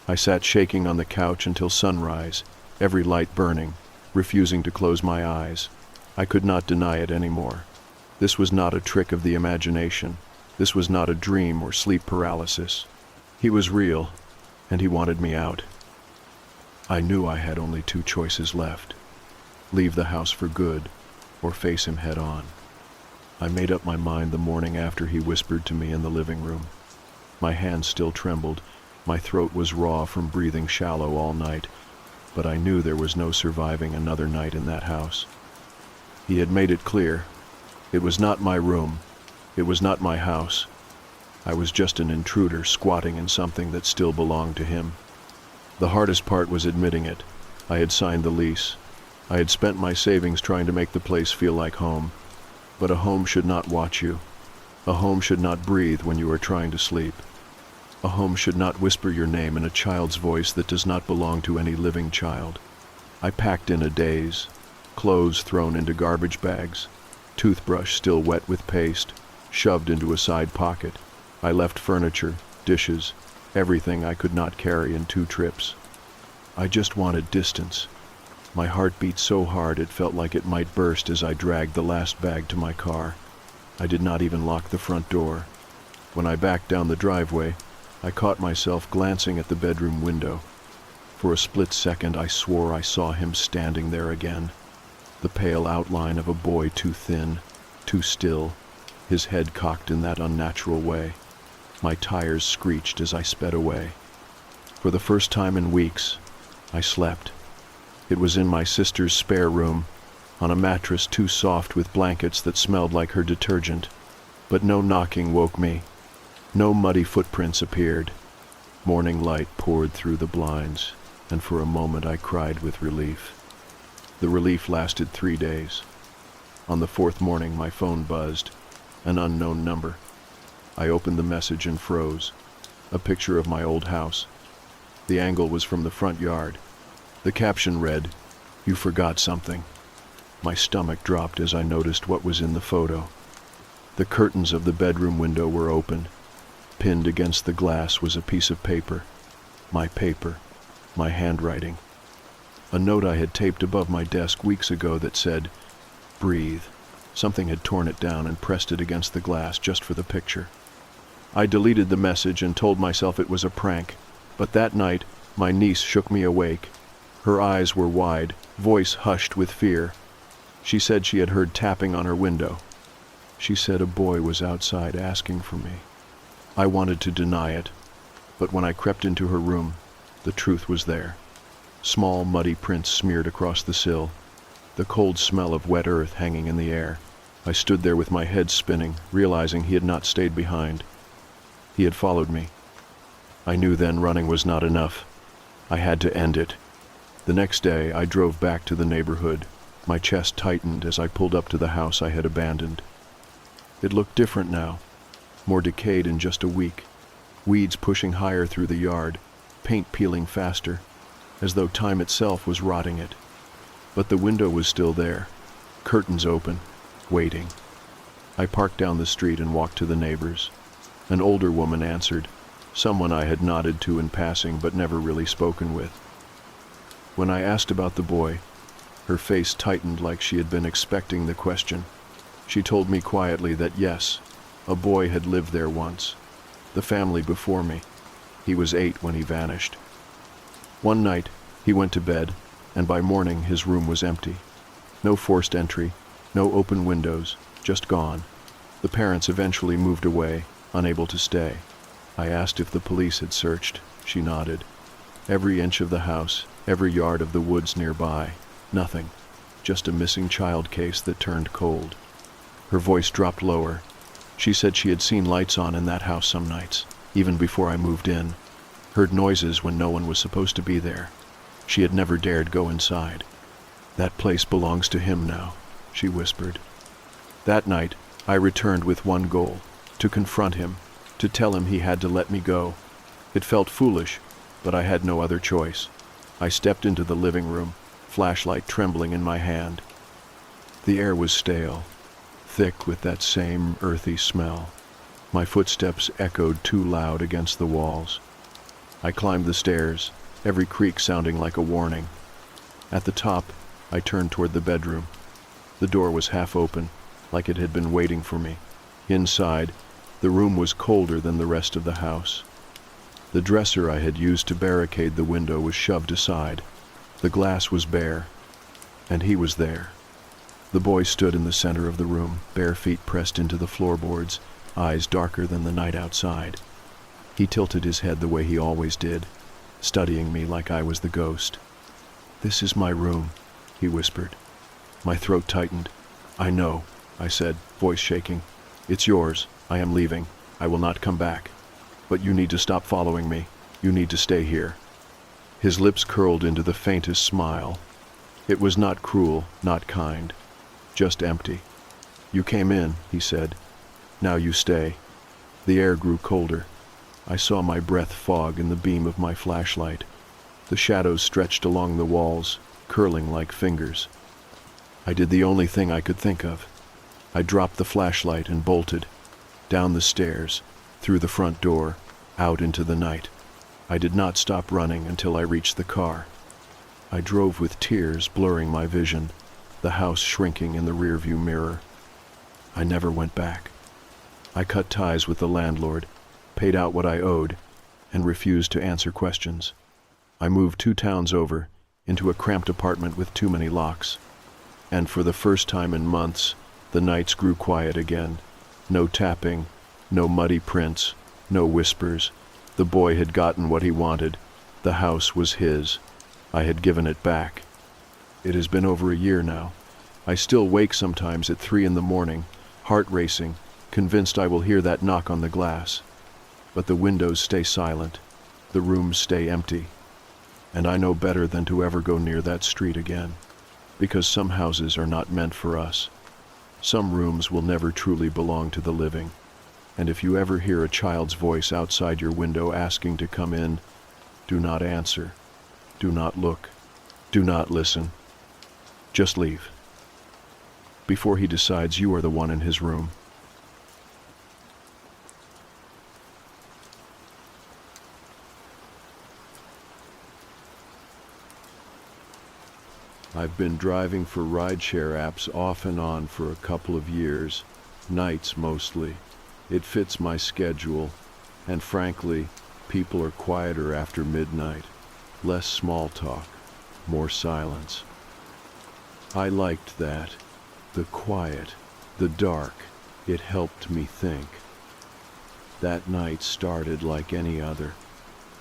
I sat shaking on the couch until sunrise, every light burning, refusing to close my eyes. I could not deny it anymore. This was not a trick of the imagination. This was not a dream or sleep paralysis. He was real, and he wanted me out. I knew I had only two choices left: leave the house for good, or face him head on. I made up my mind the morning after he whispered to me in the living room. My hands still trembled, my throat was raw from breathing shallow all night, but I knew there was no surviving another night in that house. He had made it clear. It was not my room. It was not my house. I was just an intruder squatting in something that still belonged to him. The hardest part was admitting it. I had signed the lease. I had spent my savings trying to make the place feel like home. But a home should not watch you. A home should not breathe when you are trying to sleep. A home should not whisper your name in a child's voice that does not belong to any living child. I packed in a daze, clothes thrown into garbage bags, toothbrush still wet with paste, shoved into a side pocket. I left furniture, dishes, everything I could not carry in 2 trips. I just wanted distance. My heart beat so hard it felt like it might burst as I dragged the last bag to my car. I did not even lock the front door. When I backed down the driveway, I caught myself glancing at the bedroom window. For a split second I swore I saw him standing there again, the pale outline of a boy too thin, too still, his head cocked in that unnatural way. My tires screeched as I sped away. For the first time in weeks, I slept. It was in my sister's spare room, on a mattress too soft with blankets that smelled like her detergent. But no knocking woke me. No muddy footprints appeared. Morning light poured through the blinds, and for a moment I cried with relief. The relief lasted 3 days. On the 4th morning my phone buzzed, an unknown number. I opened the message and froze. A picture of my old house. The angle was from the front yard. The caption read, "You forgot something." My stomach dropped as I noticed what was in the photo. The curtains of the bedroom window were open. Pinned against the glass was a piece of paper. My handwriting. A note I had taped above my desk weeks ago that said, "Breathe." Something had torn it down and pressed it against the glass just for the picture. I deleted the message and told myself it was a prank, but that night my niece shook me awake. Her eyes were wide, voice hushed with fear. She said she had heard tapping on her window. She said a boy was outside asking for me. I wanted to deny it, but when I crept into her room, the truth was there. Small, muddy prints smeared across the sill, the cold smell of wet earth hanging in the air. I stood there with my head spinning, realizing he had not stayed behind. He had followed me. I knew then running was not enough. I had to end it. The next day, I drove back to the neighborhood. My chest tightened as I pulled up to the house I had abandoned. It looked different now, more decayed in just a week. Weeds pushing higher through the yard, paint peeling faster, as though time itself was rotting it. But the window was still there, curtains open, waiting. I parked down the street and walked to the neighbors. An older woman answered, someone I had nodded to in passing but never really spoken with. When I asked about the boy, her face tightened like she had been expecting the question. She told me quietly that yes, a boy had lived there once, the family before me. He was 8 when he vanished. One night, he went to bed, and by morning his room was empty. No forced entry, no open windows, just gone. The parents eventually moved away, unable to stay. I asked if the police had searched. She nodded. Every inch of the house, every yard of the woods nearby. Nothing. Just a missing child case that turned cold. Her voice dropped lower. She said she had seen lights on in that house some nights, even before I moved in. Heard noises when no one was supposed to be there. She had never dared go inside. That place belongs to him now, she whispered. That night, I returned with one goal, to confront him, to tell him he had to let me go. It felt foolish, but I had no other choice. I stepped into the living room, flashlight trembling in my hand. The air was stale, thick with that same earthy smell. My footsteps echoed too loud against the walls. I climbed the stairs, every creak sounding like a warning. At the top, I turned toward the bedroom. The door was half open, like it had been waiting for me. Inside, the room was colder than the rest of the house. The dresser I had used to barricade the window was shoved aside. The glass was bare, and he was there. The boy stood in the center of the room, bare feet pressed into the floorboards, eyes darker than the night outside. He tilted his head the way he always did, studying me like I was the ghost. "This is my room," he whispered. My throat tightened. "I know," I said, voice shaking. "It's yours. I am leaving. I will not come back. But you need to stop following me. You need to stay here." His lips curled into the faintest smile. It was not cruel, not kind, just empty. "You came in," he said. "Now you stay." The air grew colder. I saw my breath fog in the beam of my flashlight. The shadows stretched along the walls, curling like fingers. I did the only thing I could think of. I dropped the flashlight and bolted. Down the stairs, through the front door, out into the night. I did not stop running until I reached the car. I drove with tears blurring my vision, the house shrinking in the rearview mirror. I never went back. I cut ties with the landlord, paid out what I owed, and refused to answer questions. I moved 2 towns over, into a cramped apartment with too many locks. And for the first time in months, the nights grew quiet again. No tapping, no muddy prints, no whispers. The boy had gotten what he wanted. The house was his. I had given it back. It has been over a year now. I still wake sometimes at 3 in the morning, heart racing, convinced I will hear that knock on the glass. But the windows stay silent. The rooms stay empty. And I know better than to ever go near that street again. Because some houses are not meant for us. Some rooms will never truly belong to the living. And if you ever hear a child's voice outside your window asking to come in, do not answer. Do not look. Do not listen. Just leave. Before he decides you are the one in his room. I've been driving for rideshare apps off and on for a couple of years, nights mostly. It fits my schedule, and frankly, people are quieter after midnight. Less small talk, more silence. I liked that. The quiet, the dark, it helped me think. That night started like any other.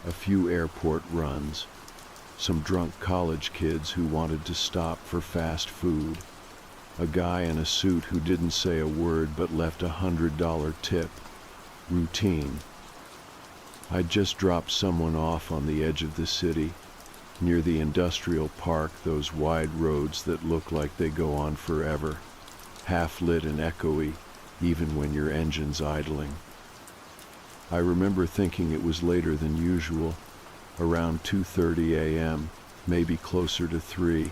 A few airport runs, some drunk college kids who wanted to stop for fast food, a guy in a suit who didn't say a word but left $100 tip. Routine. I'd just dropped someone off on the edge of the city, near the industrial park, those wide roads that look like they go on forever, half lit and echoey, even when your engine's idling. I remember thinking it was later than usual, around 2:30 a.m., maybe closer to 3.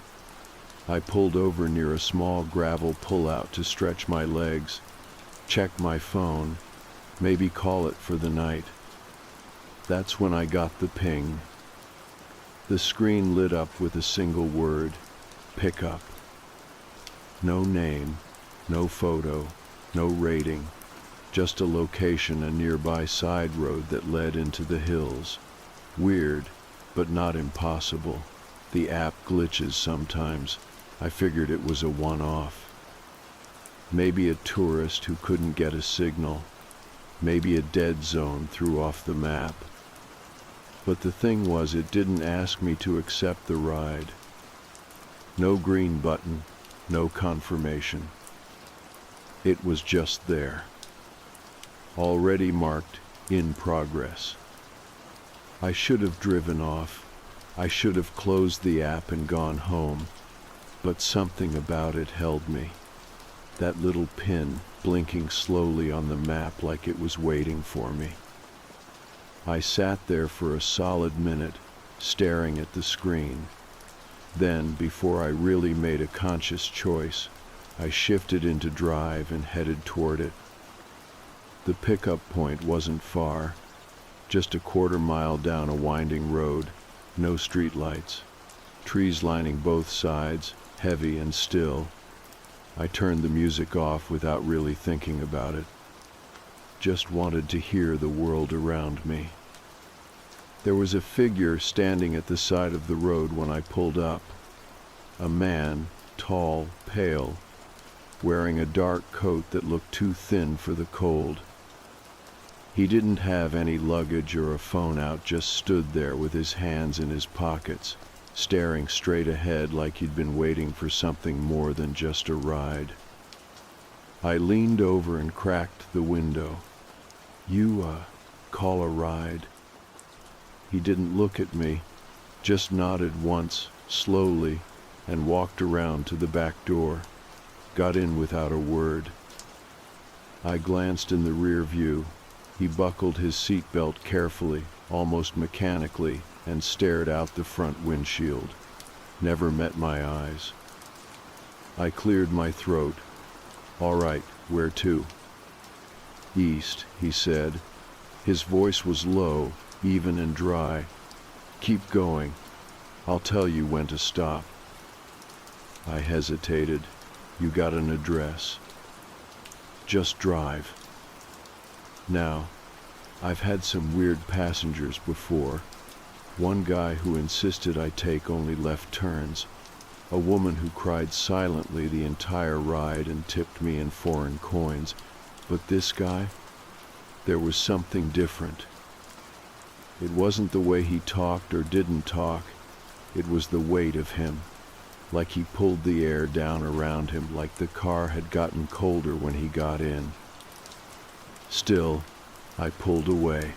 I pulled over near a small gravel pullout to stretch my legs, check my phone, maybe call it for the night. That's when I got the ping. The screen lit up with a single word, pick up. No name, no photo, no rating, just a location, a nearby side road that led into the hills. Weird, but not impossible. The app glitches sometimes. I figured it was a one-off. Maybe a tourist who couldn't get a signal. Maybe a dead zone threw off the map. But the thing was, it didn't ask me to accept the ride. No green button, no confirmation. It was just there. Already marked, in progress. I should have driven off. I should have closed the app and gone home. But something about it held me. That little pin blinking slowly on the map like it was waiting for me. I sat there for a solid minute, staring at the screen. Then, before I really made a conscious choice, I shifted into drive and headed toward it. The pickup point wasn't far, just a quarter-mile down a winding road, no streetlights, trees lining both sides, heavy and still. I turned the music off without really thinking about it. Just wanted to hear the world around me. There was a figure standing at the side of the road when I pulled up. A man, tall, pale, wearing a dark coat that looked too thin for the cold. He didn't have any luggage or a phone out, just stood there with his hands in his pockets, staring straight ahead like he'd been waiting for something more than just a ride. I leaned over and cracked the window. You, call a ride?" He didn't look at me, just nodded once, slowly, and walked around to the back door, got in without a word. I glanced in the rear view. He buckled his seatbelt carefully, almost mechanically, and stared out the front windshield. Never met my eyes. I cleared my throat. "All right, where to?" "East," he said. His voice was low, even and dry. "Keep going. I'll tell you when to stop." I hesitated. "You got an address?" "Just drive." Now, I've had some weird passengers before. One guy who insisted I take only left turns. A woman who cried silently the entire ride and tipped me in foreign coins. But this guy, there was something different. It wasn't the way he talked or didn't talk. It was the weight of him, like he pulled the air down around him, like the car had gotten colder when he got in. Still, I pulled away.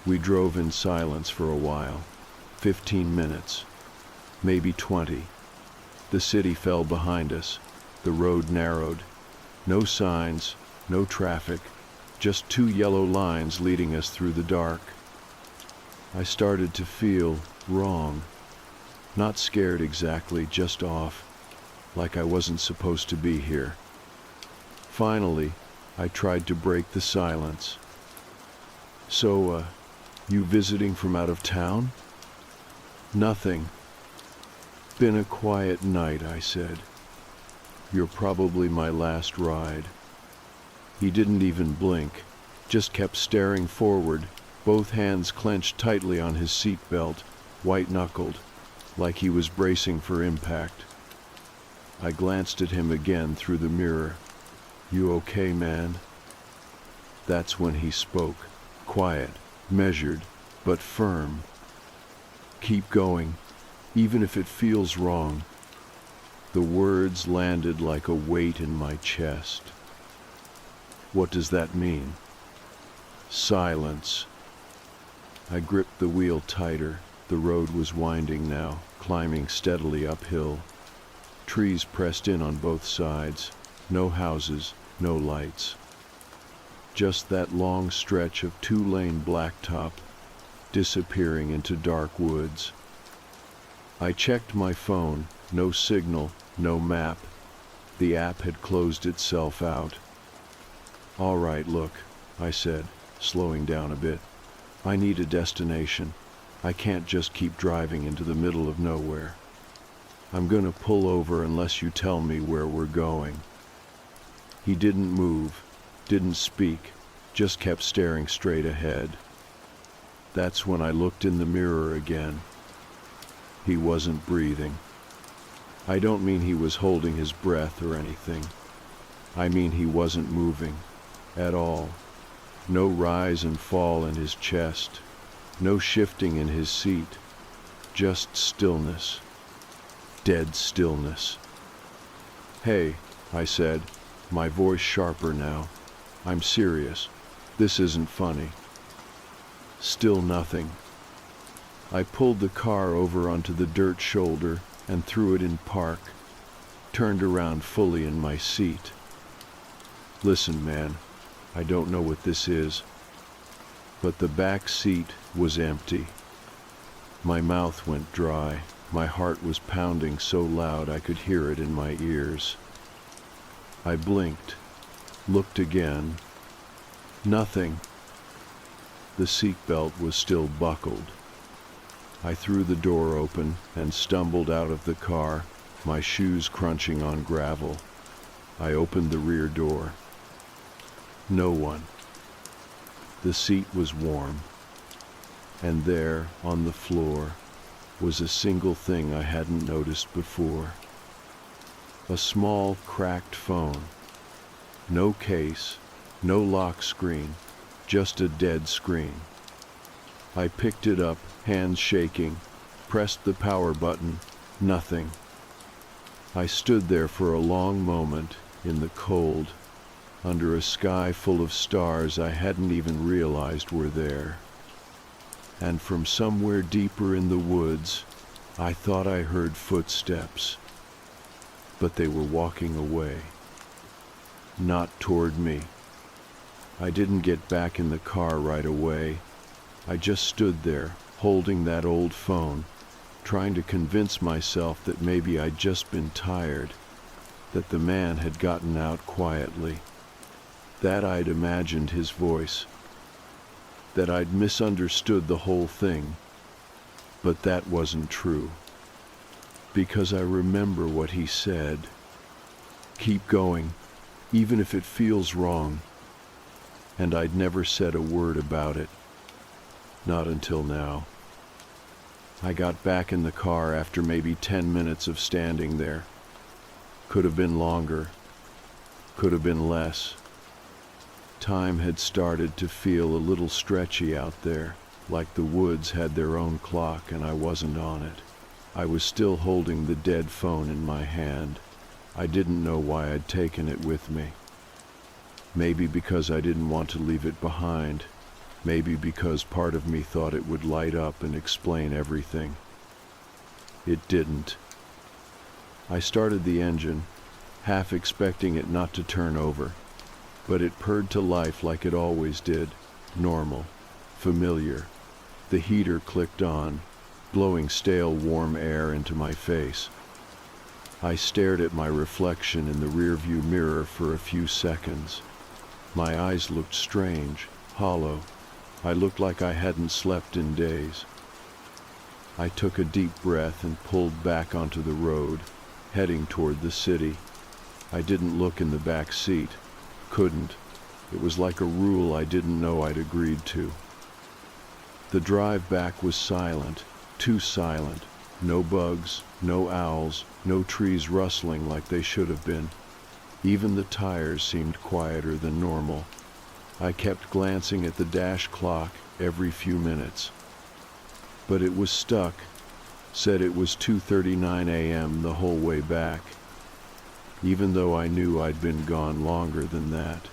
We drove in silence for a while, 15 minutes, maybe 20. The city fell behind us. The road narrowed. No signs, no traffic, just two yellow lines leading us through the dark. I started to feel wrong. Not scared exactly, just off, like I wasn't supposed to be here. Finally, I tried to break the silence. "So, you visiting from out of town?" "Nothing. Been a quiet night," I said. "You're probably my last ride." He didn't even blink, just kept staring forward, both hands clenched tightly on his seatbelt, white-knuckled, like he was bracing for impact. I glanced at him again through the mirror. "You okay, man?" That's when he spoke, quiet, measured, but firm. "Keep going, even if it feels wrong." The words landed like a weight in my chest. "What does that mean?" "Silence." I gripped the wheel tighter. The road was winding now, climbing steadily uphill. Trees pressed in on both sides. No houses, no lights. Just that long stretch of two-lane blacktop, disappearing into dark woods. I checked my phone. No signal, no map. The app had closed itself out. "All right, look," I said, slowing down a bit. "I need a destination. I can't just keep driving into the middle of nowhere. I'm gonna pull over unless you tell me where we're going." He didn't move, didn't speak, just kept staring straight ahead. That's when I looked in the mirror again. He wasn't breathing. I don't mean he was holding his breath or anything. I mean he wasn't moving at all. No rise and fall in his chest. No shifting in his seat. Just stillness. Dead stillness. "Hey," I said, my voice sharper now. "I'm serious. This isn't funny." Still nothing. I pulled the car over onto the dirt shoulder and threw it in park, turned around fully in my seat. "Listen, man, I don't know what this is." But the back seat was empty. My mouth went dry. My heart was pounding so loud I could hear it in my ears. I blinked, looked again. Nothing. The seatbelt was still buckled. I threw the door open and stumbled out of the car, my shoes crunching on gravel. I opened the rear door. No one. The seat was warm. And there, on the floor, was a single thing I hadn't noticed before. A small, cracked phone. No case, no lock screen, just a dead screen. I picked it up, hands shaking, pressed the power button. Nothing. I stood there for a long moment, in the cold, under a sky full of stars I hadn't even realized were there. And from somewhere deeper in the woods, I thought I heard footsteps. But they were walking away. Not toward me. I didn't get back in the car right away. I just stood there, holding that old phone, trying to convince myself that maybe I'd just been tired, that the man had gotten out quietly, that I'd imagined his voice, that I'd misunderstood the whole thing. But that wasn't true, because I remember what he said. "Keep going, even if it feels wrong." And I'd never said a word about it. Not until now. I got back in the car after maybe 10 minutes of standing there. Could have been longer. Could have been less. Time had started to feel a little stretchy out there, like the woods had their own clock and I wasn't on it. I was still holding the dead phone in my hand. I didn't know why I'd taken it with me. Maybe because I didn't want to leave it behind. Maybe because part of me thought it would light up and explain everything. It didn't. I started the engine, half expecting it not to turn over, but it purred to life like it always did, normal, familiar. The heater clicked on, blowing stale warm air into my face. I stared at my reflection in the rearview mirror for a few seconds. My eyes looked strange, hollow. I looked like I hadn't slept in days. I took a deep breath and pulled back onto the road, heading toward the city. I didn't look in the back seat. Couldn't. It was like a rule I didn't know I'd agreed to. The drive back was silent, too silent. No bugs, no owls, no trees rustling like they should have been. Even the tires seemed quieter than normal. I kept glancing at the dash clock every few minutes. But it was stuck, said it was 2:39 a.m. the whole way back, even though I knew I'd been gone longer than that.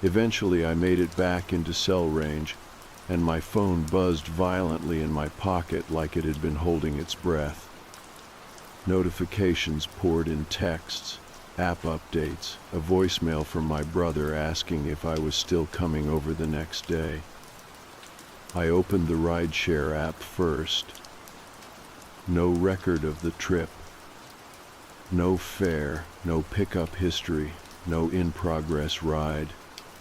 Eventually I made it back into cell range, and my phone buzzed violently in my pocket like it had been holding its breath. Notifications poured in: texts, app updates, a voicemail from my brother asking if I was still coming over the next day. I opened the rideshare app first. No record of the trip. No fare, no pickup history, no in-progress ride.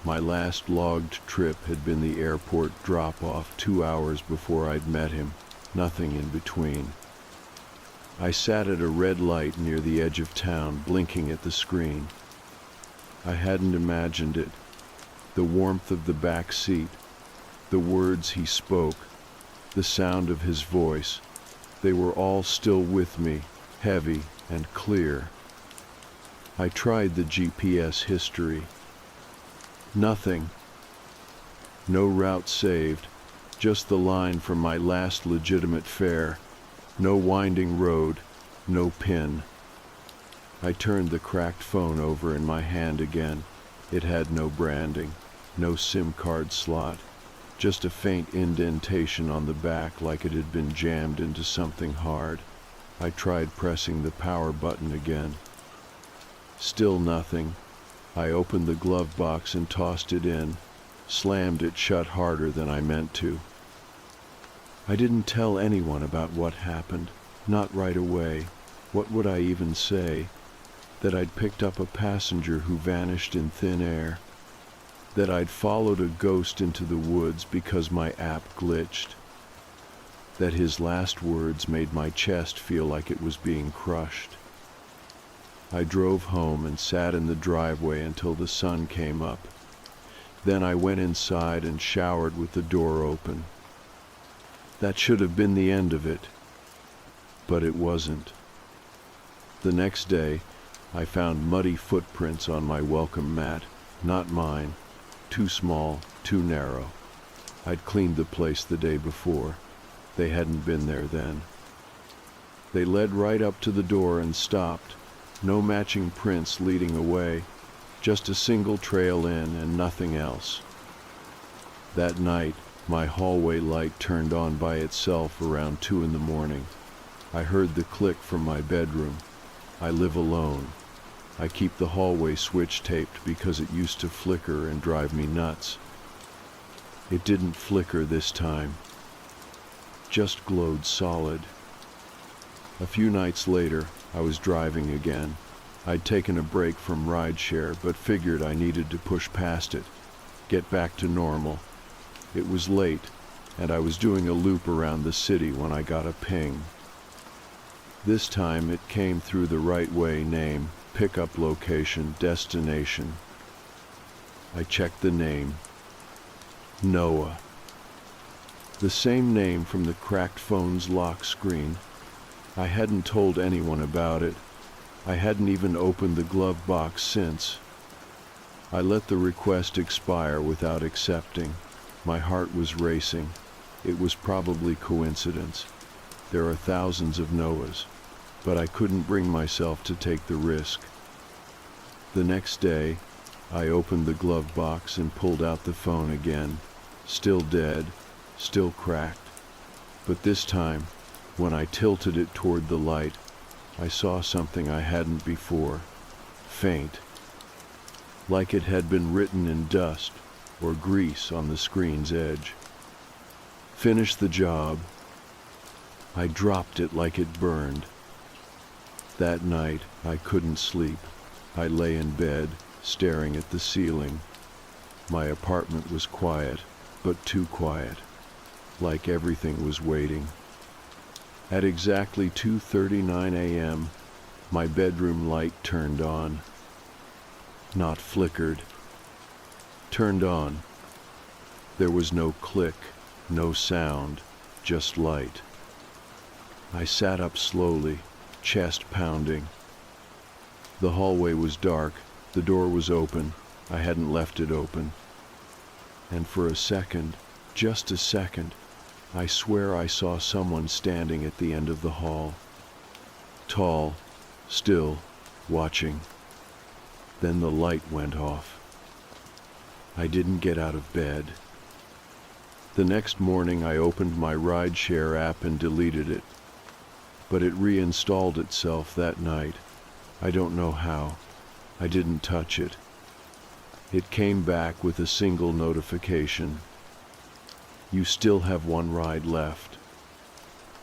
My last logged trip had been the airport drop-off 2 hours before I'd met him, nothing in between. I sat at a red light near the edge of town, blinking at the screen. I hadn't imagined it. The warmth of the back seat, the words he spoke, the sound of his voice, they were all still with me, heavy and clear. I tried the GPS history. Nothing. No route saved, just the line from my last legitimate fare. No winding road, no pin. I turned the cracked phone over in my hand again. It had no branding, no SIM card slot, just a faint indentation on the back like it had been jammed into something hard. I tried pressing the power button again. Still nothing. I opened the glove box and tossed it in, slammed it shut harder than I meant to. I didn't tell anyone about what happened, not right away. What would I even say? That I'd picked up a passenger who vanished in thin air. That I'd followed a ghost into the woods because my app glitched. That his last words made my chest feel like it was being crushed. I drove home and sat in the driveway until the sun came up. Then I went inside and showered with the door open. That should have been the end of it, but it wasn't. The next day, I found muddy footprints on my welcome mat, not mine, too small, too narrow. I'd cleaned the place the day before. They hadn't been there then. They led right up to the door and stopped, no matching prints leading away, just a single trail in and nothing else. That night, my hallway light turned on by itself around 2 a.m. I heard the click from my bedroom. I live alone. I keep the hallway switch taped because it used to flicker and drive me nuts. It didn't flicker this time. Just glowed solid. A few nights later, I was driving again. I'd taken a break from rideshare, but figured I needed to push past it, get back to normal. It was late, and I was doing a loop around the city when I got a ping. This time it came through the right way: name, pickup location, destination. I checked the name. Noah. The same name from the cracked phone's lock screen. I hadn't told anyone about it. I hadn't even opened the glove box since. I let the request expire without accepting. My heart was racing. It was probably coincidence. There are thousands of Noahs, but I couldn't bring myself to take the risk. The next day, I opened the glove box and pulled out the phone again. Still dead, still cracked. But this time, when I tilted it toward the light, I saw something I hadn't before. Faint. Like it had been written in dust or grease on the screen's edge. Finish the job. I dropped it like it burned. That night, I couldn't sleep. I lay in bed, staring at the ceiling. My apartment was quiet, but too quiet. Like everything was waiting. At exactly 2:39 a.m., my bedroom light turned on. Not flickered. Turned on. There was no click, no sound, just light. I sat up slowly, chest pounding. The hallway was dark, the door was open, I hadn't left it open. And for a second, just a second, I swear I saw someone standing at the end of the hall. Tall, still, watching. Then the light went off. I didn't get out of bed. The next morning I opened my rideshare app and deleted it. But it reinstalled itself that night. I don't know how. I didn't touch it. It came back with a single notification. You still have one ride left.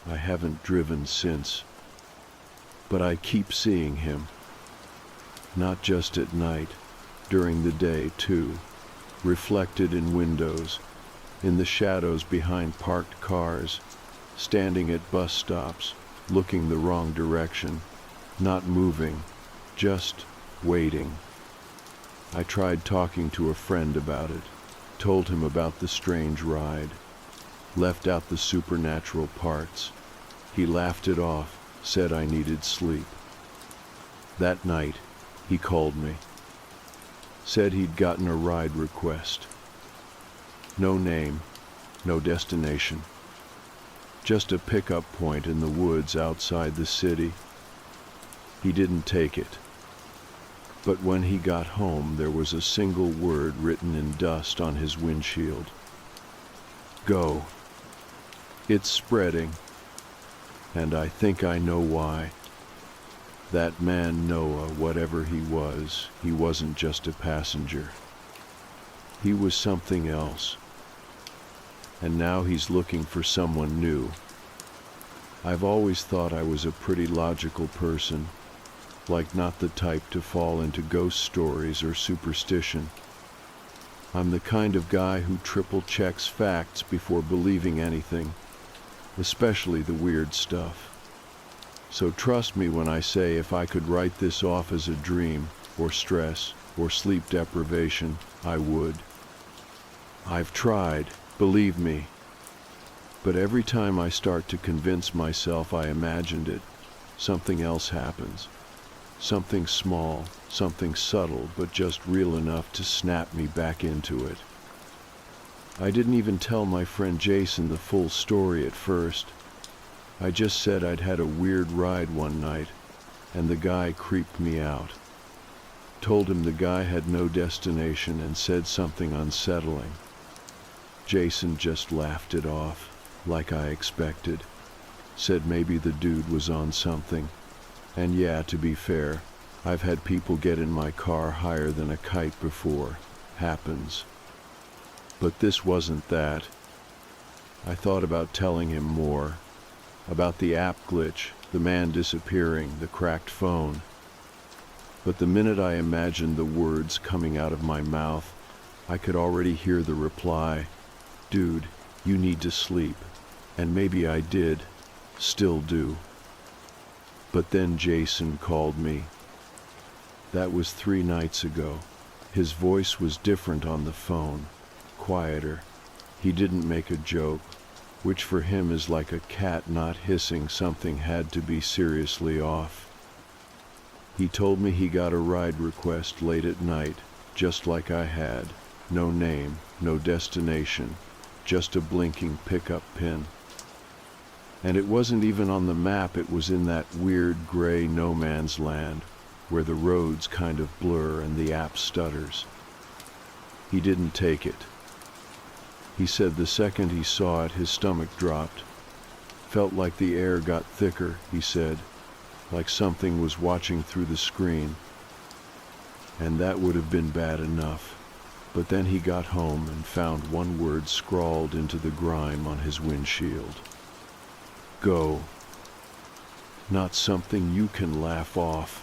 I haven't driven since. But I keep seeing him. Not just at night, during the day too. Reflected in windows, in the shadows behind parked cars, standing at bus stops, looking the wrong direction, not moving, just waiting. I tried talking to a friend about it, told him about the strange ride, left out the supernatural parts. He laughed it off, said I needed sleep. That night, he called me, said he'd gotten a ride request. No name, no destination. Just a pickup point in the woods outside the city. He didn't take it. But when he got home, there was a single word written in dust on his windshield. Go. It's spreading. And I think I know why. That man Noah, whatever he wasn't just a passenger. He was something else. And now he's looking for someone new. I've always thought I was a pretty logical person, like not the type to fall into ghost stories or superstition. I'm the kind of guy who triple checks facts before believing anything, especially the weird stuff. So trust me when I say if I could write this off as a dream, or stress, or sleep deprivation, I would. I've tried, believe me. But every time I start to convince myself I imagined it, something else happens. Something small, something subtle, but just real enough to snap me back into it. I didn't even tell my friend Jason the full story at first. I just said I'd had a weird ride one night, and the guy creeped me out. Told him the guy had no destination and said something unsettling. Jason just laughed it off, like I expected. Said maybe the dude was on something. And yeah, to be fair, I've had people get in my car higher than a kite before. Happens. But this wasn't that. I thought about telling him more. About the app glitch, the man disappearing, the cracked phone. But the minute I imagined the words coming out of my mouth, I could already hear the reply, "Dude, you need to sleep." And maybe I did, still do. But then Jason called me. That was 3 nights ago. His voice was different on the phone, quieter. He didn't make a joke, which for him is like a cat not hissing. Something had to be seriously off. He told me he got a ride request late at night, just like I had. No name, no destination, just a blinking pickup pin. And it wasn't even on the map, it was in that weird gray no man's land, where the roads kind of blur and the app stutters. He didn't take it. He said the second he saw it, his stomach dropped. Felt like the air got thicker, he said, like something was watching through the screen. And that would have been bad enough. But then he got home and found one word scrawled into the grime on his windshield. Go. Not something you can laugh off.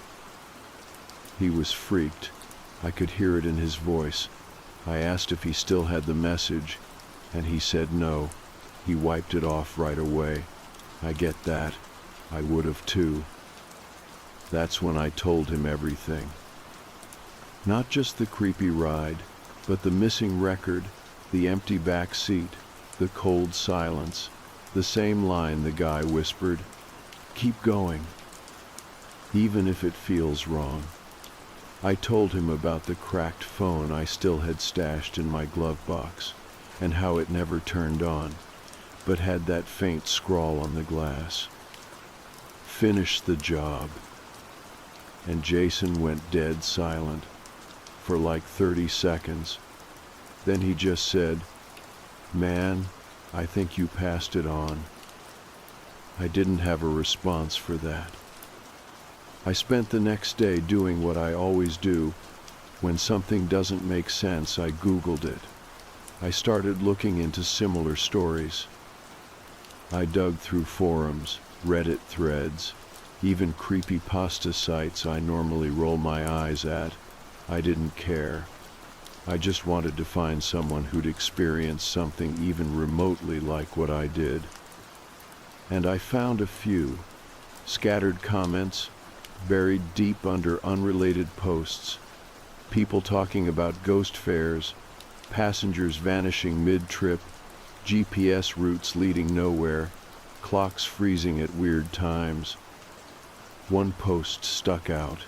He was freaked. I could hear it in his voice. I asked if he still had the message, and he said no. He wiped it off right away. I get that. I would have too. That's when I told him everything. Not just the creepy ride, but the missing record, the empty back seat, the cold silence, the same line the guy whispered, keep going, even if it feels wrong. I told him about the cracked phone I still had stashed in my glove box, and how it never turned on, but had that faint scrawl on the glass. Finish the job. And Jason went dead silent for like 30 seconds. Then he just said, "Man, I think you passed it on." I didn't have a response for that. I spent the next day doing what I always do. When something doesn't make sense, I Googled it. I started looking into similar stories. I dug through forums, Reddit threads, even creepypasta sites I normally roll my eyes at. I didn't care. I just wanted to find someone who'd experienced something even remotely like what I did. And I found a few scattered comments, buried deep under unrelated posts, people talking about ghost fares, passengers vanishing mid-trip, GPS routes leading nowhere, clocks freezing at weird times. One post stuck out.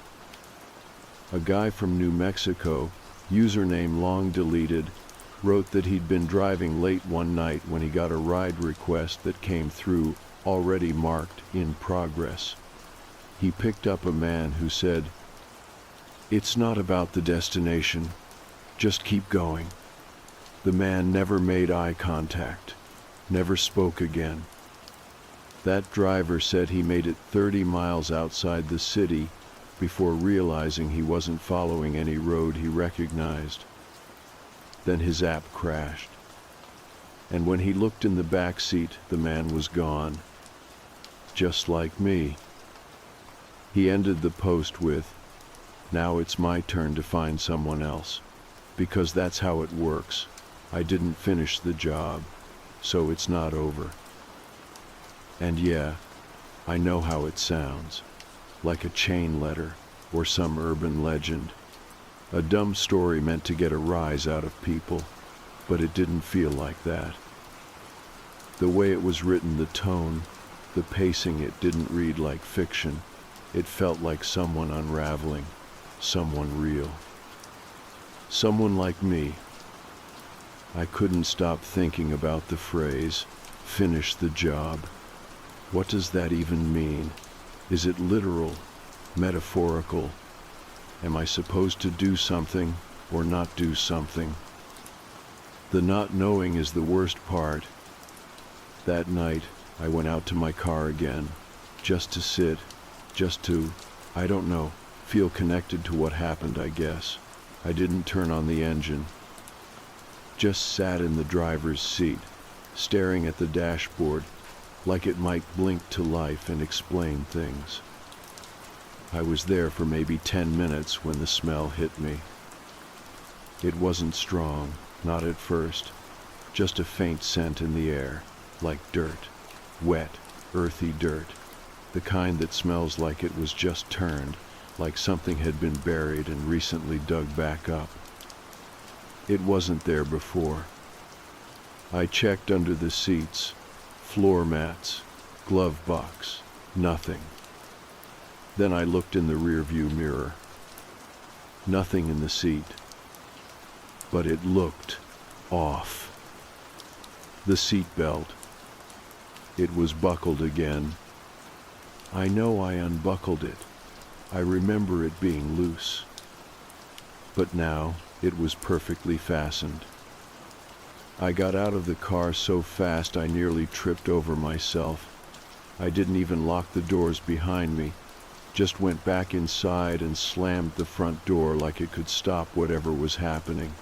A guy from New Mexico, username long deleted, wrote that he'd been driving late one night when he got a ride request that came through already marked in progress. He picked up a man who said, "It's not about the destination, just keep going." The man never made eye contact, never spoke again. That driver said he made it 30 miles outside the city before realizing he wasn't following any road he recognized. Then his app crashed. And when he looked in the back seat, the man was gone. Just like me. He ended the post with, "Now it's my turn to find someone else, because that's how it works. I didn't finish the job, so it's not over." And yeah, I know how it sounds, like a chain letter or some urban legend. A dumb story meant to get a rise out of people, but it didn't feel like that. The way it was written, the tone, the pacing, it didn't read like fiction. It felt like someone unraveling, someone real. Someone like me. I couldn't stop thinking about the phrase, "finish the job." What does that even mean? Is it literal, metaphorical? Am I supposed to do something or not do something? The not knowing is the worst part. That night, I went out to my car again, just to sit, just to, I don't know, feel connected to what happened, I guess. I didn't turn on the engine. Just sat in the driver's seat, staring at the dashboard, like it might blink to life and explain things. I was there for maybe 10 minutes when the smell hit me. It wasn't strong, not at first, just a faint scent in the air, like dirt, wet, earthy dirt, the kind that smells like it was just turned, like something had been buried and recently dug back up. It wasn't there before. I checked under the seats, floor mats, glove box, nothing. Then I looked in the rearview mirror. Nothing in the seat. But it looked off. The seat belt. It was buckled again. I know I unbuckled it. I remember it being loose. But now it was perfectly fastened. I got out of the car so fast I nearly tripped over myself. I didn't even lock the doors behind me, just went back inside and slammed the front door like it could stop whatever was happening.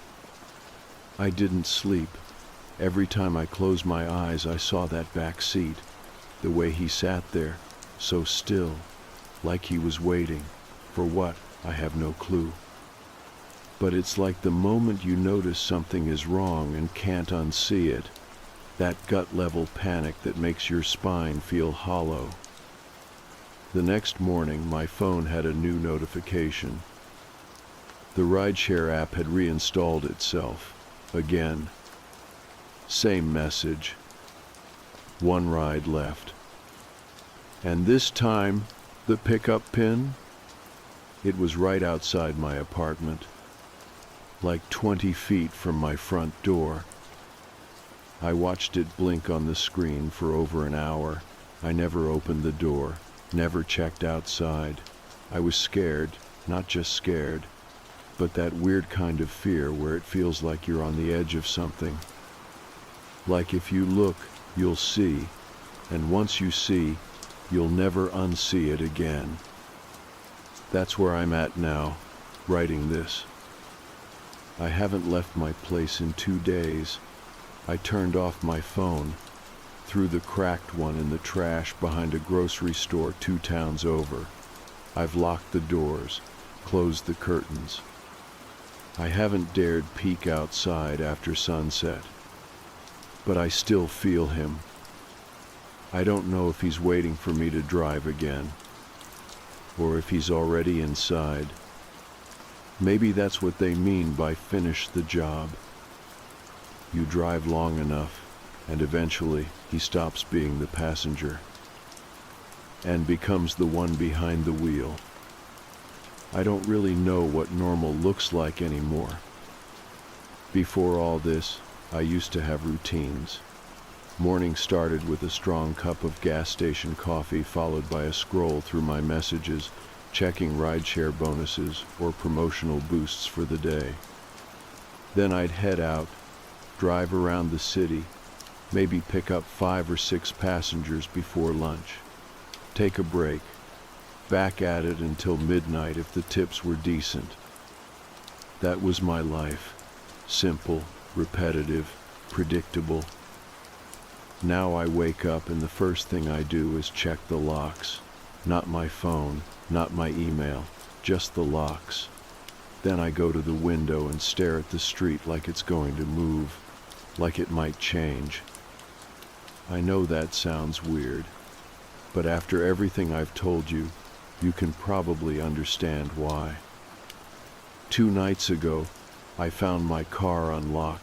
I didn't sleep. Every time I closed my eyes, I saw that back seat, the way he sat there, so still, like he was waiting. For what? I have no clue. But it's like the moment you notice something is wrong and can't unsee it, that gut-level panic that makes your spine feel hollow. The next morning, my phone had a new notification. The rideshare app had reinstalled itself, again. Same message. One ride left. And this time, the pickup pin? It was right outside my apartment, like 20 feet from my front door. I watched it blink on the screen for over an hour. I never opened the door, never checked outside. I was scared, not just scared, but that weird kind of fear where it feels like you're on the edge of something. Like if you look, you'll see, and once you see, you'll never unsee it again. That's where I'm at now, writing this. I haven't left my place in 2 days. I turned off my phone, threw the cracked one in the trash behind a grocery store 2 towns over. I've locked the doors, closed the curtains. I haven't dared peek outside after sunset, but I still feel him. I don't know if he's waiting for me to drive again, or if he's already inside. Maybe that's what they mean by finish the job. You drive long enough, and eventually he stops being the passenger and becomes the one behind the wheel. I don't really know what normal looks like anymore. Before all this, I used to have routines. Morning started with a strong cup of gas station coffee, followed by a scroll through my messages, checking rideshare bonuses or promotional boosts for the day. Then I'd head out, drive around the city, maybe pick up 5 or 6 passengers before lunch, take a break, back at it until midnight if the tips were decent. That was my life. Simple, repetitive, predictable. Now I wake up and the first thing I do is check the locks. Not my phone, not my email, just the locks. Then I go to the window and stare at the street like it's going to move, like it might change. I know that sounds weird, but after everything I've told you, you can probably understand why. 2 nights ago, I found my car unlocked.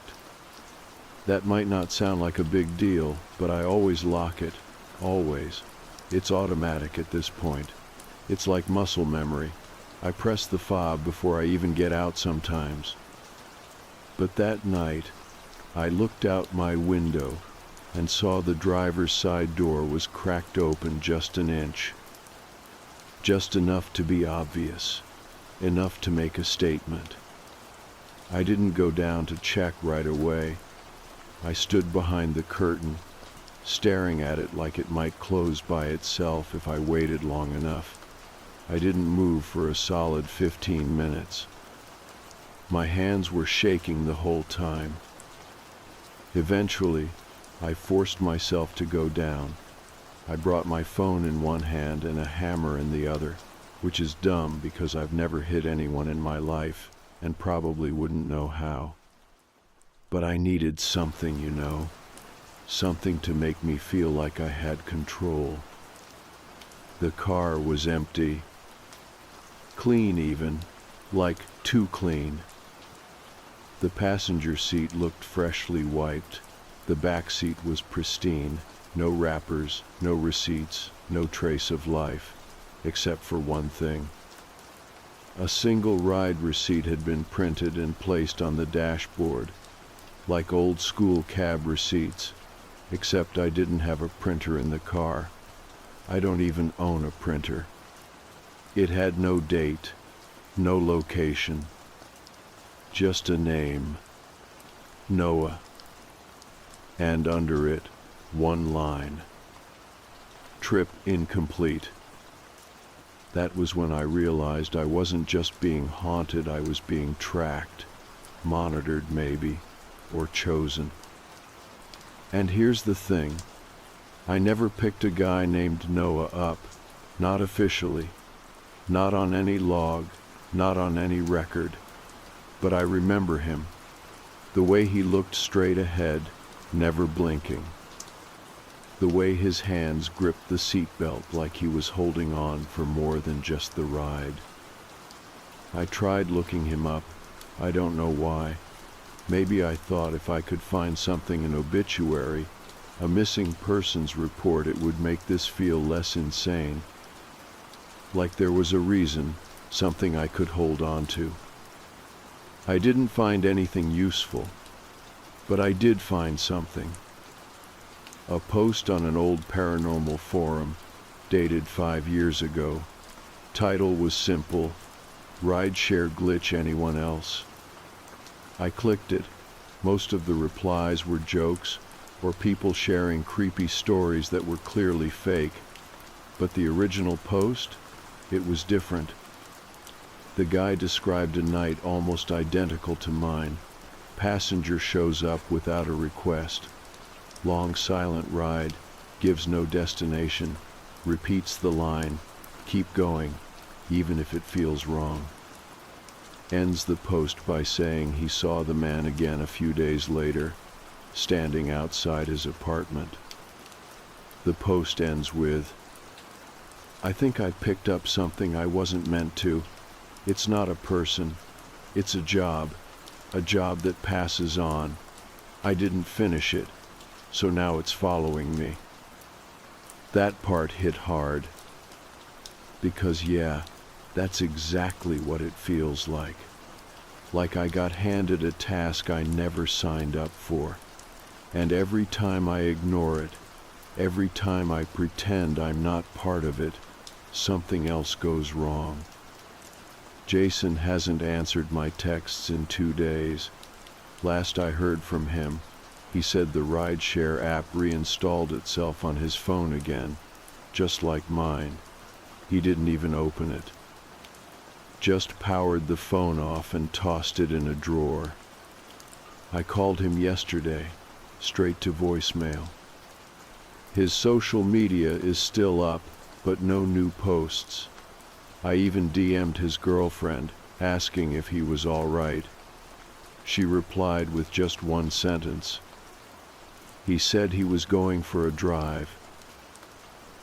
That might not sound like a big deal, but I always lock it, always. It's automatic at this point. It's like muscle memory. I press the fob before I even get out sometimes. But that night, I looked out my window and saw the driver's side door was cracked open just an inch. Just enough to be obvious, enough to make a statement. I didn't go down to check right away. I stood behind the curtain, staring at it like it might close by itself if I waited long enough. I didn't move for a solid 15 minutes. My hands were shaking the whole time. Eventually, I forced myself to go down. I brought my phone in one hand and a hammer in the other, which is dumb because I've never hit anyone in my life and probably wouldn't know how. But I needed something, you know, something to make me feel like I had control. The car was empty. Clean even, like too clean. The passenger seat looked freshly wiped. The back seat was pristine. No wrappers, no receipts, no trace of life, except for one thing. A single ride receipt had been printed and placed on the dashboard, like old school cab receipts, except I didn't have a printer in the car. I don't even own a printer. It had no date, no location, just a name, Noah, and under it, one line, trip incomplete. That was when I realized I wasn't just being haunted, I was being tracked, monitored maybe, or chosen. And here's the thing, I never picked a guy named Noah up, not officially, not on any log, not on any record, but I remember him, the way he looked straight ahead, never blinking, the way his hands gripped the seatbelt like he was holding on for more than just the ride. I tried looking him up, I don't know why. Maybe I thought if I could find something in obituary, A missing persons report. It would make this feel less insane. Like there was a reason, something I could hold on to. I didn't find anything useful, but I did find something. A post on an old paranormal forum, dated 5 years ago. Title was simple, "Rideshare Glitch Anyone Else?" I clicked it. Most of the replies were jokes or people sharing creepy stories that were clearly fake. But the original post, it was different. The guy described a night almost identical to mine. Passenger shows up without a request. Long silent ride, gives no destination, repeats the line, "Keep going, even if it feels wrong." Ends the post by saying he saw the man again a few days later, standing outside his apartment. The post ends with, "I think I picked up something I wasn't meant to. It's not a person, it's a job that passes on. I didn't finish it, so now it's following me." That part hit hard, because yeah, that's exactly what it feels like. Like I got handed a task I never signed up for, and every time I ignore it, every time I pretend I'm not part of it, something else goes wrong. Jason hasn't answered my texts in 2 days. Last I heard from him, he said the rideshare app reinstalled itself on his phone again, just like mine. He didn't even open it. Just powered the phone off and tossed it in a drawer. I called him yesterday, straight to voicemail. His social media is still up, but no new posts. I even DM'd his girlfriend, asking if he was all right. She replied with just one sentence. He said he was going for a drive.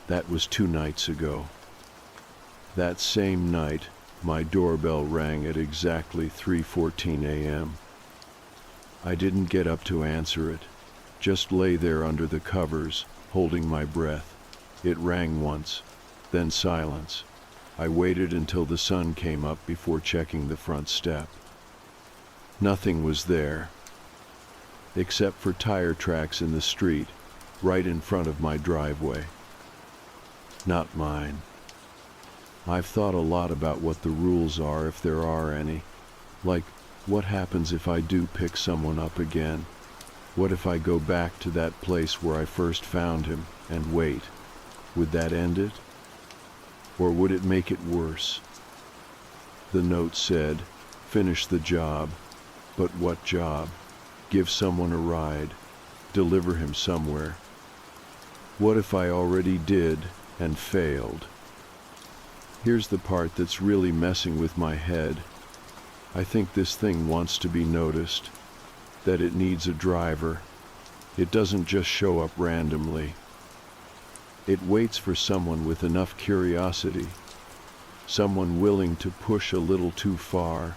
That was 2 nights ago. That same night, my doorbell rang at exactly 3:14 a.m. I didn't get up to answer it, just lay there under the covers, holding my breath. It rang once, then silence. I waited until the sun came up before checking the front step. Nothing was there, except for tire tracks in the street, right in front of my driveway. Not mine. I've thought a lot about what the rules are, if there are any. Like, what happens if I do pick someone up again? What if I go back to that place where I first found him and wait? Would that end it? Or would it make it worse? The note said, "Finish the job." But what job? Give someone a ride, deliver him somewhere. What if I already did and failed? Here's the part that's really messing with my head. I think this thing wants to be noticed, that it needs a driver. It doesn't just show up randomly. It waits for someone with enough curiosity, someone willing to push a little too far,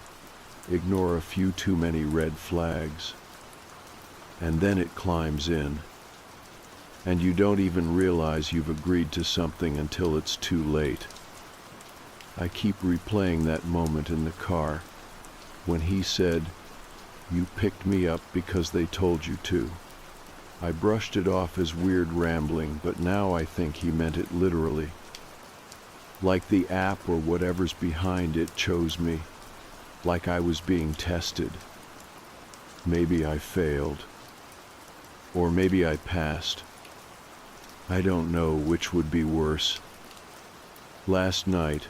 ignore a few too many red flags. And then it climbs in. And you don't even realize you've agreed to something until it's too late. I keep replaying that moment in the car, when he said, "You picked me up because they told you to." I brushed it off as weird rambling, but now I think he meant it literally. Like the app or whatever's behind it chose me, like I was being tested. Maybe I failed. Or maybe I passed. I don't know which would be worse. Last night,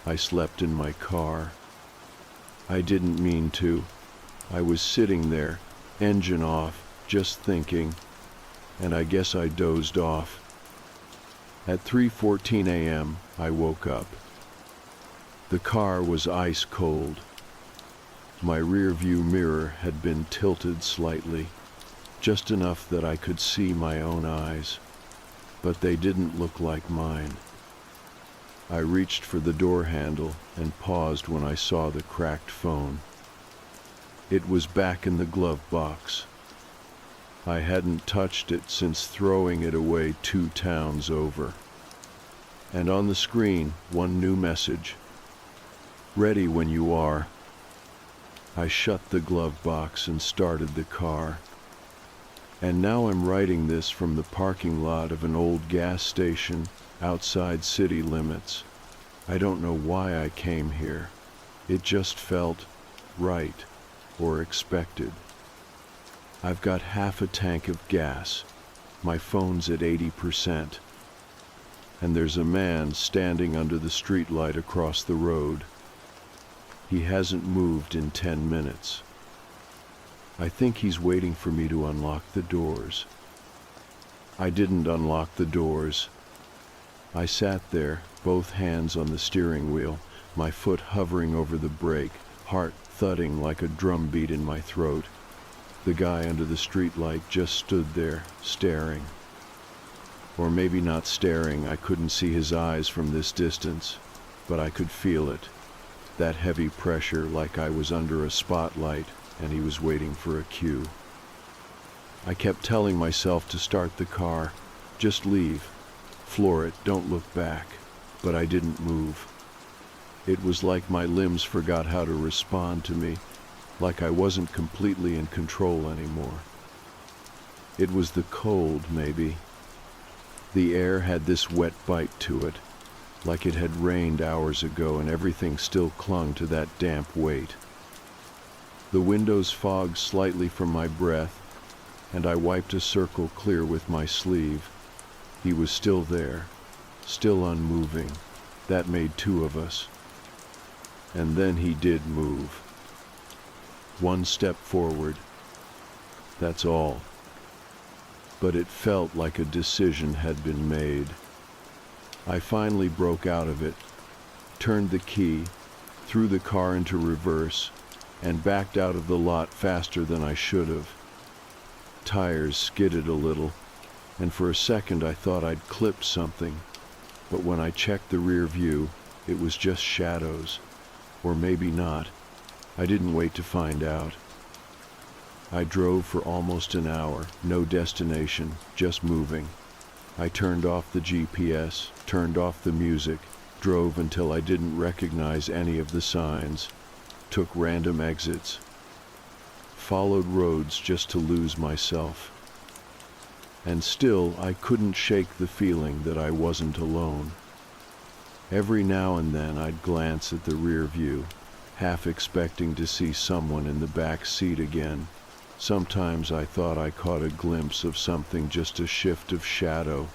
I slept in my car. I didn't mean to. I was sitting there, engine off, just thinking, and I guess I dozed off. At 3:14 a.m., I woke up. The car was ice cold. My rear-view mirror had been tilted slightly, just enough that I could see my own eyes, but they didn't look like mine. I reached for the door handle and paused when I saw the cracked phone. It was back in the glove box. I hadn't touched it since throwing it away 2 towns over. And on the screen, one new message. Ready when you are. I shut the glove box and started the car. And now I'm writing this from the parking lot of an old gas station outside city limits. I don't know why I came here. It just felt right or expected. I've got half a tank of gas. My phone's at 80%. And there's a man standing under the streetlight across the road. He hasn't moved in 10 minutes. I think he's waiting for me to unlock the doors. I didn't unlock the doors. I sat there, both hands on the steering wheel, my foot hovering over the brake, heart thudding like a drum beat in my throat. The guy under the streetlight just stood there, staring. Or maybe not staring, I couldn't see his eyes from this distance, but I could feel it. That heavy pressure, like I was under a spotlight and he was waiting for a cue. I kept telling myself to start the car. Just leave. Floor it, don't look back. But I didn't move. It was like my limbs forgot how to respond to me, like I wasn't completely in control anymore. It was the cold, maybe. The air had this wet bite to it, like it had rained hours ago and everything still clung to that damp weight. The windows fogged slightly from my breath, and I wiped a circle clear with my sleeve. He was still there, still unmoving. That made 2 of us. And then he did move. 1 step forward. That's all. But it felt like a decision had been made. I finally broke out of it, turned the key, threw the car into reverse, and backed out of the lot faster than I should have. Tires skidded a little, and for a second I thought I'd clipped something, but when I checked the rear view, it was just shadows. Or maybe not. I didn't wait to find out. I drove for almost an hour, no destination, just moving. I turned off the GPS, turned off the music, drove until I didn't recognize any of the signs, took random exits, followed roads just to lose myself. And still, I couldn't shake the feeling that I wasn't alone. Every now and then I'd glance at the rear view, half expecting to see someone in the back seat again. Sometimes I thought I caught a glimpse of something, just a shift of shadow,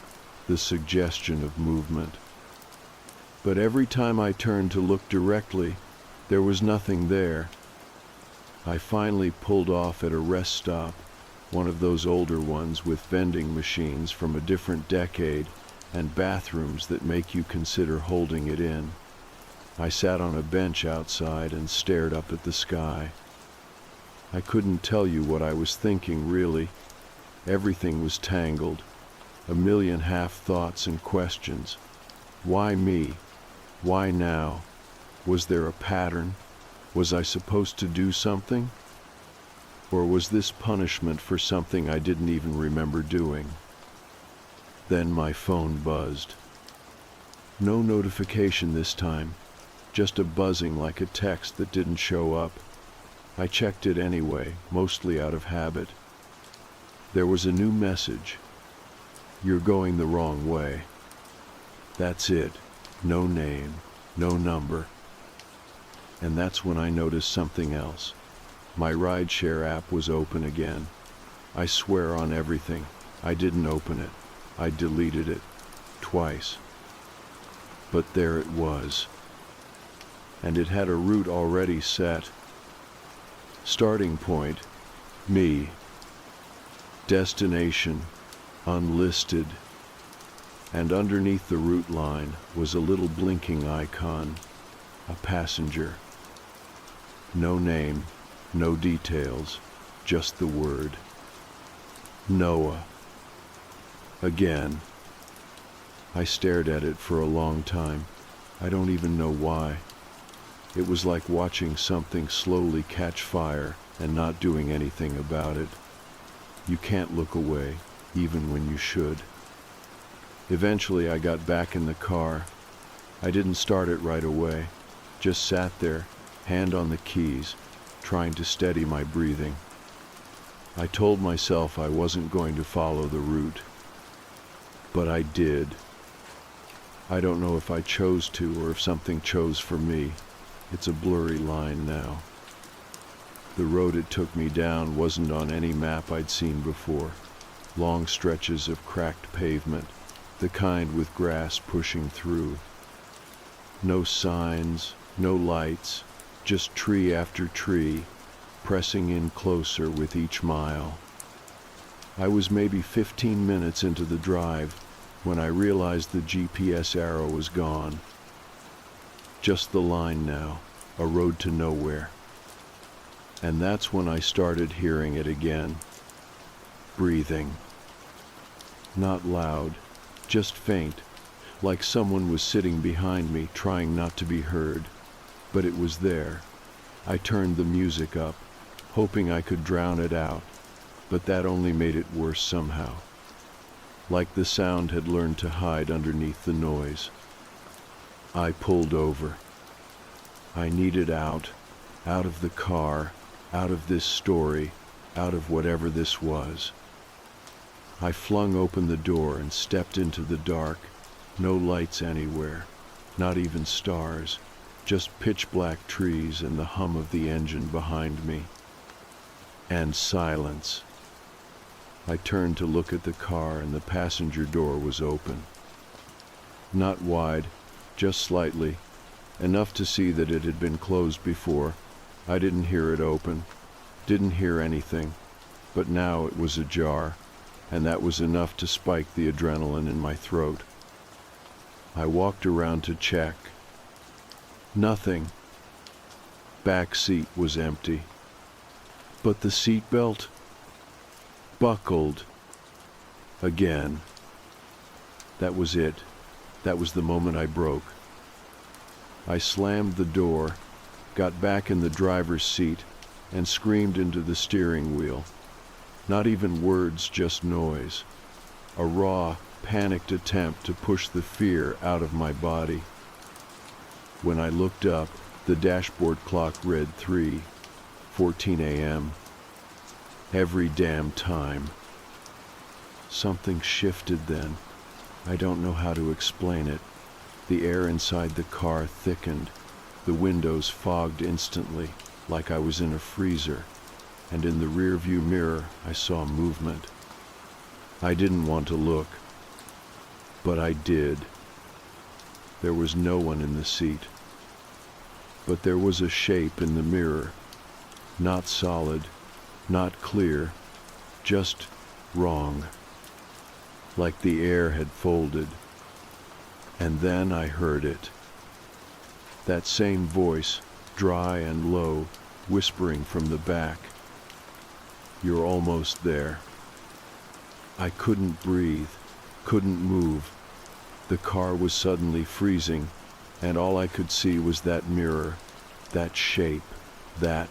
the suggestion of movement. But every time I turned to look directly, there was nothing there. I finally pulled off at a rest stop, one of those older ones with vending machines from a different decade and bathrooms that make you consider holding it in. I sat on a bench outside and stared up at the sky. I couldn't tell you what I was thinking, really. Everything was tangled, a million half-thoughts and questions. Why me? Why now? Was there a pattern? Was I supposed to do something? Or was this punishment for something I didn't even remember doing? Then my phone buzzed. No notification this time, just a buzzing like a text that didn't show up. I checked it anyway, mostly out of habit. There was a new message. You're going the wrong way. That's it. No name, no number. And that's when I noticed something else. My rideshare app was open again. I swear on everything, I didn't open it. I deleted it. Twice. But there it was. And it had a route already set. Starting point, me. Destination, unlisted. And underneath the route line was a little blinking icon, a passenger. No name, no details, just the word. Noah. Again. I stared at it for a long time. I don't even know why. It was like watching something slowly catch fire and not doing anything about it. You can't look away, even when you should. Eventually, I got back in the car. I didn't start it right away, just sat there, hand on the keys, trying to steady my breathing. I told myself I wasn't going to follow the route, but I did. I don't know if I chose to or if something chose for me. It's a blurry line now. The road it took me down wasn't on any map I'd seen before. Long stretches of cracked pavement, the kind with grass pushing through. No signs, no lights, just tree after tree, pressing in closer with each mile. I was maybe 15 minutes into the drive when I realized the GPS arrow was gone. Just the line now, a road to nowhere. And that's when I started hearing it again. Breathing. Not loud, just faint, like someone was sitting behind me trying not to be heard. But it was there. I turned the music up, hoping I could drown it out, but that only made it worse somehow. Like the sound had learned to hide underneath the noise. I pulled over. I needed out of the car, out of this story, out of whatever this was. I flung open the door and stepped into the dark. No lights anywhere, not even stars, just pitch-black trees and the hum of the engine behind me. And silence. I turned to look at the car and the passenger door was open. Not wide, just slightly, enough to see that it had been closed before. I didn't hear it open, didn't hear anything, but now it was ajar, and that was enough to spike the adrenaline in my throat. I walked around to check. Nothing. Back seat was empty. But the seatbelt buckled again. That was it. That was the moment I broke. I slammed the door, got back in the driver's seat, and screamed into the steering wheel. Not even words, just noise. A raw, panicked attempt to push the fear out of my body. When I looked up, the dashboard clock read 3:14 a.m. Every damn time. Something shifted then. I don't know how to explain it. The air inside the car thickened. The windows fogged instantly, like I was in a freezer. And in the rearview mirror, I saw movement. I didn't want to look, but I did. There was no one in the seat. But there was a shape in the mirror. Not solid, not clear, just wrong. Like the air had folded. And then I heard it. That same voice, dry and low, whispering from the back. You're almost there. I couldn't breathe, couldn't move. The car was suddenly freezing, and all I could see was that mirror, that shape, that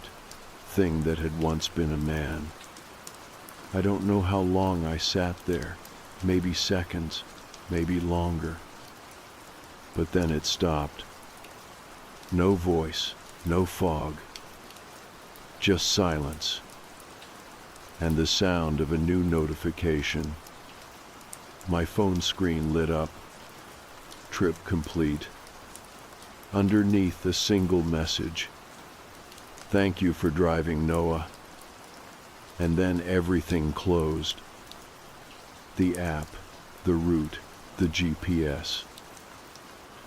thing that had once been a man. I don't know how long I sat there, maybe seconds, maybe longer. But then it stopped. No voice, no fog, just silence. And the sound of a new notification. My phone screen lit up. Trip complete. Underneath a single message. Thank you for driving, Noah. And then everything closed. The app, the route, the GPS.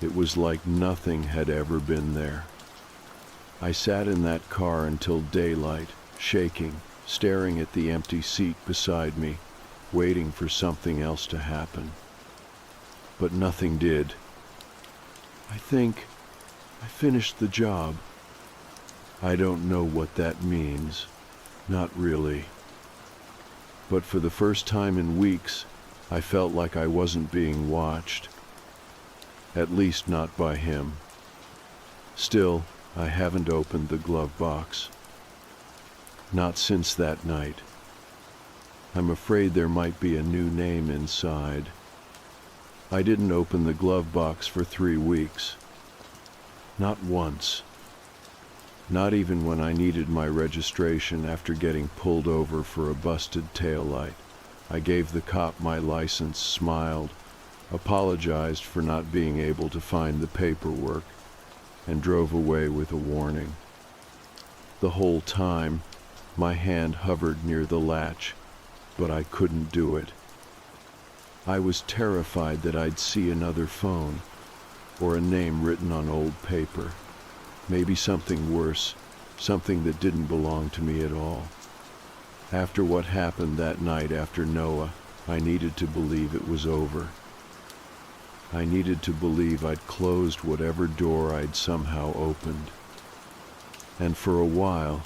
It was like nothing had ever been there. I sat in that car until daylight, shaking, staring at the empty seat beside me, waiting for something else to happen. But nothing did. I think I finished the job. I don't know what that means. Not really. But for the first time in weeks, I felt like I wasn't being watched. At least not by him. Still, I haven't opened the glove box. Not since that night. I'm afraid there might be a new name inside. I didn't open the glove box for 3 weeks. Not once. Not even when I needed my registration after getting pulled over for a busted taillight. I gave the cop my license, smiled, apologized for not being able to find the paperwork, and drove away with a warning. The whole time, my hand hovered near the latch, but I couldn't do it. I was terrified that I'd see another phone, or a name written on old paper. Maybe something worse, something that didn't belong to me at all. After what happened that night after Noah, I needed to believe it was over. I needed to believe I'd closed whatever door I'd somehow opened. And for a while,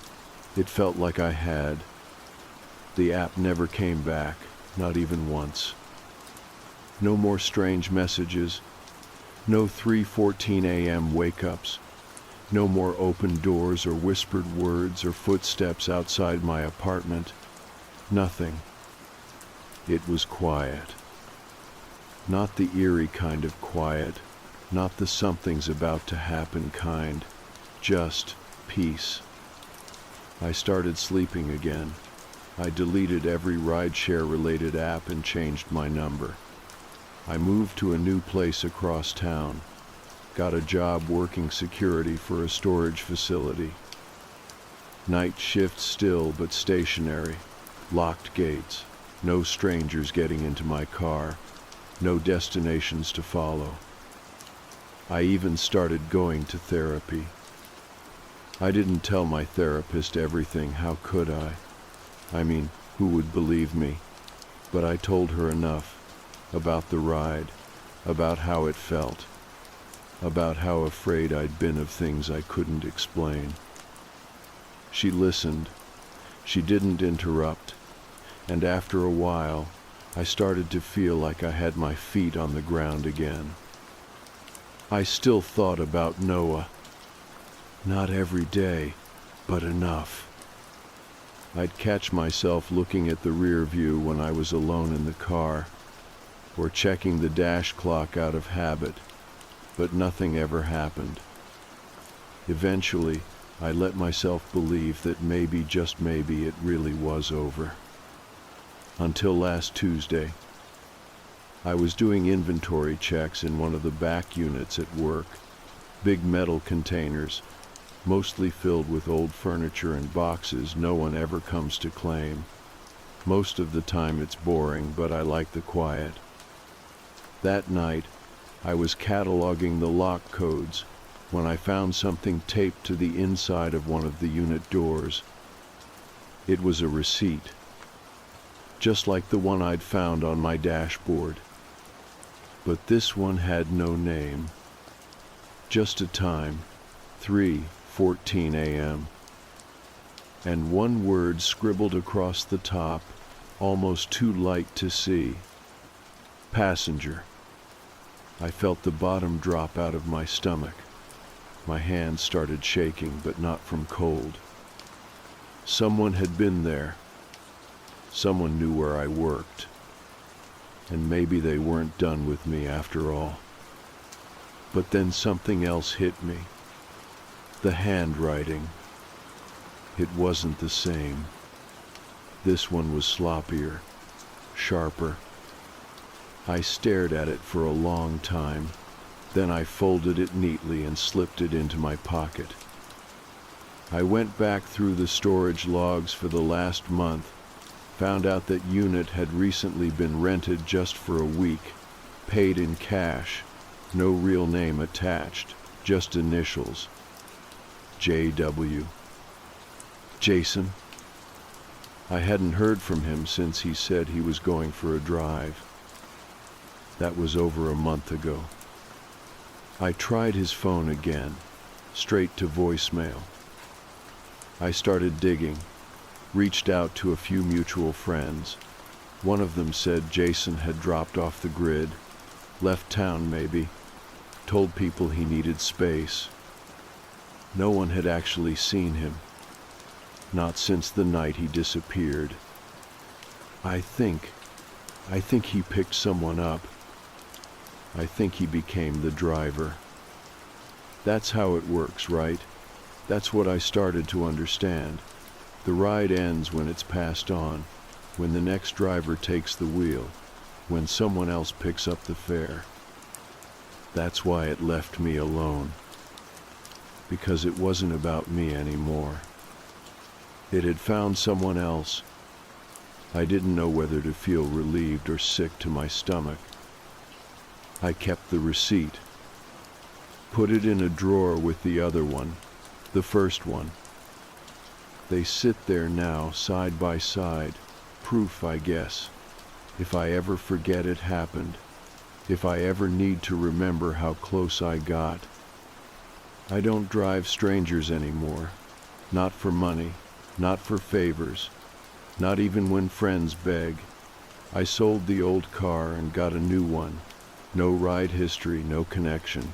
it felt like I had. The app never came back, not even once. No more strange messages, no 3:14 a.m. wake-ups, no more open doors or whispered words or footsteps outside my apartment. Nothing. It was quiet. Not the eerie kind of quiet, not the something's about to happen kind, just peace. I started sleeping again. I deleted every rideshare-related app and changed my number. I moved to a new place across town. Got a job working security for a storage facility. Night shift still but stationary. Locked gates. No strangers getting into my car. No destinations to follow. I even started going to therapy. I didn't tell my therapist everything, how could I? I mean, who would believe me? But I told her enough. About the ride. About how it felt. About how afraid I'd been of things I couldn't explain. She listened. She didn't interrupt. And after a while, I started to feel like I had my feet on the ground again. I still thought about Noah. Not every day, but enough. I'd catch myself looking at the rear view when I was alone in the car, or checking the dash clock out of habit, but nothing ever happened. Eventually, I let myself believe that maybe, just maybe, it really was over. Until last Tuesday. I was doing inventory checks in one of the back units at work. Big metal containers, mostly filled with old furniture and boxes no one ever comes to claim. Most of the time it's boring, but I like the quiet. That night, I was cataloging the lock codes when I found something taped to the inside of one of the unit doors. It was a receipt, just like the one I'd found on my dashboard. But this one had no name, just a time, 3:14 a.m., and one word scribbled across the top, almost too light to see. Passenger. I felt the bottom drop out of my stomach. My hands started shaking, but not from cold. Someone had been there. Someone knew where I worked. And maybe they weren't done with me after all. But then something else hit me. The handwriting. It wasn't the same. This one was sloppier, sharper. I stared at it for a long time. Then I folded it neatly and slipped it into my pocket. I went back through the storage logs for the last month, found out that unit had recently been rented just for a week, paid in cash, no real name attached, just initials. J.W. Jason. I hadn't heard from him since he said he was going for a drive. That was over a month ago. I tried his phone again, straight to voicemail. I started digging, reached out to a few mutual friends. One of them said Jason had dropped off the grid, left town maybe, told people he needed space. No one had actually seen him, not since the night he disappeared. I think, I think he picked someone up. I think he became the driver. That's how it works, right? That's what I started to understand. The ride ends when it's passed on, when the next driver takes the wheel, when someone else picks up the fare. That's why it left me alone. Because it wasn't about me anymore. It had found someone else. I didn't know whether to feel relieved or sick to my stomach. I kept the receipt, put it in a drawer with the other one, the first one. They sit there now, side by side, proof, I guess. If I ever forget it happened, if I ever need to remember how close I got. I don't drive strangers anymore, not for money, not for favors, not even when friends beg. I sold the old car and got a new one. No ride history, no connection.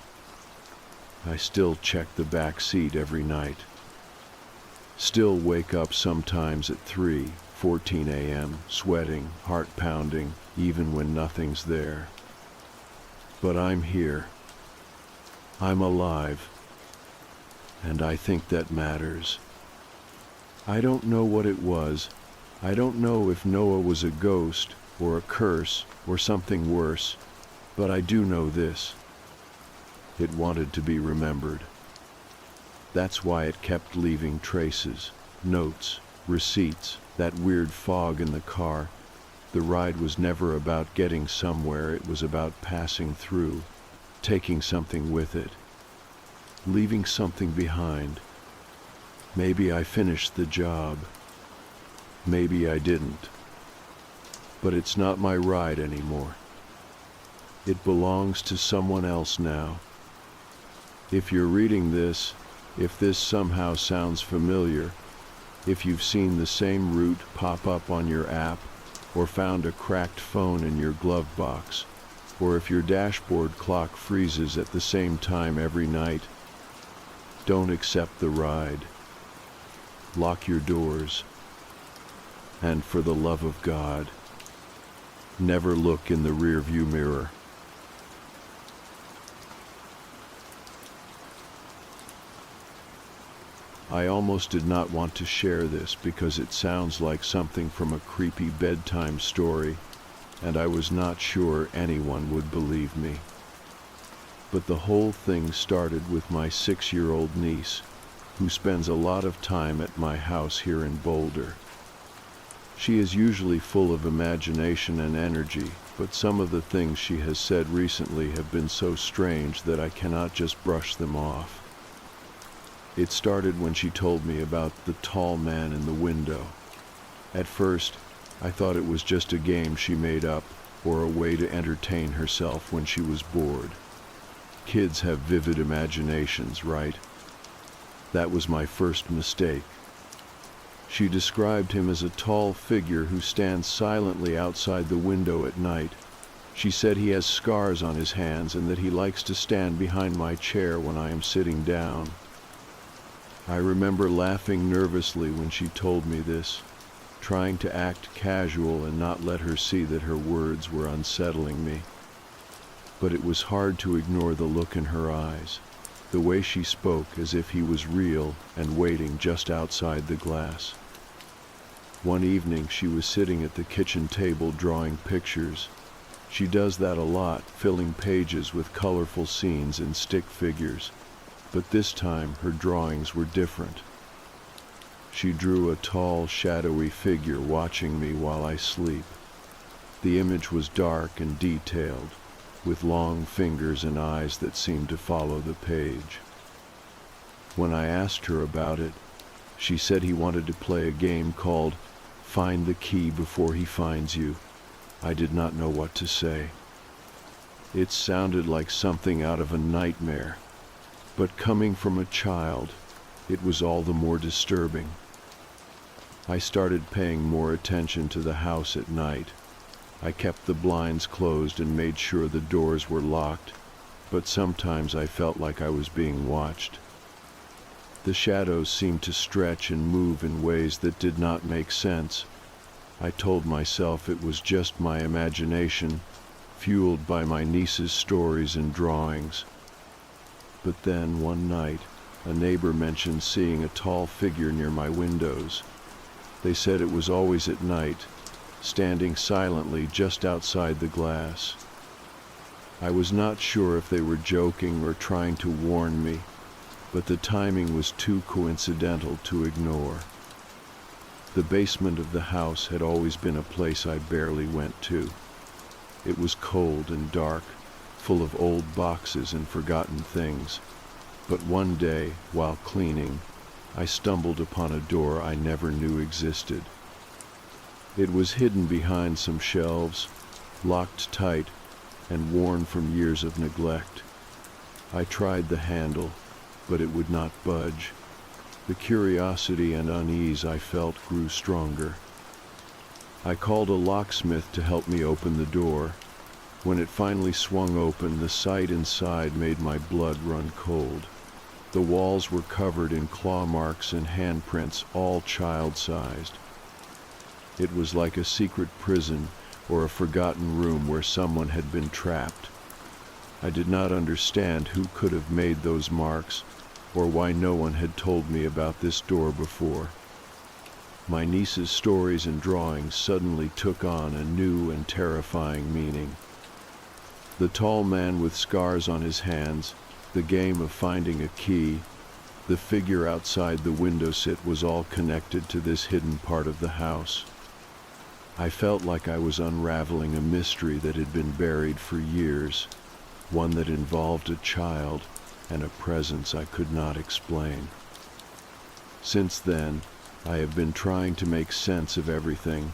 I still check the back seat every night. Still wake up sometimes at 3:14 a.m., sweating, heart pounding, even when nothing's there. But I'm here. I'm alive. And I think that matters. I don't know what it was. I don't know if Noah was a ghost, or a curse, or something worse. But I do know this. It wanted to be remembered. That's why it kept leaving traces, notes, receipts, that weird fog in the car. The ride was never about getting somewhere, it was about passing through, taking something with it, leaving something behind. Maybe I finished the job. Maybe I didn't. But it's not my ride anymore. It belongs to someone else now. If you're reading this, if this somehow sounds familiar, if you've seen the same route pop up on your app, or found a cracked phone in your glove box, or if your dashboard clock freezes at the same time every night, don't accept the ride. Lock your doors. And for the love of God, never look in the rearview mirror. I almost did not want to share this because it sounds like something from a creepy bedtime story, and I was not sure anyone would believe me. But the whole thing started with my 6-year-old niece, who spends a lot of time at my house here in Boulder. She is usually full of imagination and energy, but some of the things she has said recently have been so strange that I cannot just brush them off. It started when she told me about the tall man in the window. At first, I thought it was just a game she made up, or a way to entertain herself when she was bored. Kids have vivid imaginations, right? That was my first mistake. She described him as a tall figure who stands silently outside the window at night. She said he has scars on his hands and that he likes to stand behind my chair when I am sitting down. I remember laughing nervously when she told me this, trying to act casual and not let her see that her words were unsettling me. But it was hard to ignore the look in her eyes, the way she spoke as if he was real and waiting just outside the glass. One evening she was sitting at the kitchen table drawing pictures. She does that a lot, filling pages with colorful scenes and stick figures. But this time her drawings were different. She drew a tall, shadowy figure watching me while I sleep. The image was dark and detailed, with long fingers and eyes that seemed to follow the page. When I asked her about it, she said he wanted to play a game called Find the Key Before He Finds You. I did not know what to say. It sounded like something out of a nightmare. But coming from a child, it was all the more disturbing. I started paying more attention to the house at night. I kept the blinds closed and made sure the doors were locked, but sometimes I felt like I was being watched. The shadows seemed to stretch and move in ways that did not make sense. I told myself it was just my imagination, fueled by my niece's stories and drawings. But then, one night, a neighbor mentioned seeing a tall figure near my windows. They said it was always at night, standing silently just outside the glass. I was not sure if they were joking or trying to warn me, but the timing was too coincidental to ignore. The basement of the house had always been a place I barely went to. It was cold and dark, full of old boxes and forgotten things. But one day, while cleaning, I stumbled upon a door I never knew existed. It was hidden behind some shelves, locked tight and worn from years of neglect. I tried the handle, but it would not budge. The curiosity and unease I felt grew stronger. I called a locksmith to help me open the door. When it finally swung open, the sight inside made my blood run cold. The walls were covered in claw marks and handprints, all child-sized. It was like a secret prison or a forgotten room where someone had been trapped. I did not understand who could have made those marks, or why no one had told me about this door before. My niece's stories and drawings suddenly took on a new and terrifying meaning. The tall man with scars on his hands, the game of finding a key, the figure outside the windowsill was all connected to this hidden part of the house. I felt like I was unraveling a mystery that had been buried for years, one that involved a child and a presence I could not explain. Since then, I have been trying to make sense of everything.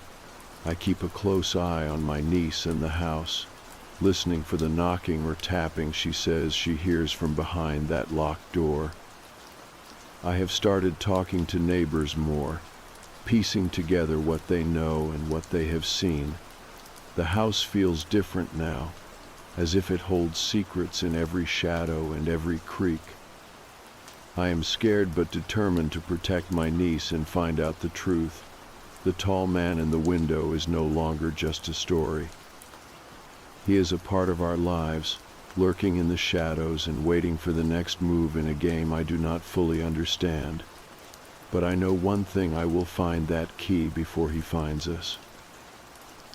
I keep a close eye on my niece and the house, listening for the knocking or tapping she says she hears from behind that locked door. I have started talking to neighbors more, piecing together what they know and what they have seen. The house feels different now, as if it holds secrets in every shadow and every creak. I am scared but determined to protect my niece and find out the truth. The tall man in the window is no longer just a story. He is a part of our lives, lurking in the shadows and waiting for the next move in a game I do not fully understand. But I know one thing: I will find that key before he finds us.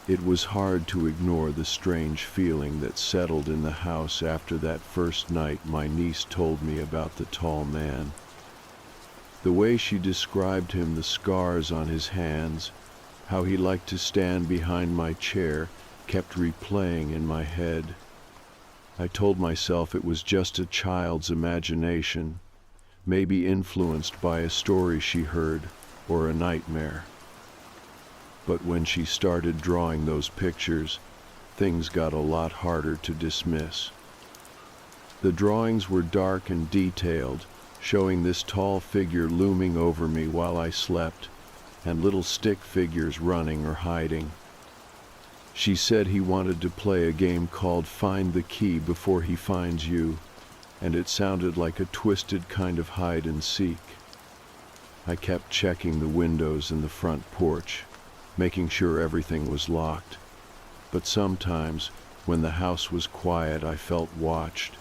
It was hard to ignore the strange feeling that settled in the house after that first night my niece told me about the tall man. The way she described him, the scars on his hands, how he liked to stand behind my chair, kept replaying in my head. I told myself it was just a child's imagination, maybe influenced by a story she heard or a nightmare. But when she started drawing those pictures, things got a lot harder to dismiss. The drawings were dark and detailed, showing this tall figure looming over me while I slept, and little stick figures running or hiding. She said he wanted to play a game called Find the Key Before He Finds You, and it sounded like a twisted kind of hide and seek. I kept checking the windows and the front porch, making sure everything was locked. But sometimes, when the house was quiet, I felt watched.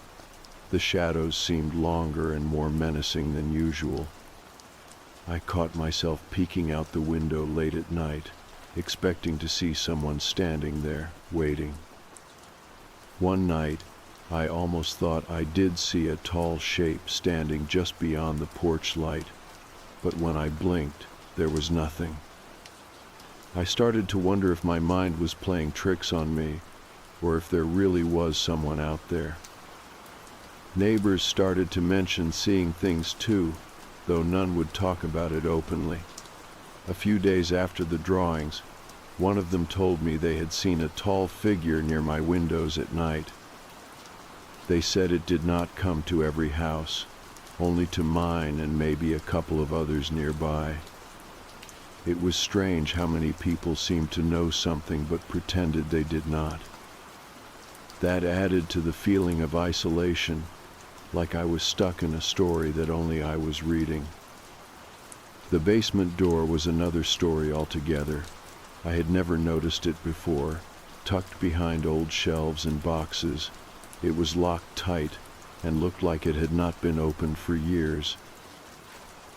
The shadows seemed longer and more menacing than usual. I caught myself peeking out the window late at night, expecting to see someone standing there, waiting. One night, I almost thought I did see a tall shape standing just beyond the porch light, but when I blinked, there was nothing. I started to wonder if my mind was playing tricks on me, or if there really was someone out there. Neighbors started to mention seeing things too, though none would talk about it openly. A few days after the drawings, one of them told me they had seen a tall figure near my windows at night. They said it did not come to every house, only to mine and maybe a couple of others nearby. It was strange how many people seemed to know something but pretended they did not. That added to the feeling of isolation, like I was stuck in a story that only I was reading. The basement door was another story altogether. I had never noticed it before, tucked behind old shelves and boxes. It was locked tight and looked like it had not been opened for years.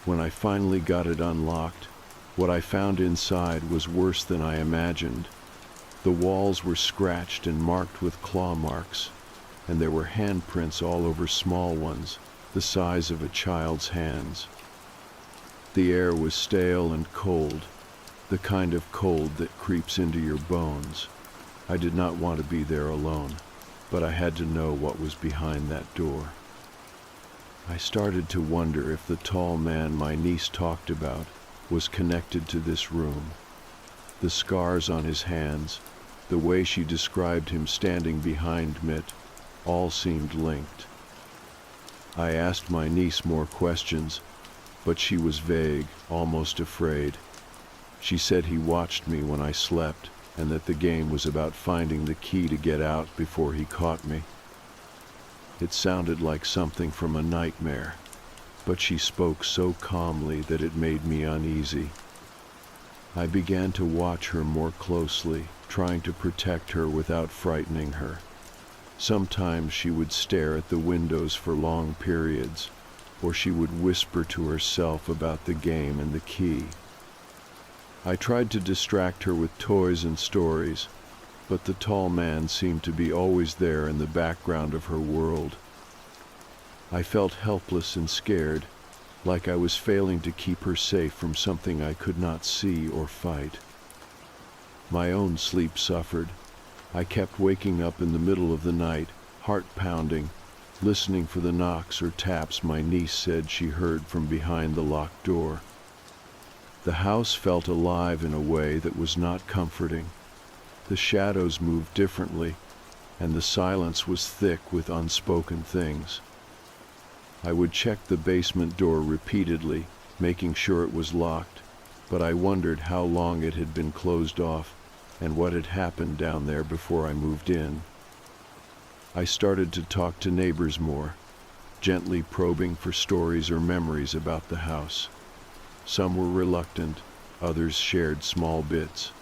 When I finally got it unlocked, what I found inside was worse than I imagined. The walls were scratched and marked with claw marks, and there were handprints all over, small ones, the size of a child's hands. The air was stale and cold, the kind of cold that creeps into your bones. I did not want to be there alone, but I had to know what was behind that door. I started to wonder if the tall man my niece talked about was connected to this room. The scars on his hands, the way she described him standing behind Mitt, all seemed linked. I asked my niece more questions, but she was vague, almost afraid. She said he watched me when I slept, and that the game was about finding the key to get out before he caught me. It sounded like something from a nightmare, but she spoke so calmly that it made me uneasy. I began to watch her more closely, trying to protect her without frightening her. Sometimes she would stare at the windows for long periods, or she would whisper to herself about the game and the key. I tried to distract her with toys and stories, but the tall man seemed to be always there in the background of her world. I felt helpless and scared, like I was failing to keep her safe from something I could not see or fight. My own sleep suffered. I kept waking up in the middle of the night, heart pounding, listening for the knocks or taps my niece said she heard from behind the locked door. The house felt alive in a way that was not comforting. The shadows moved differently, and the silence was thick with unspoken things. I would check the basement door repeatedly, making sure it was locked, but I wondered how long it had been closed off and what had happened down there before I moved in. I started to talk to neighbors more, gently probing for stories or memories about the house. Some were reluctant, others shared small bits.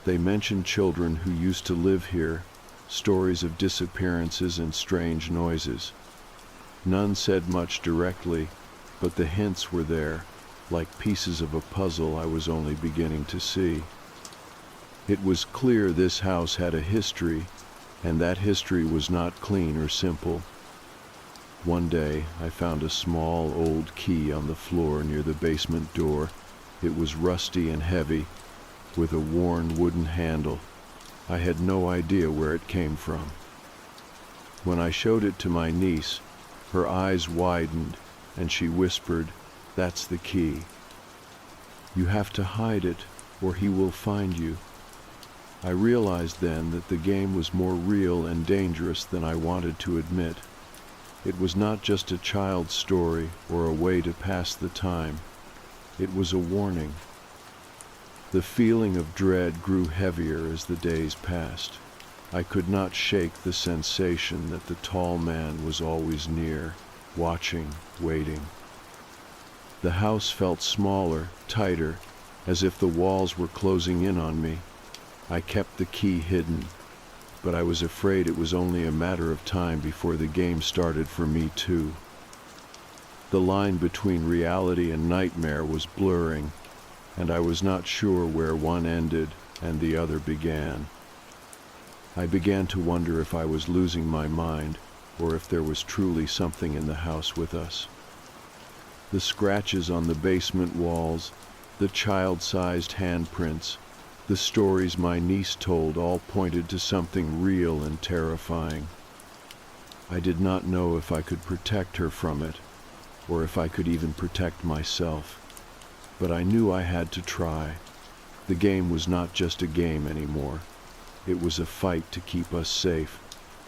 They mentioned children who used to live here, stories of disappearances and strange noises. None said much directly, but the hints were there, like pieces of a puzzle I was only beginning to see. It was clear this house had a history, and that history was not clean or simple. One day, I found a small old key on the floor near the basement door. It was rusty and heavy, with a worn wooden handle. I had no idea where it came from. When I showed it to my niece, her eyes widened, and she whispered, "That's the key. You have to hide it, or he will find you." I realized then that the game was more real and dangerous than I wanted to admit. It was not just a child's story or a way to pass the time. It was a warning. The feeling of dread grew heavier as the days passed. I could not shake the sensation that the tall man was always near, watching, waiting. The house felt smaller, tighter, as if the walls were closing in on me. I kept the key hidden, but I was afraid it was only a matter of time before the game started for me too. The line between reality and nightmare was blurring, and I was not sure where one ended and the other began. I began to wonder if I was losing my mind, or if there was truly something in the house with us. The scratches on the basement walls, the child-sized handprints, the stories my niece told all pointed to something real and terrifying. I did not know if I could protect her from it, or if I could even protect myself. But I knew I had to try. The game was not just a game anymore. It was a fight to keep us safe,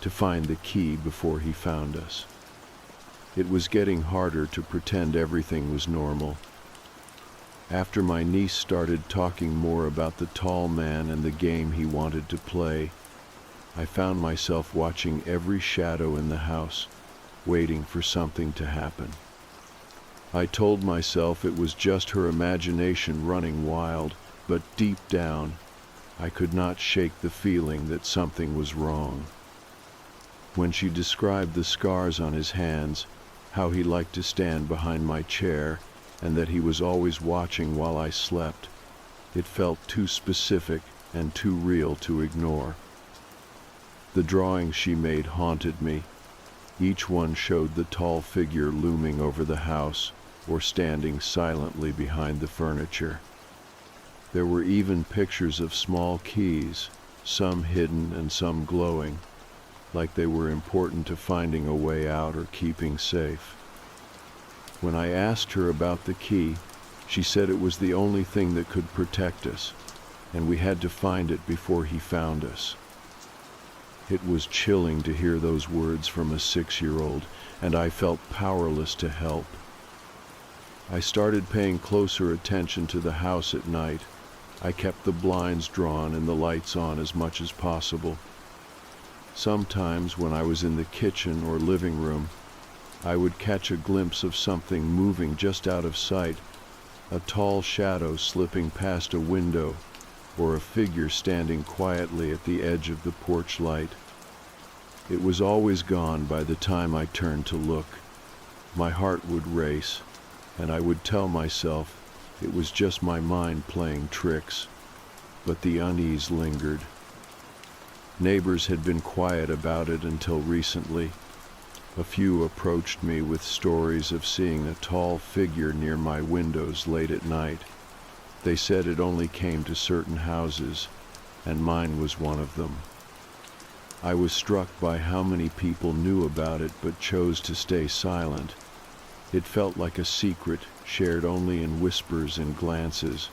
to find the key before he found us. It was getting harder to pretend everything was normal. After my niece started talking more about the tall man and the game he wanted to play, I found myself watching every shadow in the house, waiting for something to happen. I told myself it was just her imagination running wild, but deep down, I could not shake the feeling that something was wrong. When she described the scars on his hands, how he liked to stand behind my chair, and that he was always watching while I slept, it felt too specific and too real to ignore. The drawings she made haunted me. Each one showed the tall figure looming over the house or standing silently behind the furniture. There were even pictures of small keys, some hidden and some glowing, like they were important to finding a way out or keeping safe. When I asked her about the key, she said it was the only thing that could protect us, and we had to find it before he found us. It was chilling to hear those words from a 6-year-old, and I felt powerless to help. I started paying closer attention to the house at night. I kept the blinds drawn and the lights on as much as possible. Sometimes when I was in the kitchen or living room, I would catch a glimpse of something moving just out of sight, a tall shadow slipping past a window, or a figure standing quietly at the edge of the porch light. It was always gone by the time I turned to look. My heart would race, and I would tell myself it was just my mind playing tricks, but the unease lingered. Neighbors had been quiet about it until recently. A few approached me with stories of seeing a tall figure near my windows late at night. They said it only came to certain houses, and mine was one of them. I was struck by how many people knew about it but chose to stay silent. It felt like a secret shared only in whispers and glances.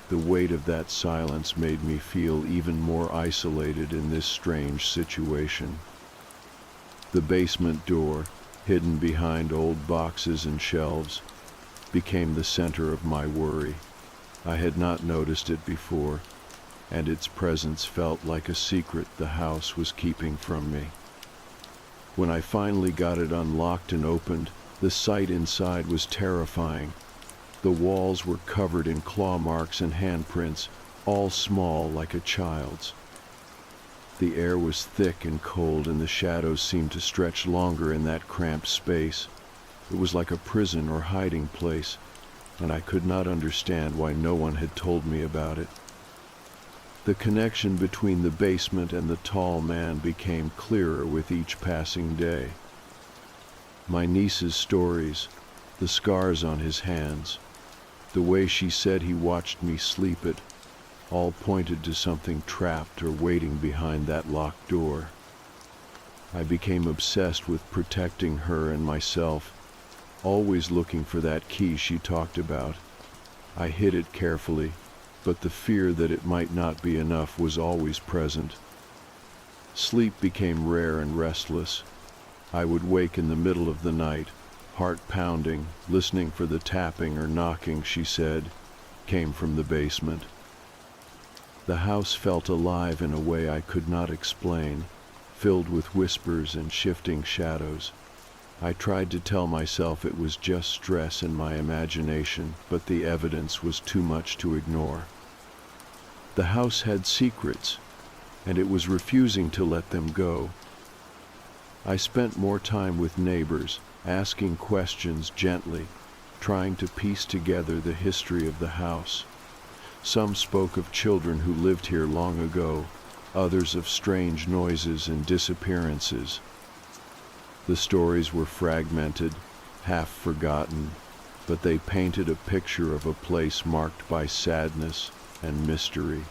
The weight of that silence made me feel even more isolated in this strange situation. The basement door, hidden behind old boxes and shelves, became the center of my worry. I had not noticed it before, and its presence felt like a secret the house was keeping from me. When I finally got it unlocked and opened, the sight inside was terrifying. The walls were covered in claw marks and handprints, all small like a child's. The air was thick and cold, and the shadows seemed to stretch longer in that cramped space. It was like a prison or hiding place, and I could not understand why no one had told me about it. The connection between the basement and the tall man became clearer with each passing day. My niece's stories, the scars on his hands, the way she said he watched me sleep it, all pointed to something trapped or waiting behind that locked door. I became obsessed with protecting her and myself, always looking for that key she talked about. I hid it carefully, but the fear that it might not be enough was always present. Sleep became rare and restless. I would wake in the middle of the night, heart pounding, listening for the tapping or knocking she said came from the basement. The house felt alive in a way I could not explain, filled with whispers and shifting shadows. I tried to tell myself it was just stress in my imagination, but the evidence was too much to ignore. The house had secrets, and it was refusing to let them go. I spent more time with neighbors, asking questions gently, trying to piece together the history of the house. Some spoke of children who lived here long ago, others of strange noises and disappearances. The stories were fragmented, half forgotten, but they painted a picture of a place marked by sadness and mystery.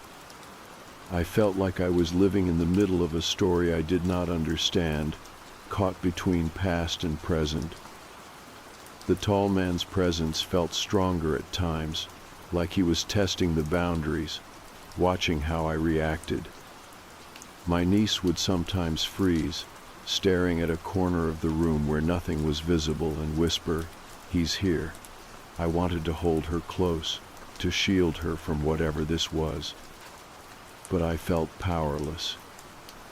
I felt like I was living in the middle of a story I did not understand, caught between past and present. The tall man's presence felt stronger at times, like he was testing the boundaries, watching how I reacted. My niece would sometimes freeze, staring at a corner of the room where nothing was visible, and whisper, "He's here." I wanted to hold her close, to shield her from whatever this was. But I felt powerless.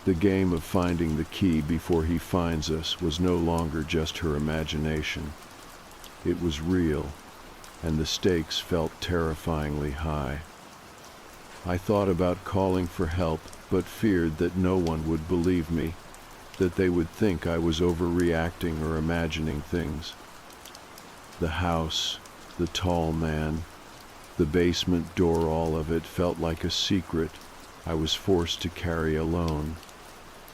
The game of finding the key before he finds us was no longer just her imagination. It was real, and the stakes felt terrifyingly high. I thought about calling for help, but feared that no one would believe me, that they would think I was overreacting or imagining things. The house, the tall man, the basement door, all of it felt like a secret I was forced to carry alone.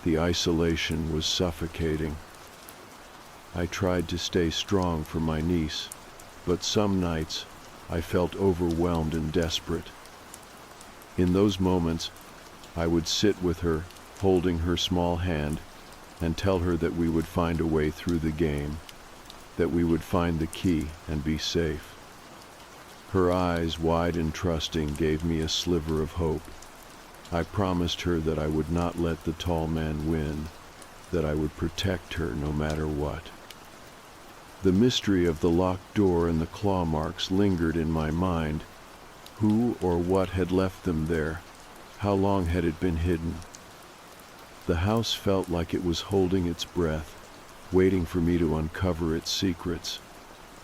The isolation was suffocating. I tried to stay strong for my niece, but some nights I felt overwhelmed and desperate. In those moments, I would sit with her, holding her small hand, and tell her that we would find a way through the game, that we would find the key and be safe. Her eyes, wide and trusting, gave me a sliver of hope. I promised her that I would not let the tall man win, that I would protect her no matter what. The mystery of the locked door and the claw marks lingered in my mind. Who or what had left them there? How long had it been hidden? The house felt like it was holding its breath, waiting for me to uncover its secrets.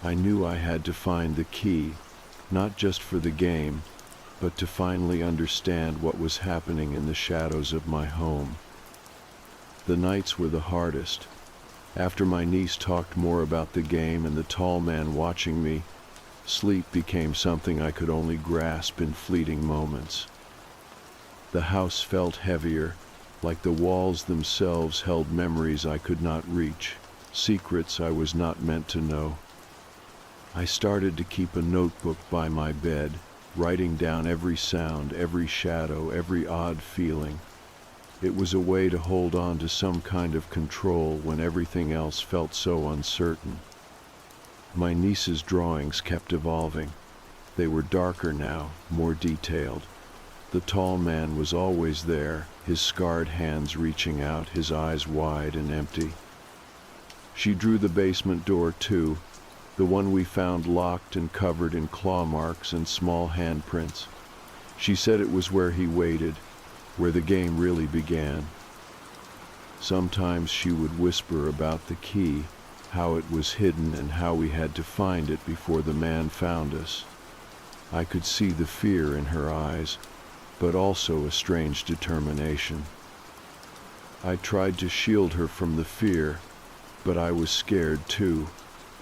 I knew I had to find the key, not just for the game, but to finally understand what was happening in the shadows of my home. The nights were the hardest. After my niece talked more about the game and the tall man watching me, sleep became something I could only grasp in fleeting moments. The house felt heavier, like the walls themselves held memories I could not reach, secrets I was not meant to know. I started to keep a notebook by my bed, writing down every sound, every shadow, every odd feeling. It was a way to hold on to some kind of control when everything else felt so uncertain. My niece's drawings kept evolving. They were darker now, more detailed. The tall man was always there, his scarred hands reaching out, his eyes wide and empty. She drew the basement door too, the one we found locked and covered in claw marks and small handprints. She said it was where he waited, where the game really began. Sometimes she would whisper about the key, how it was hidden and how we had to find it before the man found us. I could see the fear in her eyes, but also a strange determination. I tried to shield her from the fear, but I was scared too.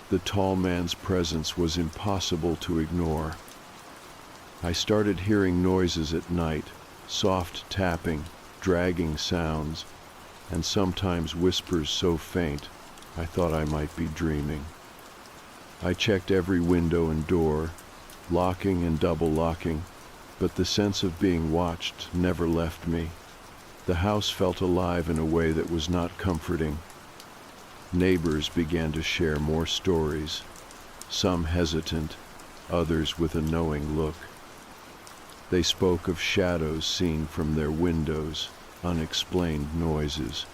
The tall man's presence was impossible to ignore. I started hearing noises at night, soft tapping, dragging sounds, and sometimes whispers so faint I thought I might be dreaming. I checked every window and door, locking and double locking, but the sense of being watched never left me. The house felt alive in a way that was not comforting. Neighbors began to share more stories, some hesitant, others with a knowing look. They spoke of shadows seen from their windows, unexplained noises,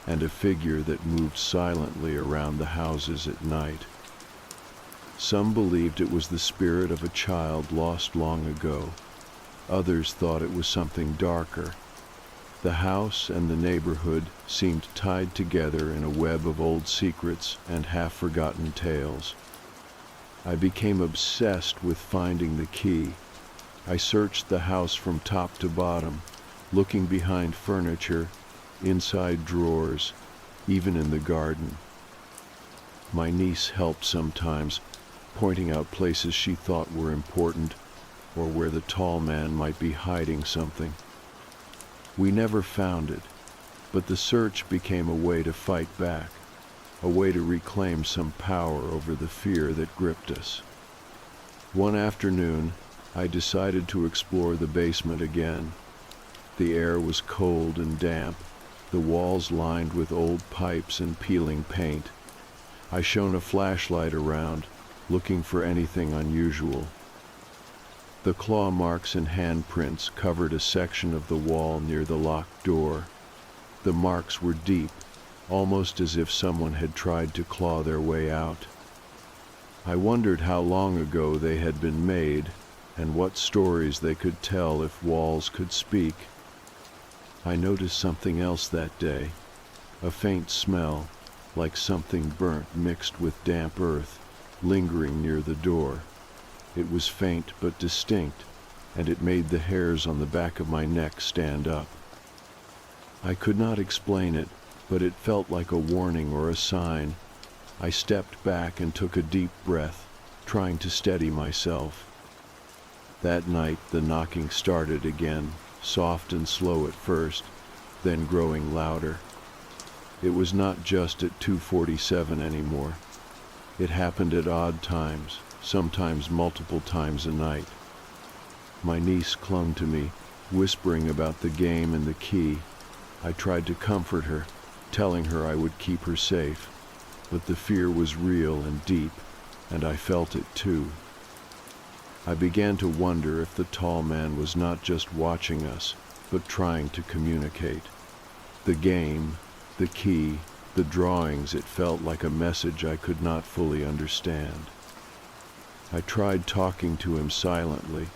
and a figure that moved silently around the houses at night. Some believed it was the spirit of a child lost long ago. Others thought it was something darker. The house and the neighborhood seemed tied together in a web of old secrets and half-forgotten tales. I became obsessed with finding the key. I searched the house from top to bottom, looking behind furniture, inside drawers, even in the garden. My niece helped sometimes, pointing out places she thought were important, or where the tall man might be hiding something. We never found it, but the search became a way to fight back, a way to reclaim some power over the fear that gripped us. One afternoon, I decided to explore the basement again. The air was cold and damp, the walls lined with old pipes and peeling paint. I shone a flashlight around, looking for anything unusual. The claw marks and handprints covered a section of the wall near the locked door. The marks were deep, almost as if someone had tried to claw their way out. I wondered how long ago they had been made, and what stories they could tell if walls could speak. I noticed something else that day, a faint smell, like something burnt mixed with damp earth, lingering near the door. It was faint but distinct, and it made the hairs on the back of my neck stand up. I could not explain it, but it felt like a warning or a sign. I stepped back and took a deep breath, trying to steady myself. That night, the knocking started again, soft and slow at first, then growing louder. It was not just at 2:47 anymore. It happened at odd times, sometimes multiple times a night. My niece clung to me, whispering about the game and the key. I tried to comfort her, telling her I would keep her safe, but the fear was real and deep, and I felt it too. I began to wonder if the tall man was not just watching us, but trying to communicate. The game, the key, the drawings, it felt like a message I could not fully understand. I tried talking to him silently,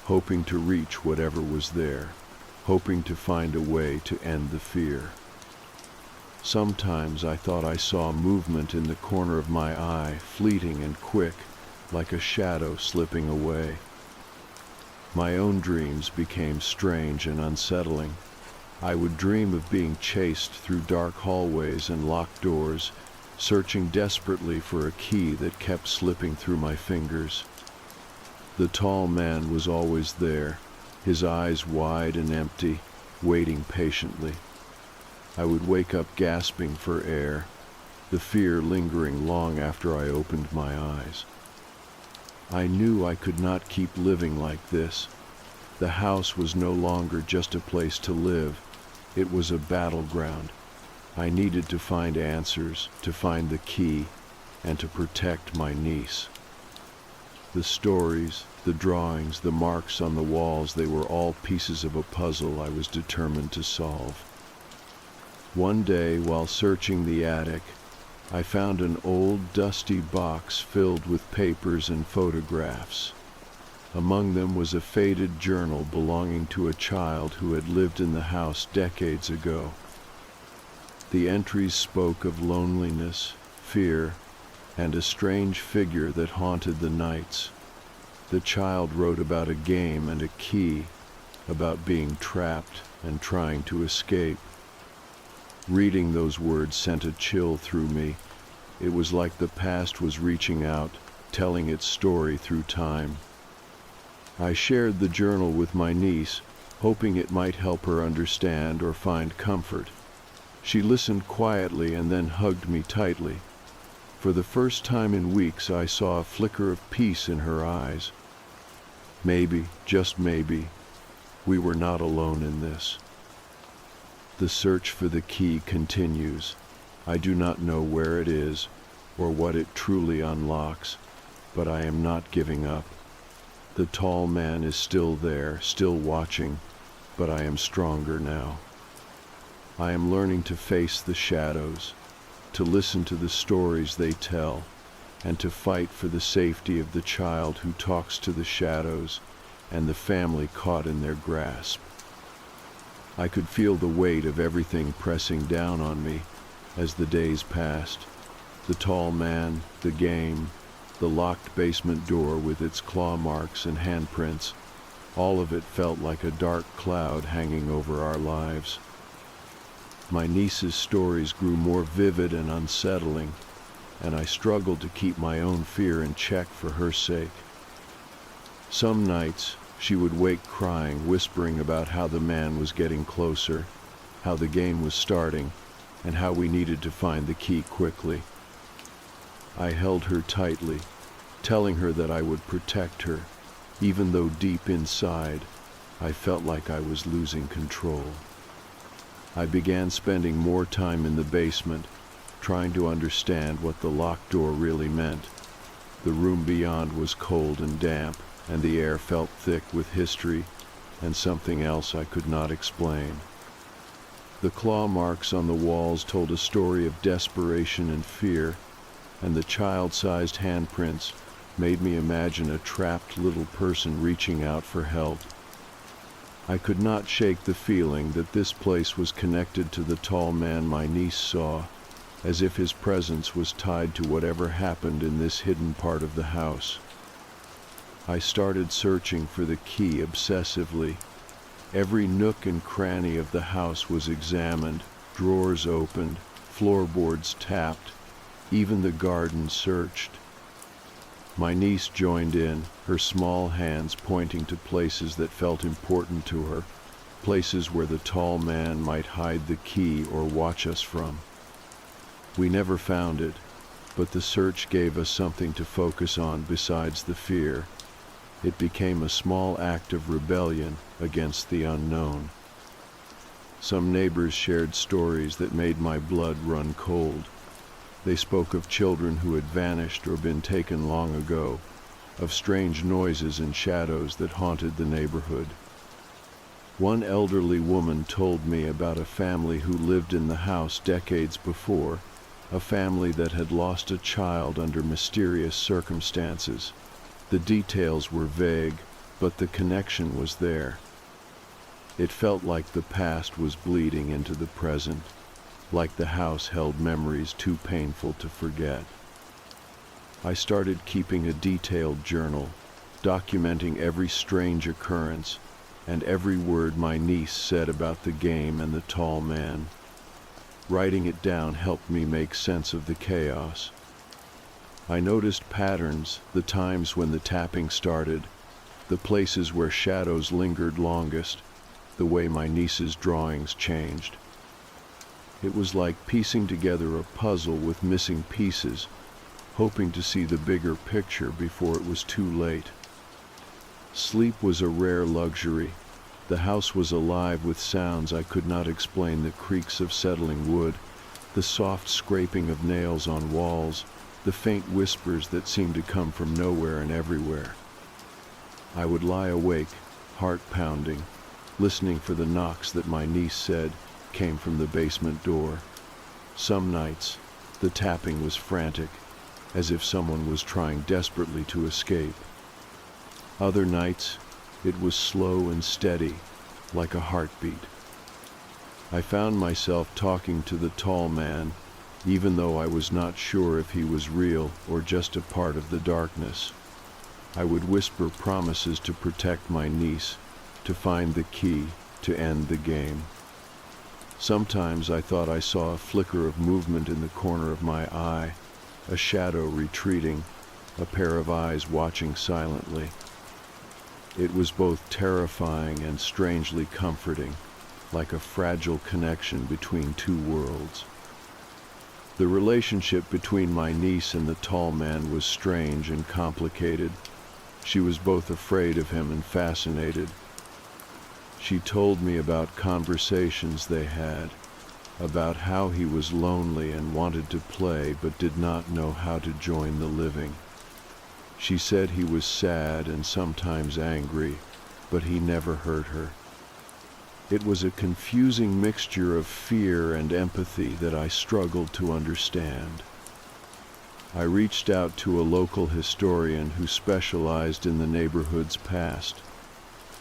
hoping to reach whatever was there, hoping to find a way to end the fear. Sometimes I thought I saw movement in the corner of my eye, fleeting and quick, like a shadow slipping away. My own dreams became strange and unsettling. I would dream of being chased through dark hallways and locked doors, searching desperately for a key that kept slipping through my fingers. The tall man was always there, his eyes wide and empty, waiting patiently. I would wake up gasping for air, the fear lingering long after I opened my eyes. I knew I could not keep living like this. The house was no longer just a place to live. It was a battleground. I needed to find answers, to find the key, and to protect my niece. The stories, the drawings, the marks on the walls, they were all pieces of a puzzle I was determined to solve. One day, while searching the attic, I found an old, dusty box filled with papers and photographs. Among them was a faded journal belonging to a child who had lived in the house decades ago. The entries spoke of loneliness, fear, and a strange figure that haunted the nights. The child wrote about a game and a key, about being trapped and trying to escape. Reading those words sent a chill through me. It was like the past was reaching out, telling its story through time. I shared the journal with my niece, hoping it might help her understand or find comfort. She listened quietly and then hugged me tightly. For the first time in weeks, I saw a flicker of peace in her eyes. Maybe, just maybe, we were not alone in this. The search for the key continues. I do not know where it is or what it truly unlocks, but I am not giving up. The tall man is still there, still watching, but I am stronger now. I am learning to face the shadows, to listen to the stories they tell, and to fight for the safety of the child who talks to the shadows and the family caught in their grasp. I could feel the weight of everything pressing down on me as the days passed. The tall man, the game, the locked basement door with its claw marks and handprints, all of it felt like a dark cloud hanging over our lives. My niece's stories grew more vivid and unsettling, and I struggled to keep my own fear in check for her sake. Some nights, she would wake crying, whispering about how the man was getting closer, how the game was starting, and how we needed to find the key quickly. I held her tightly, telling her that I would protect her, even though deep inside, I felt like I was losing control. I began spending more time in the basement, trying to understand what the locked door really meant. The room beyond was cold and damp, and the air felt thick with history and something else I could not explain. The claw marks on the walls told a story of desperation and fear, and the child-sized handprints made me imagine a trapped little person reaching out for help. I could not shake the feeling that this place was connected to the tall man my niece saw, as if his presence was tied to whatever happened in this hidden part of the house. I started searching for the key obsessively. Every nook and cranny of the house was examined, drawers opened, floorboards tapped, even the garden searched. My niece joined in, her small hands pointing to places that felt important to her, places where the tall man might hide the key or watch us from. We never found it, but the search gave us something to focus on besides the fear. It became a small act of rebellion against the unknown. Some neighbors shared stories that made my blood run cold. They spoke of children who had vanished or been taken long ago, of strange noises and shadows that haunted the neighborhood. One elderly woman told me about a family who lived in the house decades before, a family that had lost a child under mysterious circumstances. The details were vague, but the connection was there. It felt like the past was bleeding into the present, like the house held memories too painful to forget. I started keeping a detailed journal, documenting every strange occurrence and every word my niece said about the game and the tall man. Writing it down helped me make sense of the chaos. I noticed patterns, the times when the tapping started, the places where shadows lingered longest, the way my niece's drawings changed. It was like piecing together a puzzle with missing pieces, hoping to see the bigger picture before it was too late. Sleep was a rare luxury. The house was alive with sounds I could not explain, the creaks of settling wood, the soft scraping of nails on walls, the faint whispers that seemed to come from nowhere and everywhere. I would lie awake, heart pounding, listening for the knocks that my niece said came from the basement door. Some nights, the tapping was frantic, as if someone was trying desperately to escape. Other nights, it was slow and steady, like a heartbeat. I found myself talking to the tall man, even though I was not sure if he was real or just a part of the darkness. I would whisper promises to protect my niece, to find the key, to end the game. Sometimes I thought I saw a flicker of movement in the corner of my eye, a shadow retreating, a pair of eyes watching silently. It was both terrifying and strangely comforting, like a fragile connection between two worlds. The relationship between my niece and the tall man was strange and complicated. She was both afraid of him and fascinated. She told me about conversations they had, about how he was lonely and wanted to play but did not know how to join the living. She said he was sad and sometimes angry, but he never hurt her. It was a confusing mixture of fear and empathy that I struggled to understand. I reached out to a local historian who specialized in the neighborhood's past.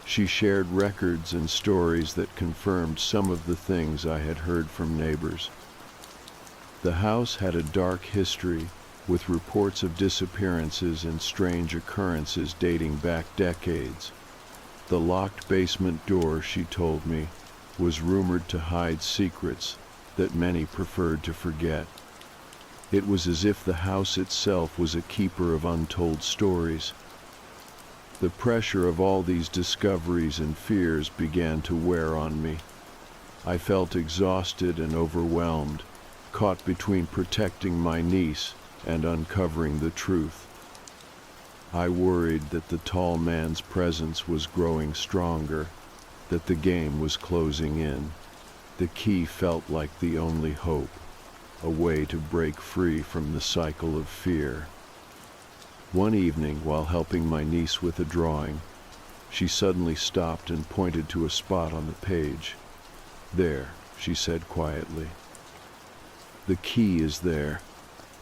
She shared records and stories that confirmed some of the things I had heard from neighbors. The house had a dark history, with reports of disappearances and strange occurrences dating back decades. The locked basement door, she told me, was rumored to hide secrets that many preferred to forget. It was as if the house itself was a keeper of untold stories. The pressure of all these discoveries and fears began to wear on me. I felt exhausted and overwhelmed, caught between protecting my niece and uncovering the truth. I worried that the tall man's presence was growing stronger, that the game was closing in. The key felt like the only hope, a way to break free from the cycle of fear. One evening, while helping my niece with a drawing, she suddenly stopped and pointed to a spot on the page. "There," she said quietly. "The key is there."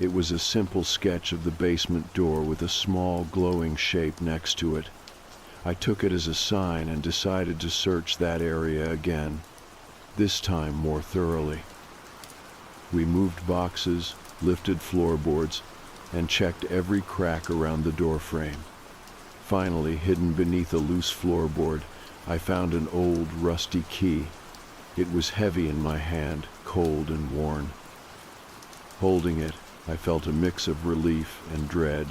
It was a simple sketch of the basement door with a small glowing shape next to it. I took it as a sign and decided to search that area again, this time more thoroughly. We moved boxes, lifted floorboards, and checked every crack around the doorframe. Finally, hidden beneath a loose floorboard, I found an old, rusty key. It was heavy in my hand, cold and worn. Holding it, I felt a mix of relief and dread.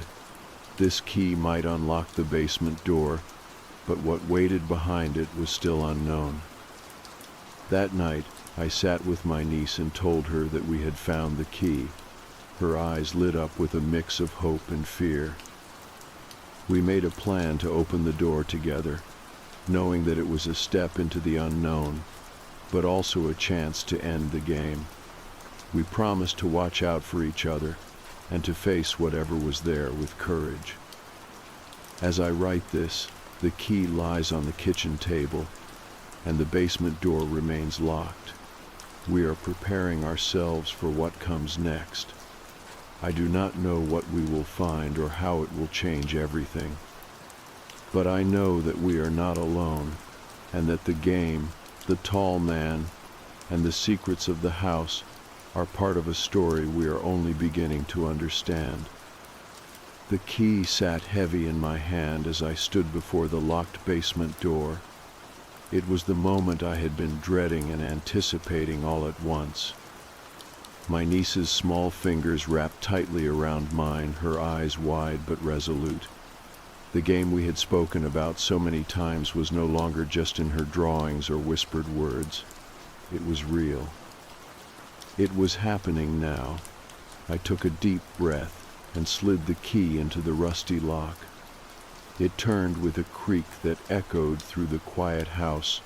This key might unlock the basement door, but what waited behind it was still unknown. That night, I sat with my niece and told her that we had found the key. Her eyes lit up with a mix of hope and fear. We made a plan to open the door together, knowing that it was a step into the unknown, but also a chance to end the game. We promised to watch out for each other and to face whatever was there with courage. As I write this, the key lies on the kitchen table, and the basement door remains locked. We are preparing ourselves for what comes next. I do not know what we will find or how it will change everything. But I know that we are not alone, and that the game, the tall man, and the secrets of the house are part of a story we are only beginning to understand. The key sat heavy in my hand as I stood before the locked basement door. It was the moment I had been dreading and anticipating all at once. My niece's small fingers wrapped tightly around mine, her eyes wide but resolute. The game we had spoken about so many times was no longer just in her drawings or whispered words. It was real. It was happening now. I took a deep breath and slid the key into the rusty lock. It turned with a creak that echoed through the quiet house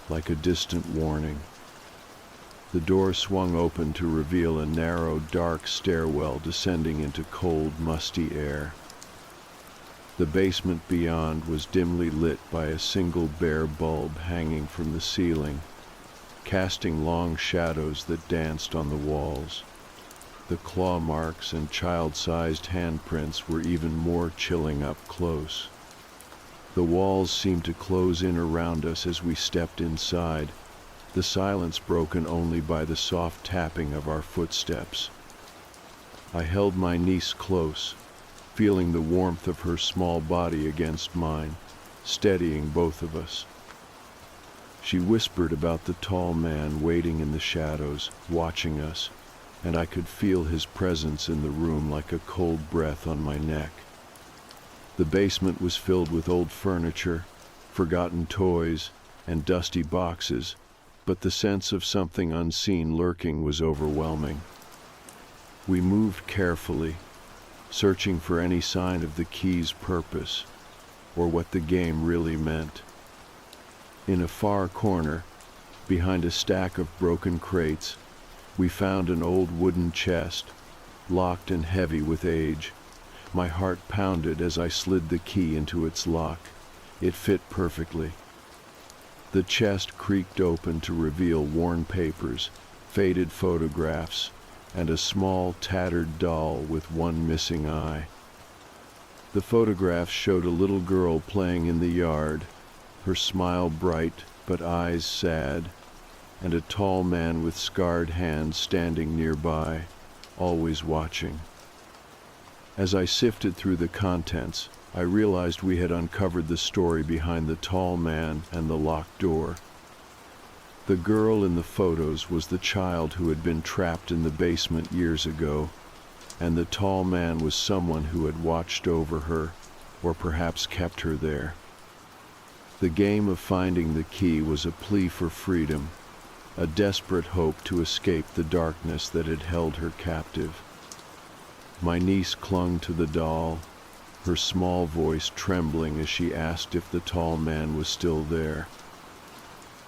like a distant warning. The door swung open to reveal a narrow, dark stairwell descending into cold, musty air. The basement beyond was dimly lit by a single bare bulb hanging from the ceiling, casting long shadows that danced on the walls. The claw marks and child-sized handprints were even more chilling up close. The walls seemed to close in around us as we stepped inside, the silence broken only by the soft tapping of our footsteps. I held my niece close, feeling the warmth of her small body against mine, steadying both of us. She whispered about the tall man waiting in the shadows, watching us, and I could feel his presence in the room like a cold breath on my neck. The basement was filled with old furniture, forgotten toys, and dusty boxes, but the sense of something unseen lurking was overwhelming. We moved carefully, searching for any sign of the key's purpose, or what the game really meant. In a far corner, behind a stack of broken crates, we found an old wooden chest, locked and heavy with age. My heart pounded as I slid the key into its lock. It fit perfectly. The chest creaked open to reveal worn papers, faded photographs, and a small, tattered doll with one missing eye. The photographs showed a little girl playing in the yard, her smile bright but eyes sad, and a tall man with scarred hands standing nearby, always watching. As I sifted through the contents, I realized we had uncovered the story behind the tall man and the locked door. The girl in the photos was the child who had been trapped in the basement years ago, and the tall man was someone who had watched over her, or perhaps kept her there. The game of finding the key was a plea for freedom, a desperate hope to escape the darkness that had held her captive. My niece clung to the doll, her small voice trembling as she asked if the tall man was still there.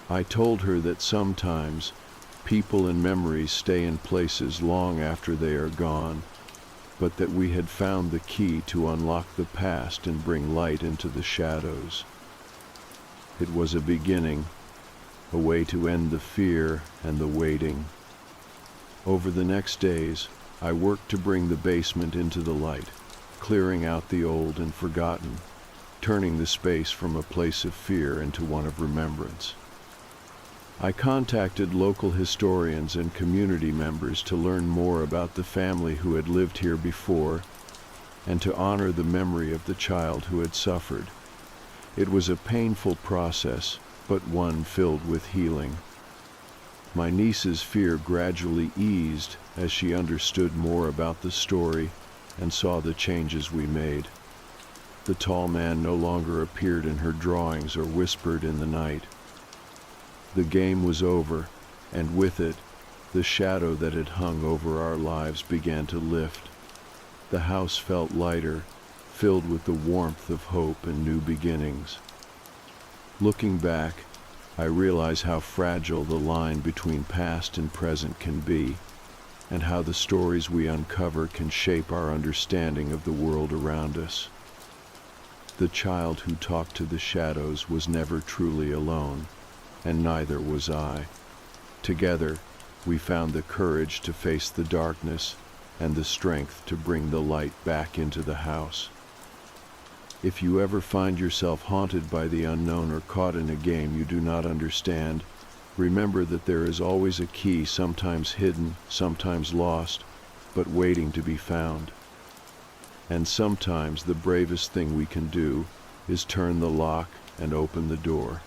I told her that sometimes people and memories stay in places long after they are gone, but that we had found the key to unlock the past and bring light into the shadows. It was a beginning, a way to end the fear and the waiting. Over the next days, I worked to bring the basement into the light, clearing out the old and forgotten, turning the space from a place of fear into one of remembrance. I contacted local historians and community members to learn more about the family who had lived here before and to honor the memory of the child who had suffered. It was a painful process, but one filled with healing. My niece's fear gradually eased as she understood more about the story and saw the changes we made. The tall man no longer appeared in her drawings or whispered in the night. The game was over, and with it, the shadow that had hung over our lives began to lift. The house felt lighter, filled with the warmth of hope and new beginnings. Looking back, I realize how fragile the line between past and present can be, and how the stories we uncover can shape our understanding of the world around us. The child who talked to the shadows was never truly alone, and neither was I. Together, we found the courage to face the darkness and the strength to bring the light back into the house. If you ever find yourself haunted by the unknown or caught in a game you do not understand, remember that there is always a key, sometimes hidden, sometimes lost, but waiting to be found. And sometimes the bravest thing we can do is turn the lock and open the door.